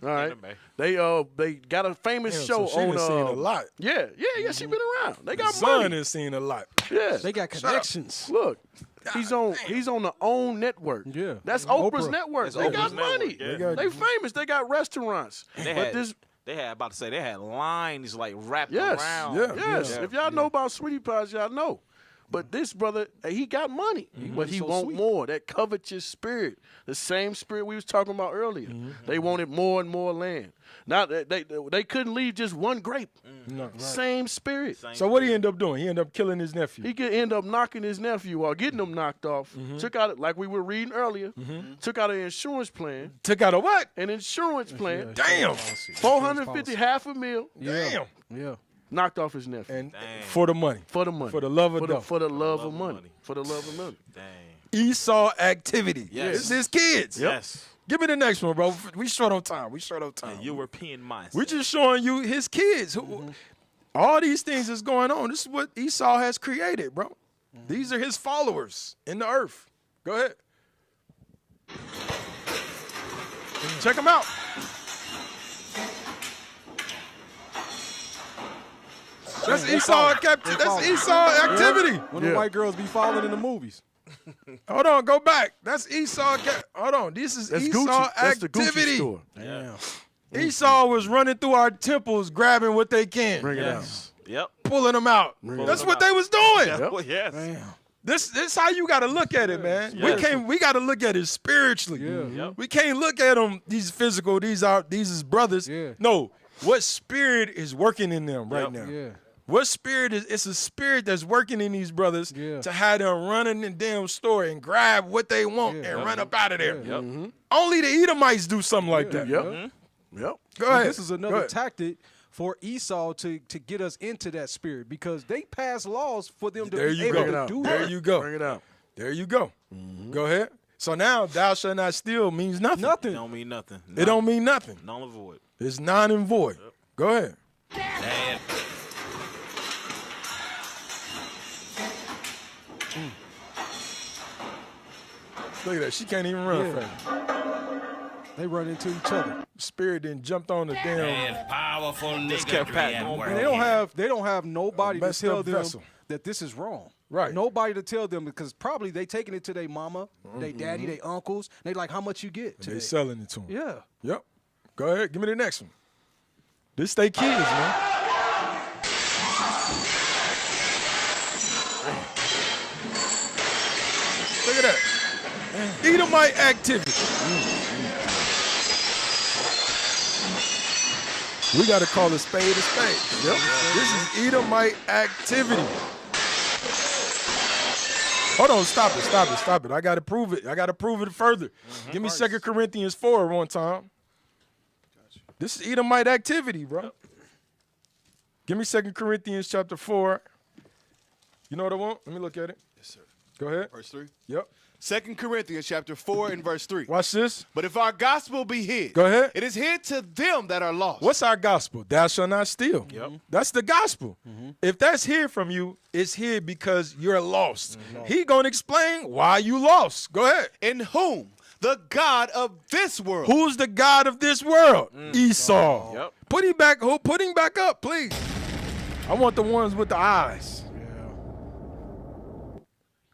All right. Anime. They got a famous show so she on done seen a lot. Yeah, she been around. They got Son money. has seen a lot. Yeah. They got connections. Look, he's on the OWN network. Yeah. That's Oprah's Oprah. network. That's They got Oprah's money. network, They famous. They got restaurants. They had lines like wrapped Yes. around. Yes. If y'all know about Sweetie Pies, y'all know. But this brother, he got money, but he So want sweet. more. That covetous spirit, the same spirit we was talking about earlier. They wanted more and more land. Now they couldn't leave just one grape. No, right. Same spirit. So what he end up doing? He end up killing his nephew. He could end up knocking his nephew or getting him knocked off. Took out, like we were reading earlier, took out an insurance plan. Took out a what? An insurance plan. Damn. 450, half a mil. Damn. Yeah. Knocked off his nephew. And for the money. For the money. For the love of dough. For the love of money. For the love of money. Dang. Esau activity. Yes. It's his kids. Yes. Give me the next one, bro. We short on time. European mindset. We're just showing you his kids. All these things is going on. This is what Esau has created, bro. These are his followers in the earth. Go ahead. Check them out. That's Esau activity. When the white girls be following in the movies. Hold on, go back. That's Esau. Hold on. This is That's Esau Gucci. activity. That's the Gucci store. Damn. Esau was running through our temples, grabbing what they can. Bring it out. Yep. Pulling them out. That's what they was doing. Yes. Damn. This how you got to look at it, man. Yes. We got to look at it spiritually. Yeah. We can't look at them, these physical, these is brothers. Yeah. No, what spirit is working in them right now? Yeah. What spirit is, it's a spirit that's working in these brothers to have them run in the damn store and grab what they want and run up out of there. Only the Edomites do something like that. Yep. Go And ahead. this is another tactic for Esau to get us into that spirit because they pass laws for them to There be you able go. to do There that. you go. Bring it out. There you go. Go ahead. So now thou shalt not steal means nothing. Nothing. It don't mean nothing. It don't mean nothing. Null and void. It's non and void. Go ahead. Look at that. She can't even run fast. They run into each other. Spirit then jumped on the damn. There's powerful kept patting niggery at on. work And they don't have nobody to Messed tell up them vessel. that this is wrong. Right. Nobody to tell them because probably they taking it to their mama, their daddy, their uncles. They like how much you get today. They selling it to them. Yeah. Yep. Go ahead. Give me the next one. This they kids, man. Look at that. Edomite activity. We got to call a spade a spade. Yep. This is Edomite activity. Hold on, stop it. I got to prove it. I got to prove it further. Give me 2 Corinthians 4 one time. This is Edomite activity, bro. Give me 2 Corinthians chapter 4. You know what I want? Let me look at it. Yes, sir. Go ahead. Verse 3. Yep. 2 Corinthians chapter 4 and verse 3. Watch this. But if our gospel be hid, Go ahead. it is hid to them that are lost. What's our gospel? Thou shalt not steal. Yep. That's the gospel. If that's hid from you, it's hid because you're lost. He gonna explain why you lost. Go ahead. In whom the God of this world. Who's the God of this world? Esau. Yep. Put him back up, please. I want the ones with the eyes.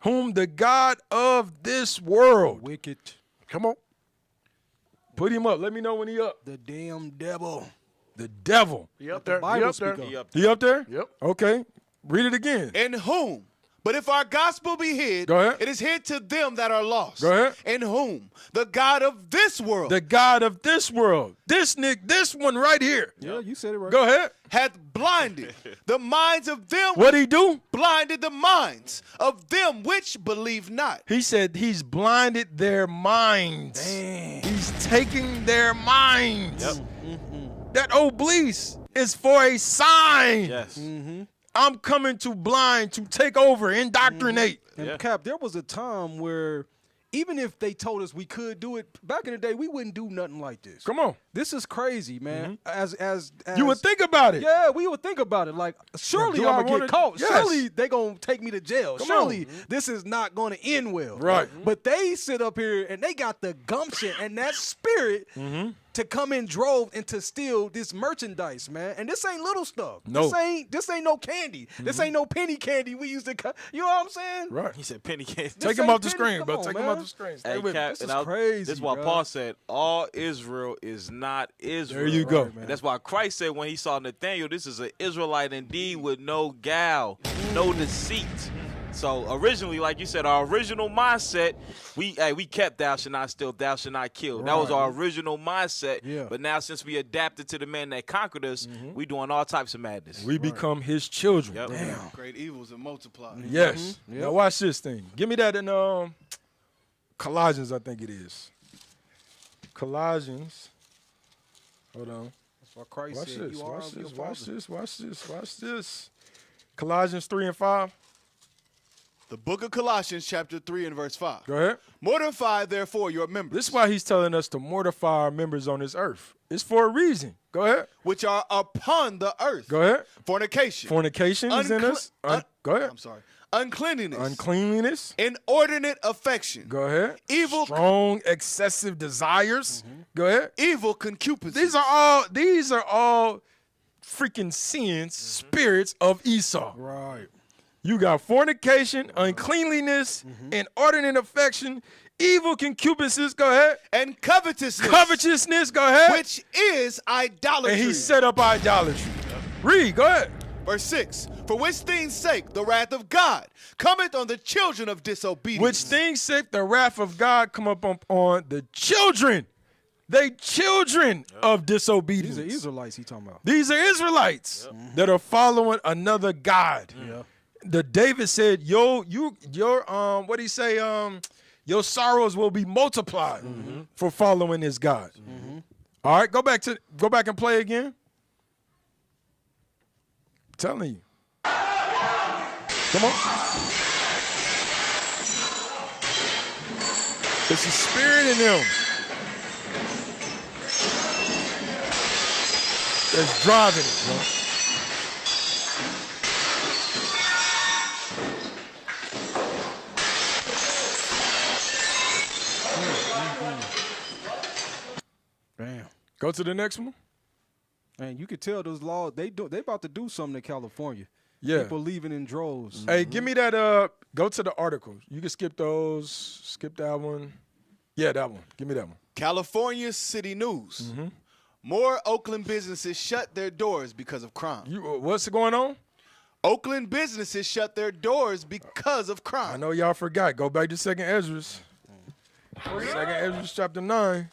Whom the God of this world. Wicked. Come on. Put him up. Let me know when he up. The damn devil. The devil. He up The there. Bible He up speak there. of. He up there? Yep. Okay. Read it again. In whom. But if our gospel be hid, Go ahead. it is hid to them that are lost. Go ahead. In whom the God of this world The God of this world. This one right here. Yeah, you said it right. Go ahead. hath blinded the minds of them. What he do? Blinded the minds of them which believe not. He said he's blinded their minds. He's taking their minds. That obelisk is for a sign. Yes. I'm coming to blind, to take over, indoctrinate. And Cap, there was a time where even if they told us we could do it, back in the day, we wouldn't do nothing like this. Come on. This is crazy, man. As You would think about it. Yeah, we would think about it. Like, surely Do I I'm gonna wanna- get caught. Yes. Surely they gonna take me to jail. Come Surely on. this is not gonna end well. Right. But they sit up here and they got the gumption and that spirit to come in drove and to steal this merchandise, man. And this ain't little stuff. No. This ain't no candy. This ain't no penny candy we used to you know what I'm saying? Right. He said penny candy. Take him off the screen, bro. Take him off the screen. Stay Hey, with me. Cap, This and is crazy, This is why bro. Paul said, all Israel is not Israel. There you go. Right, man. And that's why Christ said when he saw Nathanael, this is an Israelite indeed with no guile, no deceit. So originally, like you said, our original mindset, we kept thou shalt not steal, thou shalt not kill. That was our original mindset. Yeah. But now since we adapted to the man that conquered us, we doing all types of madness. We become his children. Yep. Damn. Great evils and multiply. Yes. Now watch this thing. Give me that in Colossians, I think it is. Colossians. Hold on. That's why Christ Watch said this. you are Watch of your this. Watch father. this. Watch this. Watch this. Colossians 3 and 5. The book of Colossians, chapter 3 and verse 5. Go ahead. Mortify, therefore, your members. This is why he's telling us to mortify our members on this earth. It's for a reason. Go ahead. Which are upon the earth. Go ahead. Fornication. Fornication is in us. Go ahead. I'm sorry. Uncleanliness. Uncleanliness. Inordinate affection. Go ahead. Evil. Strong, excessive desires. Go ahead. Evil concupiscence. These are all freaking sins, spirits of Esau. Right. You got fornication, uncleanliness, inordinate affection, evil concupiscence. Go ahead. And covetousness. Covetousness. Go ahead. Which is idolatry. And he set up idolatry. Read. Go ahead. Verse 6. For which things sake the wrath of God cometh on the children of disobedience. Which things sake the wrath of God come up on the children. They children of disobedience. These are Israelites he talking about. These are Israelites that are following another God. Yeah. The David said, your what he say? Your sorrows will be multiplied for following this God. All right, go back and play again. I'm telling you. Come on. It's a spirit in them that's driving it, bro. Damn. Go to the next one. Man, you could tell those laws they about to do something in California. Yeah. People leaving in droves. Hey, give me that. Go to the articles. You can skip those. Skip that one. Yeah, that one. Give me that one. California City News. More Oakland businesses shut their doors because of crime. What's going on? Oakland businesses shut their doors because of crime. I know y'all forgot. Go back to 2nd Ezra. 2nd Ezra chapter 9.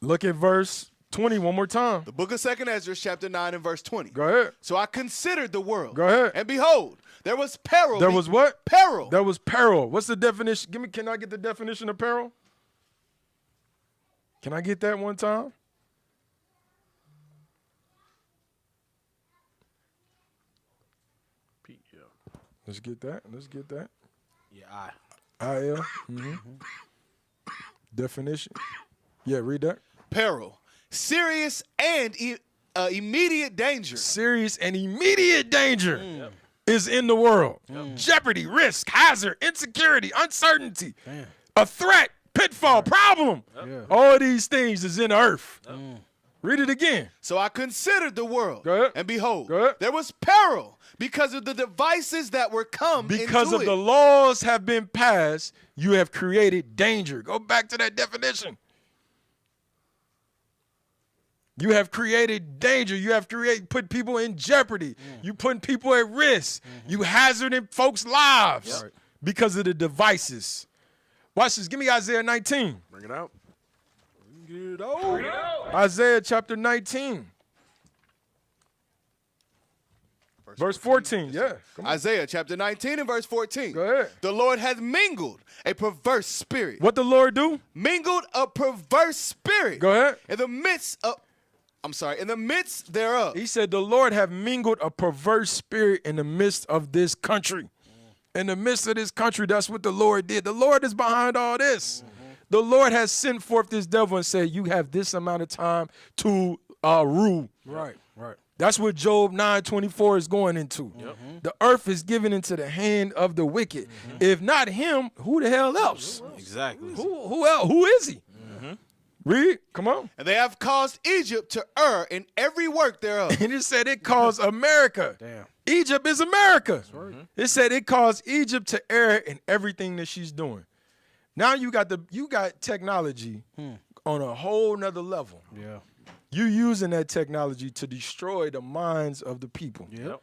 Look at verse 20 one more time. The book of 2nd Ezra chapter 9 and verse 20. Go ahead. So I considered the world. Go ahead. And behold, there was peril. There was what? Peril. There was peril. What's the definition? Can I get the definition of peril? Can I get that one time? Let's get that. Yeah, IL. Definition. Yeah, read that. Peril. Serious and immediate danger. Serious and immediate danger is in the world. Jeopardy, risk, hazard, insecurity, uncertainty, a threat, pitfall, problem. All these things is in the earth. Read it again. So I considered the world. Go ahead. And behold, Go ahead. there was peril because of the devices that were come Because into of it. the laws have been passed, you have created danger. Go back to that definition. You have created danger. You have put people in jeopardy. You putting people at risk. You hazarding folks' lives because of the devices. Watch this. Give me Isaiah 19. Bring it out. Isaiah chapter 19. Verse 14. Yeah. Come on. Isaiah chapter 19 and verse 14. Go ahead. The Lord hath mingled a perverse spirit. What the Lord do? Mingled a perverse spirit. Go ahead. In the midst thereof. He said, the Lord have mingled a perverse spirit in the midst of this country. In the midst of this country, that's what the Lord did. The Lord is behind all this. The Lord has sent forth this devil and said, you have this amount of time to rule. Right. That's what Job 9:24 is going into. The earth is given into the hand of the wicked. If not him, who the hell else? Exactly. Who else? Who is he? Read. Come on. And they have caused Egypt to err in every work thereof. And it said it caused America. Damn. Egypt is America. It said it caused Egypt to err in everything that she's doing. Now you got technology on a whole nother level. Yeah. You using that technology to destroy the minds of the people. Yep.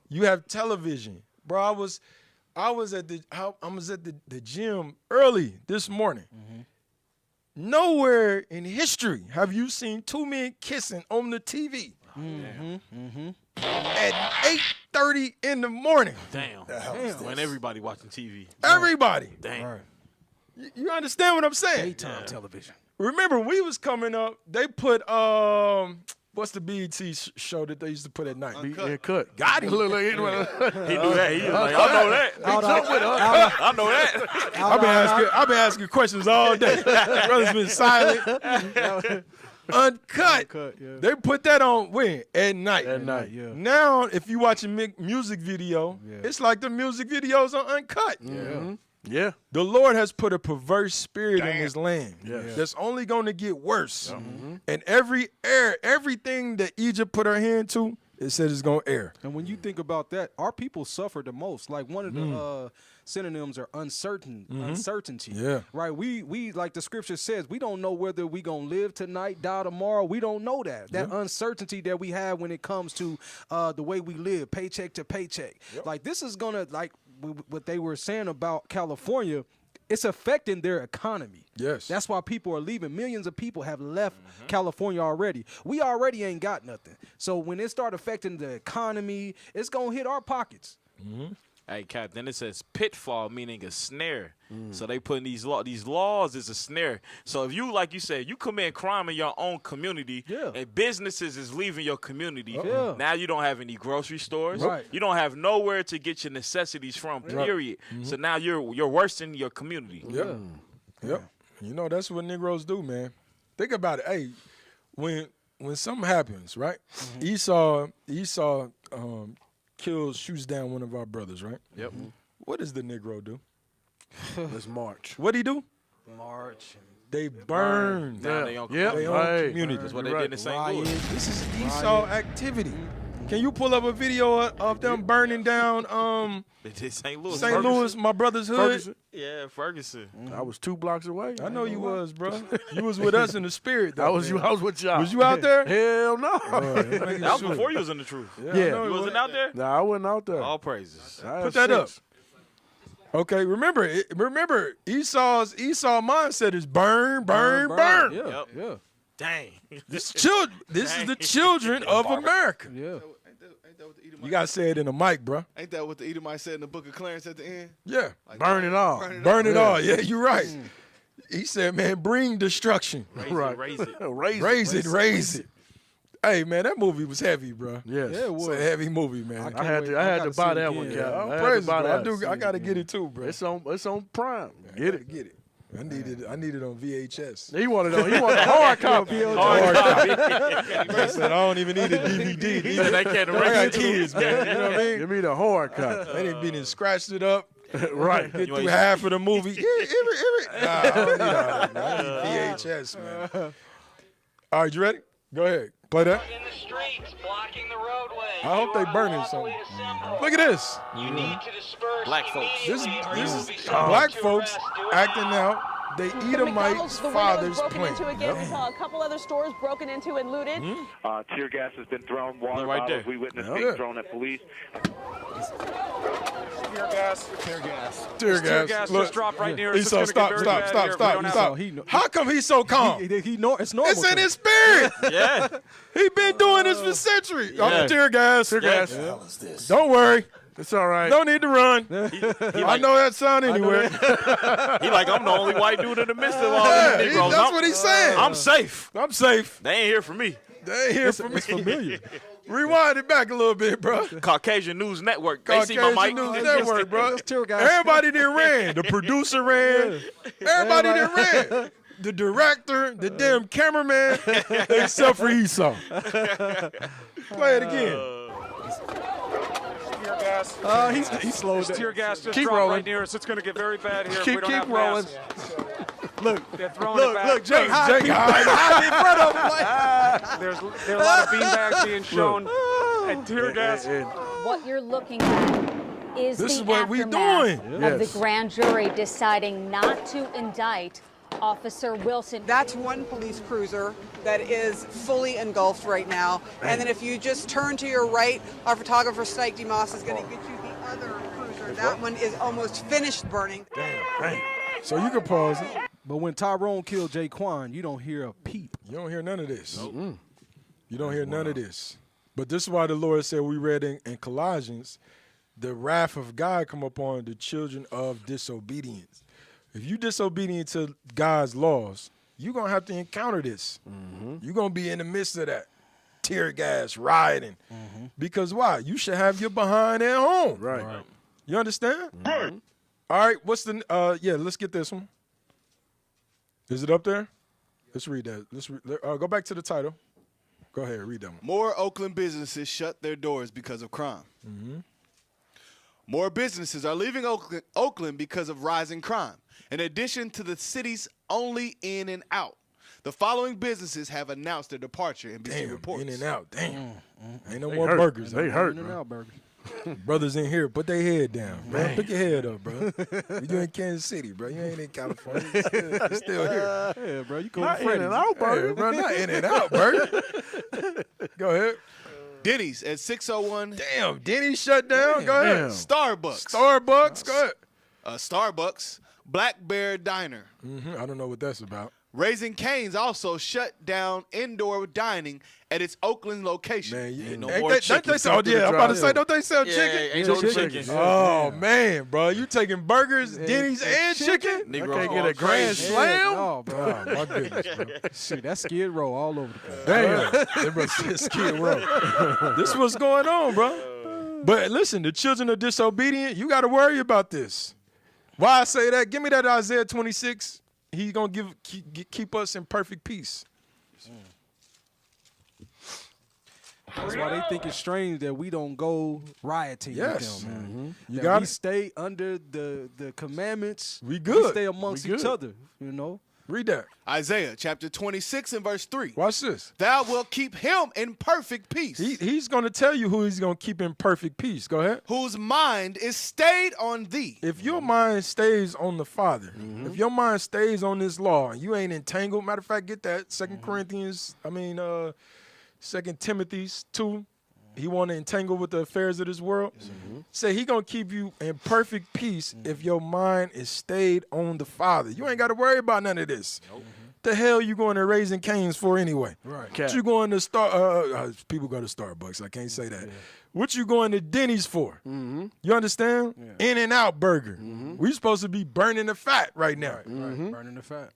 You have television. Bro, I was at the gym early this morning. Nowhere in history have you seen two men kissing on the TV. At 8:30 in the morning. Damn. When everybody watching TV. Everybody. Damn. Right. You understand what I'm saying? Daytime television. Remember, when we was coming up, they put what's the BET show that they used to put at night? Cut. Got him. He knew that. He was like, I know that. I know that. I've been asking questions all day. Brother's been silent. Uncut. They put that on when? At night. At night, yeah. Now, if you watch a music video, it's like the music videos are uncut. Yeah. The Lord has put a perverse spirit in his land Yes. that's only going to get worse. And everything that Egypt put her hand to, it said it's going to err. And when you think about that, our people suffer the most. Like one of the synonyms are uncertainty. Yeah. Right. We like the scripture says, we don't know whether we gonna live tonight, die tomorrow. We don't know that. That uncertainty that we have when it comes to the way we live, paycheck to paycheck. Like this is gonna, like what they were saying about California, it's affecting their economy. Yes. That's why people are leaving. Millions of people have left California already. We already ain't got nothing. So when it start affecting the economy, it's going to hit our pockets. Hey, Cap, then it says pitfall, meaning a snare. So they putting these laws is a snare. So if you, like you said, you commit crime in your own community and businesses is leaving your community, now you don't have any grocery stores. Right. You don't have nowhere to get your necessities from, period. So now you're worsening your community. Yep. You know, that's what Negroes do, man. Think about it. Hey, when something happens, right? Esau shoots down one of our brothers, right? Yep. What does the Negro do? Let's march. What'd he do? March. They burn down their own community. That's what they did in St. Louis. This is Esau activity. Can you pull up a video of them burning down St. Louis? St. Louis, my brother's hood. Ferguson? Yeah, Ferguson. I was 2 blocks away. I know you was, bro. You was with us in the spirit, though. I was with y'all. Was you out there? Hell no. That was before you was in the truth. Yeah. You wasn't out there? Nah, I wasn't out there. All praises. Put that up. Okay, remember Esau's mindset is burn. Yeah. Dang. This is the children of America. Yeah. You gotta say it in a mic, bro. Ain't that what the Edomite said in the Book of Clarence at the end? Yeah. Like, burn it all. Burn it all. Yeah, you're right. He said, man, bring destruction. Raise it. Raise it. Hey, man, that movie was heavy, bro. Yes. Yeah, it It's was. a heavy movie, man. I had to buy that one, Cap. I'm I had praising, to buy bro. that. I gotta get it too, bro. It's on Prime. Get it. I need it on VHS. He wanted a hard copy. I said, I don't even need a DVD. They can't I got kids, man. You know what I mean? Give me the hard copy. They didn't be scratched it up. Right. Get through half of the movie. Nah, I don't need all that, man. I need VHS, man. All right, you ready? Go ahead. Play that. In the streets, blocking the roadway. I hope they burning something. Look at this. You need to disperse Black folks. This is black folks acting out they Edomite's father's plan. We saw a couple other stores broken into and looted. Tear gas has been thrown, water right bottles there. we witnessed being thrown at police. Tear gas. Look, just dropped right near us. Esau, stop. How come he's so calm? It's normal. It's in his spirit. Yeah. He been doing this for centuries. Yeah. Tear gas. Don't worry. It's all right. No need to run. I know that sound anywhere. He like, I'm the only white dude in the midst of all these Negroes. That's what he's saying. I'm safe. I'm safe. They ain't here for me. They ain't here for me. It's familiar. Rewind it back a little bit, bro. Caucasian News Network. They see my mic. News Network, bro. Everybody that ran. The producer ran. Everybody that ran. The director, the damn cameraman, except for Esau. Play it again. He slowed down. Tear gas just Keep dropped rolling. right near us. It's going to get very bad here. if Keep we don't have rolling. masks. Look, They're throwing it back. look, Jake hide in front of him. There are a lot of beanbags being shown and tear gas. What you're looking at is This the is what we aftermath doing. of Yes. the grand jury deciding not to indict Officer Wilson. That's one police cruiser that is fully engulfed right now. And then if you just turn to your right, our photographer, Snike DeMoss, is going to get you the other cruiser. That one is almost finished burning. Damn. So you can pause it. But when Tyrone killed Jaquan, you don't hear a peep. You don't hear none of this. You don't hear none of this. But this is why the Lord said, we read in Colossians, the wrath of God come upon the children of disobedience. If you disobedient to God's laws, you're going to have to encounter this. You're going to be in the midst of that. Tear gas, rioting. Because why? You should have your behind at home. Right. You understand? Right. All right, what's the, let's get this one. Is it up there? Let's read that. Go back to the title. Go ahead, read that one. More Oakland businesses shut their doors because of crime. More businesses are leaving Oakland because of rising crime. In addition to the city's only in and out, the following businesses have announced their departure. NBC reports. In and out. Damn. Ain't no more burgers. They hurt. In and out burgers. Brothers in here, put their head down, bro. Pick your head up, bro. You in Kansas City, bro. You ain't in California. You still here. Yeah, bro. You go Not to in Freddy's. and out, bro. Yeah, bro, not in and out, bro. Go ahead. Denny's at 601. Damn, Denny's shut down. Go ahead. Damn. Starbucks. Starbucks. Go ahead. Starbucks. Black Bear Diner. I don't know what that's about. Raising Cane's also shut down indoor dining at its Oakland location. Man, you, Ain't no ain't more they, chicken. don't they sell, yeah, I'm about to say, don't they sell Yeah, chicken? ain't no chicken. chicken. Oh, man, bro. You taking burgers, Denny's, and chicken? Negro I can't get a going grand crazy. slam. Oh, bro. Oh, my goodness, bro. Shit, that Skid Row all over the place. Damn. That bro said Skid Row. This what's going on, bro. But listen, the children are disobedient. You got to worry about this. Why I say that? Give me that Isaiah 26. He's going to keep us in perfect peace. That's why they think it's strange that we don't go rioting Yes. with them, man. You That got we it. stay under the commandments. We good. We stay amongst We each good. other, you know. Read that. Isaiah chapter 26 and verse 3. Watch this. Thou wilt keep him in perfect peace. He's going to tell you who he's going to keep in perfect peace. Go ahead. Whose mind is stayed on thee. If your mind stays on the Father, if your mind stays on this law, and you ain't entangled, matter of fact, get that, 2 Timothy 2, he want to entangle with the affairs of this world. Say he going to keep you in perfect peace if your mind is stayed on the Father. You ain't got to worry about none of this. The hell you going to Raising Cane's for anyway? Right. What you going to people go to Starbucks. I can't say that. What you going to Denny's for? You understand? In and Out Burger. We supposed to be burning the fat right now. Right. Burning the fat.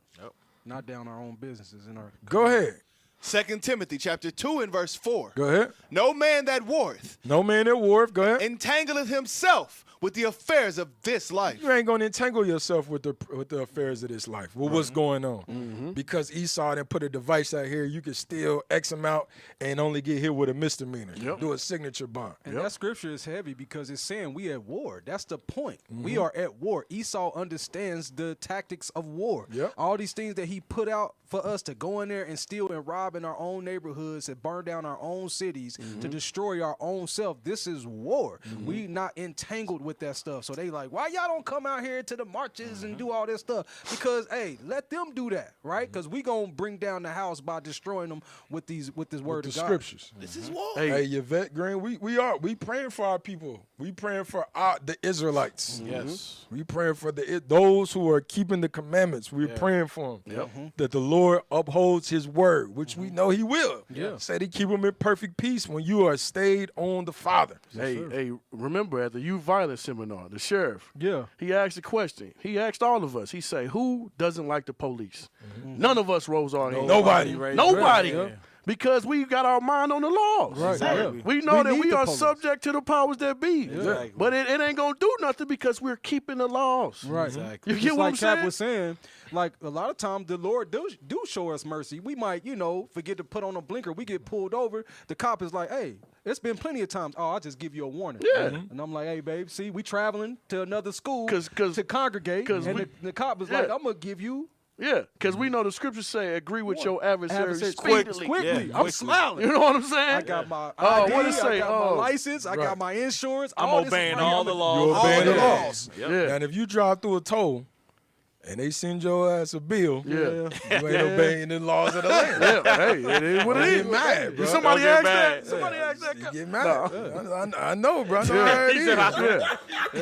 Not down our own businesses in our. Go ahead. 2 Timothy chapter 2 and verse 4. Go ahead. No man that warreth No man at war. Go ahead. entangleth himself with the affairs of this life. You ain't gonna entangle yourself with the affairs of this life. Well, what's going on? Because Esau didn't put a device out here, you can still X him out and only get hit with a misdemeanor. Do a signature bond. And that scripture is heavy because it's saying we at war. That's the point. We are at war. Esau understands the tactics of war. All these things that he put out for us to go in there and steal and rob in our own neighborhoods, and burn down our own cities, to destroy our own self. This is war. We not entangled with that stuff. So they like, why y'all don't come out here to the marches and do all this stuff? Because hey, let them do that, right? Because we gonna bring down the house by destroying them with this word of God. Scriptures. This is war. Hey, Yvette Green, we praying for our people. We praying for the Israelites. Yes. We praying for those who are keeping the commandments. We're praying for them. That the Lord upholds his word, which we know he will. Said he keep them in perfect peace when you are stayed on the Father. Hey, remember at the youth violence seminar, the sheriff, he asked a question. He asked all of us. He said, who doesn't like the police? None of us rose our hands. Nobody. Nobody. Because we got our mind on the laws. Right. Exactly. We know that need we the are police. subject to the powers that be. Exactly. But it ain't going to do nothing because we're keeping the laws. Right. You Just get what like I'm saying? Cap was saying, like a lot of times the Lord do show us mercy. We might, forget to put on a blinker. We get pulled over. The cop is like, hey, it's been plenty of times. Oh, I'll just give you a warning. Yeah. And I'm like, hey, babe, see, we traveling to another school Cause to congregate. And the cop is like, I'm going to give you. Yeah, because we know the scriptures say, agree with your adversary quickly. Yeah, I'm smiling. You know what I'm saying? I got my ID, what it say? I got my license, I got my insurance. I'm all this is obeying right all here. the laws. You're obeying the All laws. Yeah. And if you drive through a toll and they send your ass a bill, you ain't obeying the laws of the land. Hey, it is what it is. Get mad, bro. Somebody Don't get asked mad. that. Somebody asked that. You get mad. I know, bro. I know how it He is. said, You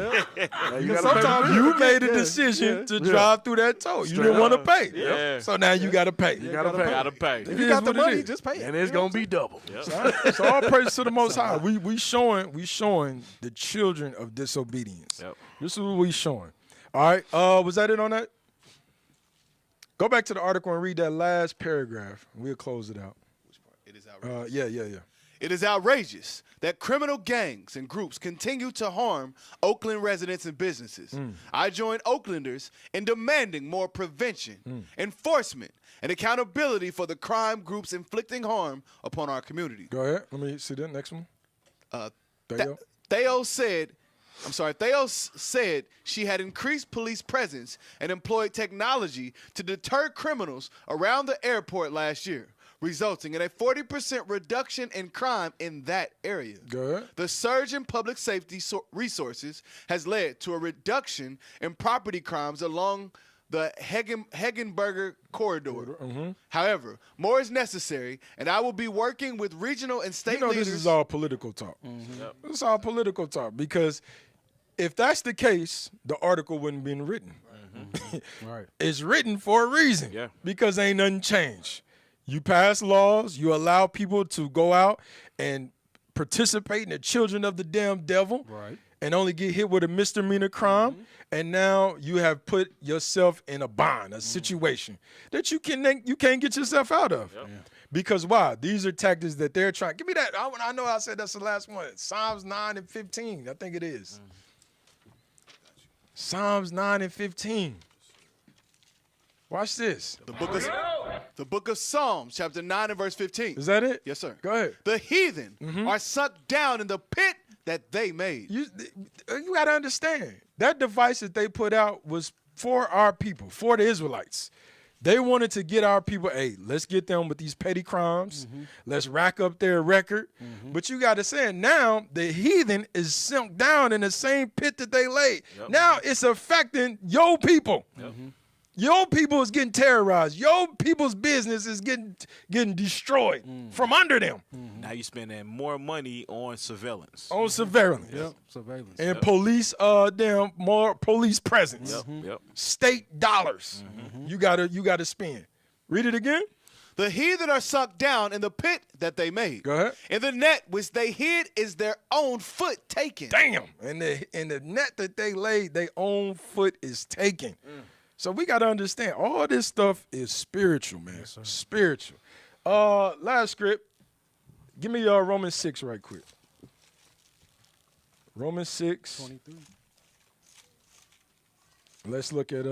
Because gotta pay sometimes the you bill. made a decision to drive through that toll. You didn't want to pay. Yeah. So now you got to pay. You gotta pay. Gotta pay. If you got the money, just pay it. And it's going to be double. So all praise to the Most High. We showing the children of disobedience. This is what we showing. All right. Was that it on that? Go back to the article and read that last paragraph. We'll close it out. It is outrageous. Yeah. It is outrageous that criminal gangs and groups continue to harm Oakland residents and businesses. I join Oaklanders in demanding more prevention, enforcement, and accountability for the crime groups inflicting harm upon our community. Go ahead. Let me see that next one. Theo? Theo said she had increased police presence and employed technology to deter criminals around the airport last year. resulting in a 40% reduction in crime in that area. Good. The surge in public safety resources has led to a reduction in property crimes along the Hegenberger corridor. However, more is necessary, and I will be working with regional and state leaders. This is all political talk. This is all political talk because if that's the case, the article wouldn't been written. Right. It's written for a reason. Yeah. Because ain't nothing changed. You pass laws, you allow people to go out and participate in the children of the damn devil. Right. And only get hit with a misdemeanor crime, and now you have put yourself in a bind, a situation that you can't get yourself out of. Yep. Because why? These are tactics that they're trying. Give me that. I know I said that's the last one. Psalms 9 and 15. I think it is. Psalms 9 and 15. Watch this. The book of Psalms, chapter 9 and verse 15. Is that it? Yes, sir. Go ahead. The heathen are sunk down in the pit that they made. You got to understand, that device that they put out was for our people, for the Israelites. They wanted to get our people, hey, let's get them with these petty crimes. Let's rack up their record. But you got to say, now the heathen is sunk down in the same pit that they laid. Now it's affecting your people. Your people is getting terrorized. Your people's business is getting destroyed from under them. Now you're spending more money on surveillance. On surveillance. Yep. Surveillance. And police, more police presence. State dollars. You gotta spend. Read it again. The heathen are sunk down in the pit that they made. Go ahead. And the net which they hid is their own foot taken. Damn. And the net that they laid, their own foot is taken. So we got to understand, all this stuff is spiritual, man. Yes, spiritual. Last script. Give me Romans 6 right quick. Romans 6. 23. Let's look at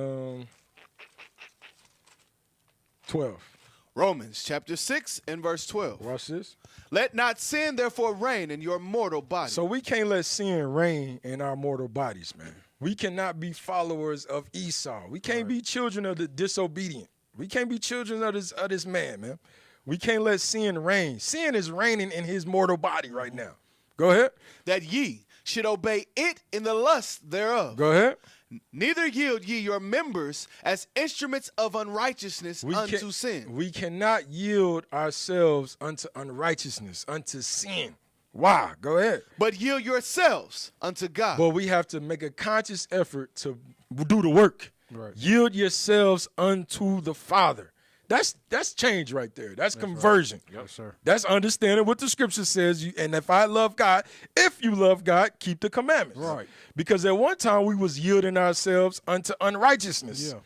12. Romans chapter 6 and verse 12. Watch this. Let not sin therefore reign in your mortal body. So we can't let sin reign in our mortal bodies, man. We cannot be followers of Esau. We can't be children of the disobedient. We can't be children of this man. We can't let sin reign. Sin is reigning in his mortal body right now. Go ahead. That ye should obey it in the lust thereof. Go ahead. Neither yield ye your members as instruments of unrighteousness unto sin. We cannot yield ourselves unto unrighteousness, unto sin. Why? Go ahead. But yield yourselves unto God. But we have to make a conscious effort to do the work. Right. Yield yourselves unto the Father. That's change right there. That's conversion. Right. Yes, sir. That's understanding what the scripture says. And if I love God, if you love God, keep the commandments. Right. Because at one time we was yielding ourselves unto unrighteousness. Yeah.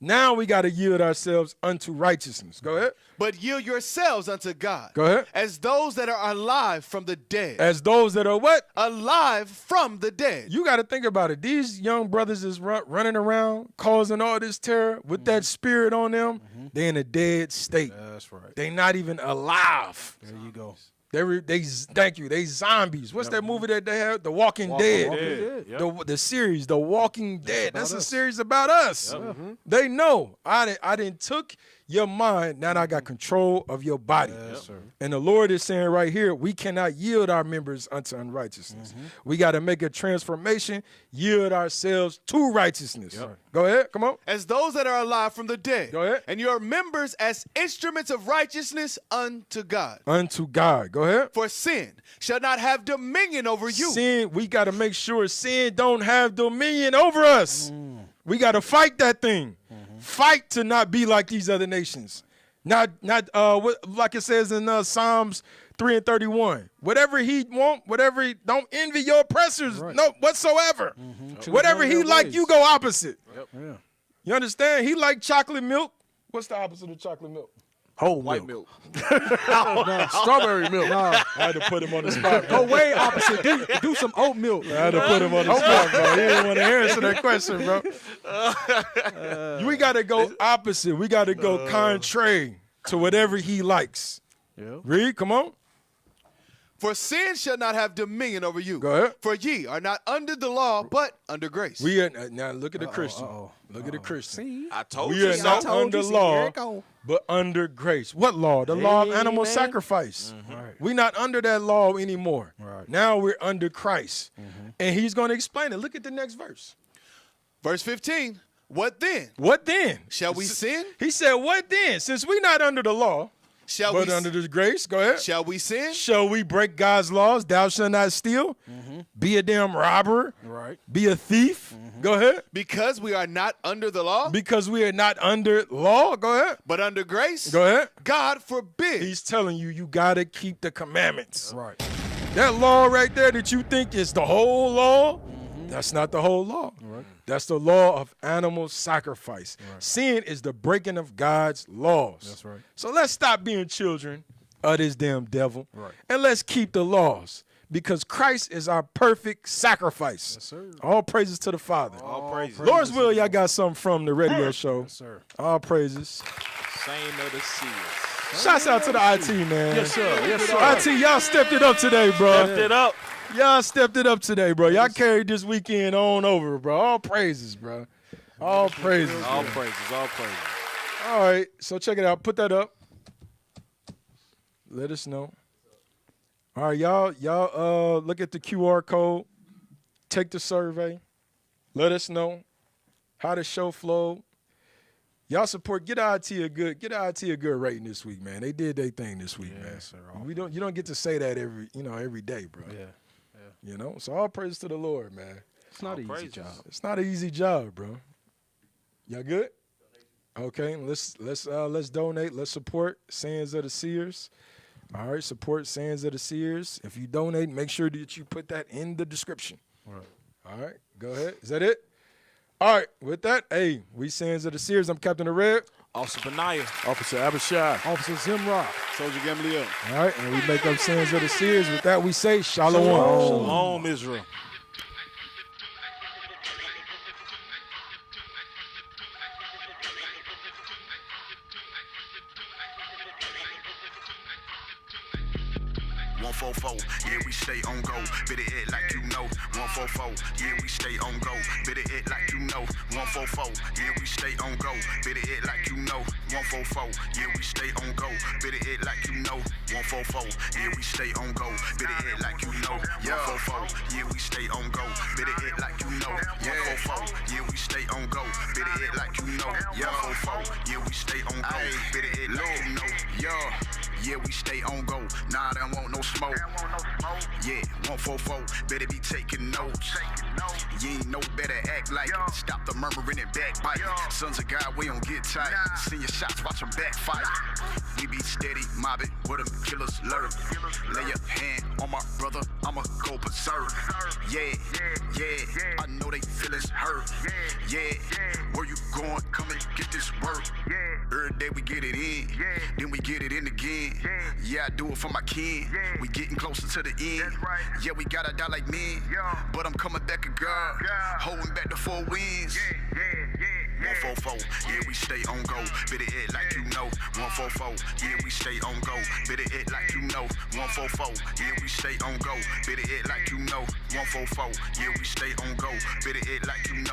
Now we got to yield ourselves unto righteousness. Go ahead. But yield yourselves unto God. Go ahead. As those that are alive from the dead. As those that are what? Alive from the dead. You got to think about it. These young brothers is running around causing all this terror with that spirit on them. They're in a dead state. That's right. They're not even alive. There you go. They thank you. They zombies. What's that movie that they have? The Walking Dead. The series, The Walking Dead. That's a series about us. They know. I didn't took your mind. Now I got control of your body. And the Lord is saying right here, we cannot yield our members unto unrighteousness. We got to make a transformation, yield ourselves to righteousness. Go ahead. Come on. As those that are alive from the dead. Go ahead. And your members as instruments of righteousness unto God. Unto God. Go ahead. For sin shall not have dominion over you. Sin, we got to make sure sin don't have dominion over us. We got to fight that thing. Fight to not be like these other nations. Not like it says in Psalms 3 and 31. Whatever he want, don't envy your oppressors, no whatsoever. Whatever he like, you go opposite. You understand? He like chocolate milk. What's the opposite of chocolate milk? Whole White milk. Strawberry milk. I had to put him on the spot. Go way opposite. Do some oat milk. I had to put him on the spot, bro. He didn't want to answer that question, bro. We got to go opposite. We got to go contrary to whatever he likes. Read, come on. For sin shall not have dominion over you. Go ahead. For ye are not under the law, but under grace. We are now. Look at the Christian. Look at the Christian. I told We you are so. not under law, but under grace. What law? The law of animal sacrifice. We're not under that law anymore. Now we're under Christ, and He's going to explain it. Look at the next verse. Verse 15. What then? What then? Shall we sin? He said, "What then? Since we're not under the law." But under the grace, go ahead. Shall we sin? Shall we break God's laws? Thou shalt not steal. Be a damn robber. Right. Be a thief. Go ahead. Because we are not under the law. Because we are not under law. Go ahead. But under grace. Go ahead. God forbid. He's telling you, you got to keep the commandments. Right. That law right there that you think is the whole law, that's not the whole law. Right. That's the law of animal sacrifice. Right. Sin is the breaking of God's laws. That's right. So let's stop being children of this damn devil. Right. And let's keep the laws because Christ is our perfect sacrifice. Yes, sir. All praises to the Father. All praises. Lord's will, y'all got something from the radio show. Yes, sir. All praises. Same of the Seers. Shouts out to the IT, man. Yes, sir. Yes, sir. IT, y'all stepped it up today, bro. Stepped it up. Y'all stepped it up today, bro. Y'all carried this weekend on over, bro. All praises, bro. All praises. All bro. praises. All praises. All right, so check it out. Put that up. Let us know. All right, y'all look at the QR code. Take the survey. Let us know how the show flowed. Y'all support. Get IT a good rating this week, man. They did their thing this week, man. Sir. You don't get to say that every day, bro. Yeah. You know, so all praise to the Lord, man. It's not an easy praises. job. It's not an easy job, bro. Y'all good? Okay, let's donate. Let's support Sands of the Seers. All right, support Sands of the Seers. If you donate, make sure that you put that in the description. All right, go ahead. Is that it? All right, with that, hey, we Sands of the Seers. I'm Captain of Red. Officer Benaya. Officer Abishai. Officer Zimrock. Soldier Gamaliel. All right, and we make up Sands of the Seers. With that, we say Shalom. Shalom, Israel. Yeah, we stay on go. Bit it like you know. 144. Yeah, we stay on go. Bit it like you know. 144. Yeah, we stay on go. Bit it like you know. 144. Yeah, we stay on go. Bit it like you know. 144. Yeah, we stay on go. Bit it like you know. 144. Yeah, we stay on go. Bit it like you know. 144. Yeah, we stay on go. Bit it like you know. 144. Yeah, we stay on go. Bit it like you know. Yeah, we stay on go. Nah, they don't want no smoke. Yeah, 144, better be taking notes. You ain't no better act like it. Stop the murmuring and backbite. Sons of God, we don't get tight. Send your shots, watch them backfire. We be steady, mob it, where them killers lurk. Lay your hand on my brother, I'ma go berserk. Yeah, I know they feelings hurt. Yeah, where you going? Come and get this work. Every day we get it in, then we get it in again. Yeah, I do it for my kin. We getting closer to the end. Yeah, we gotta die like men, but I'm coming back again. Holding back the 4 wins. 144, yeah, we stay on go. Bit it like you know. 144, yeah, we stay on go. Bit it like you know. 144, yeah, we stay on go. Bit it like you know. 144, yeah, we stay on go. Bit it like you know.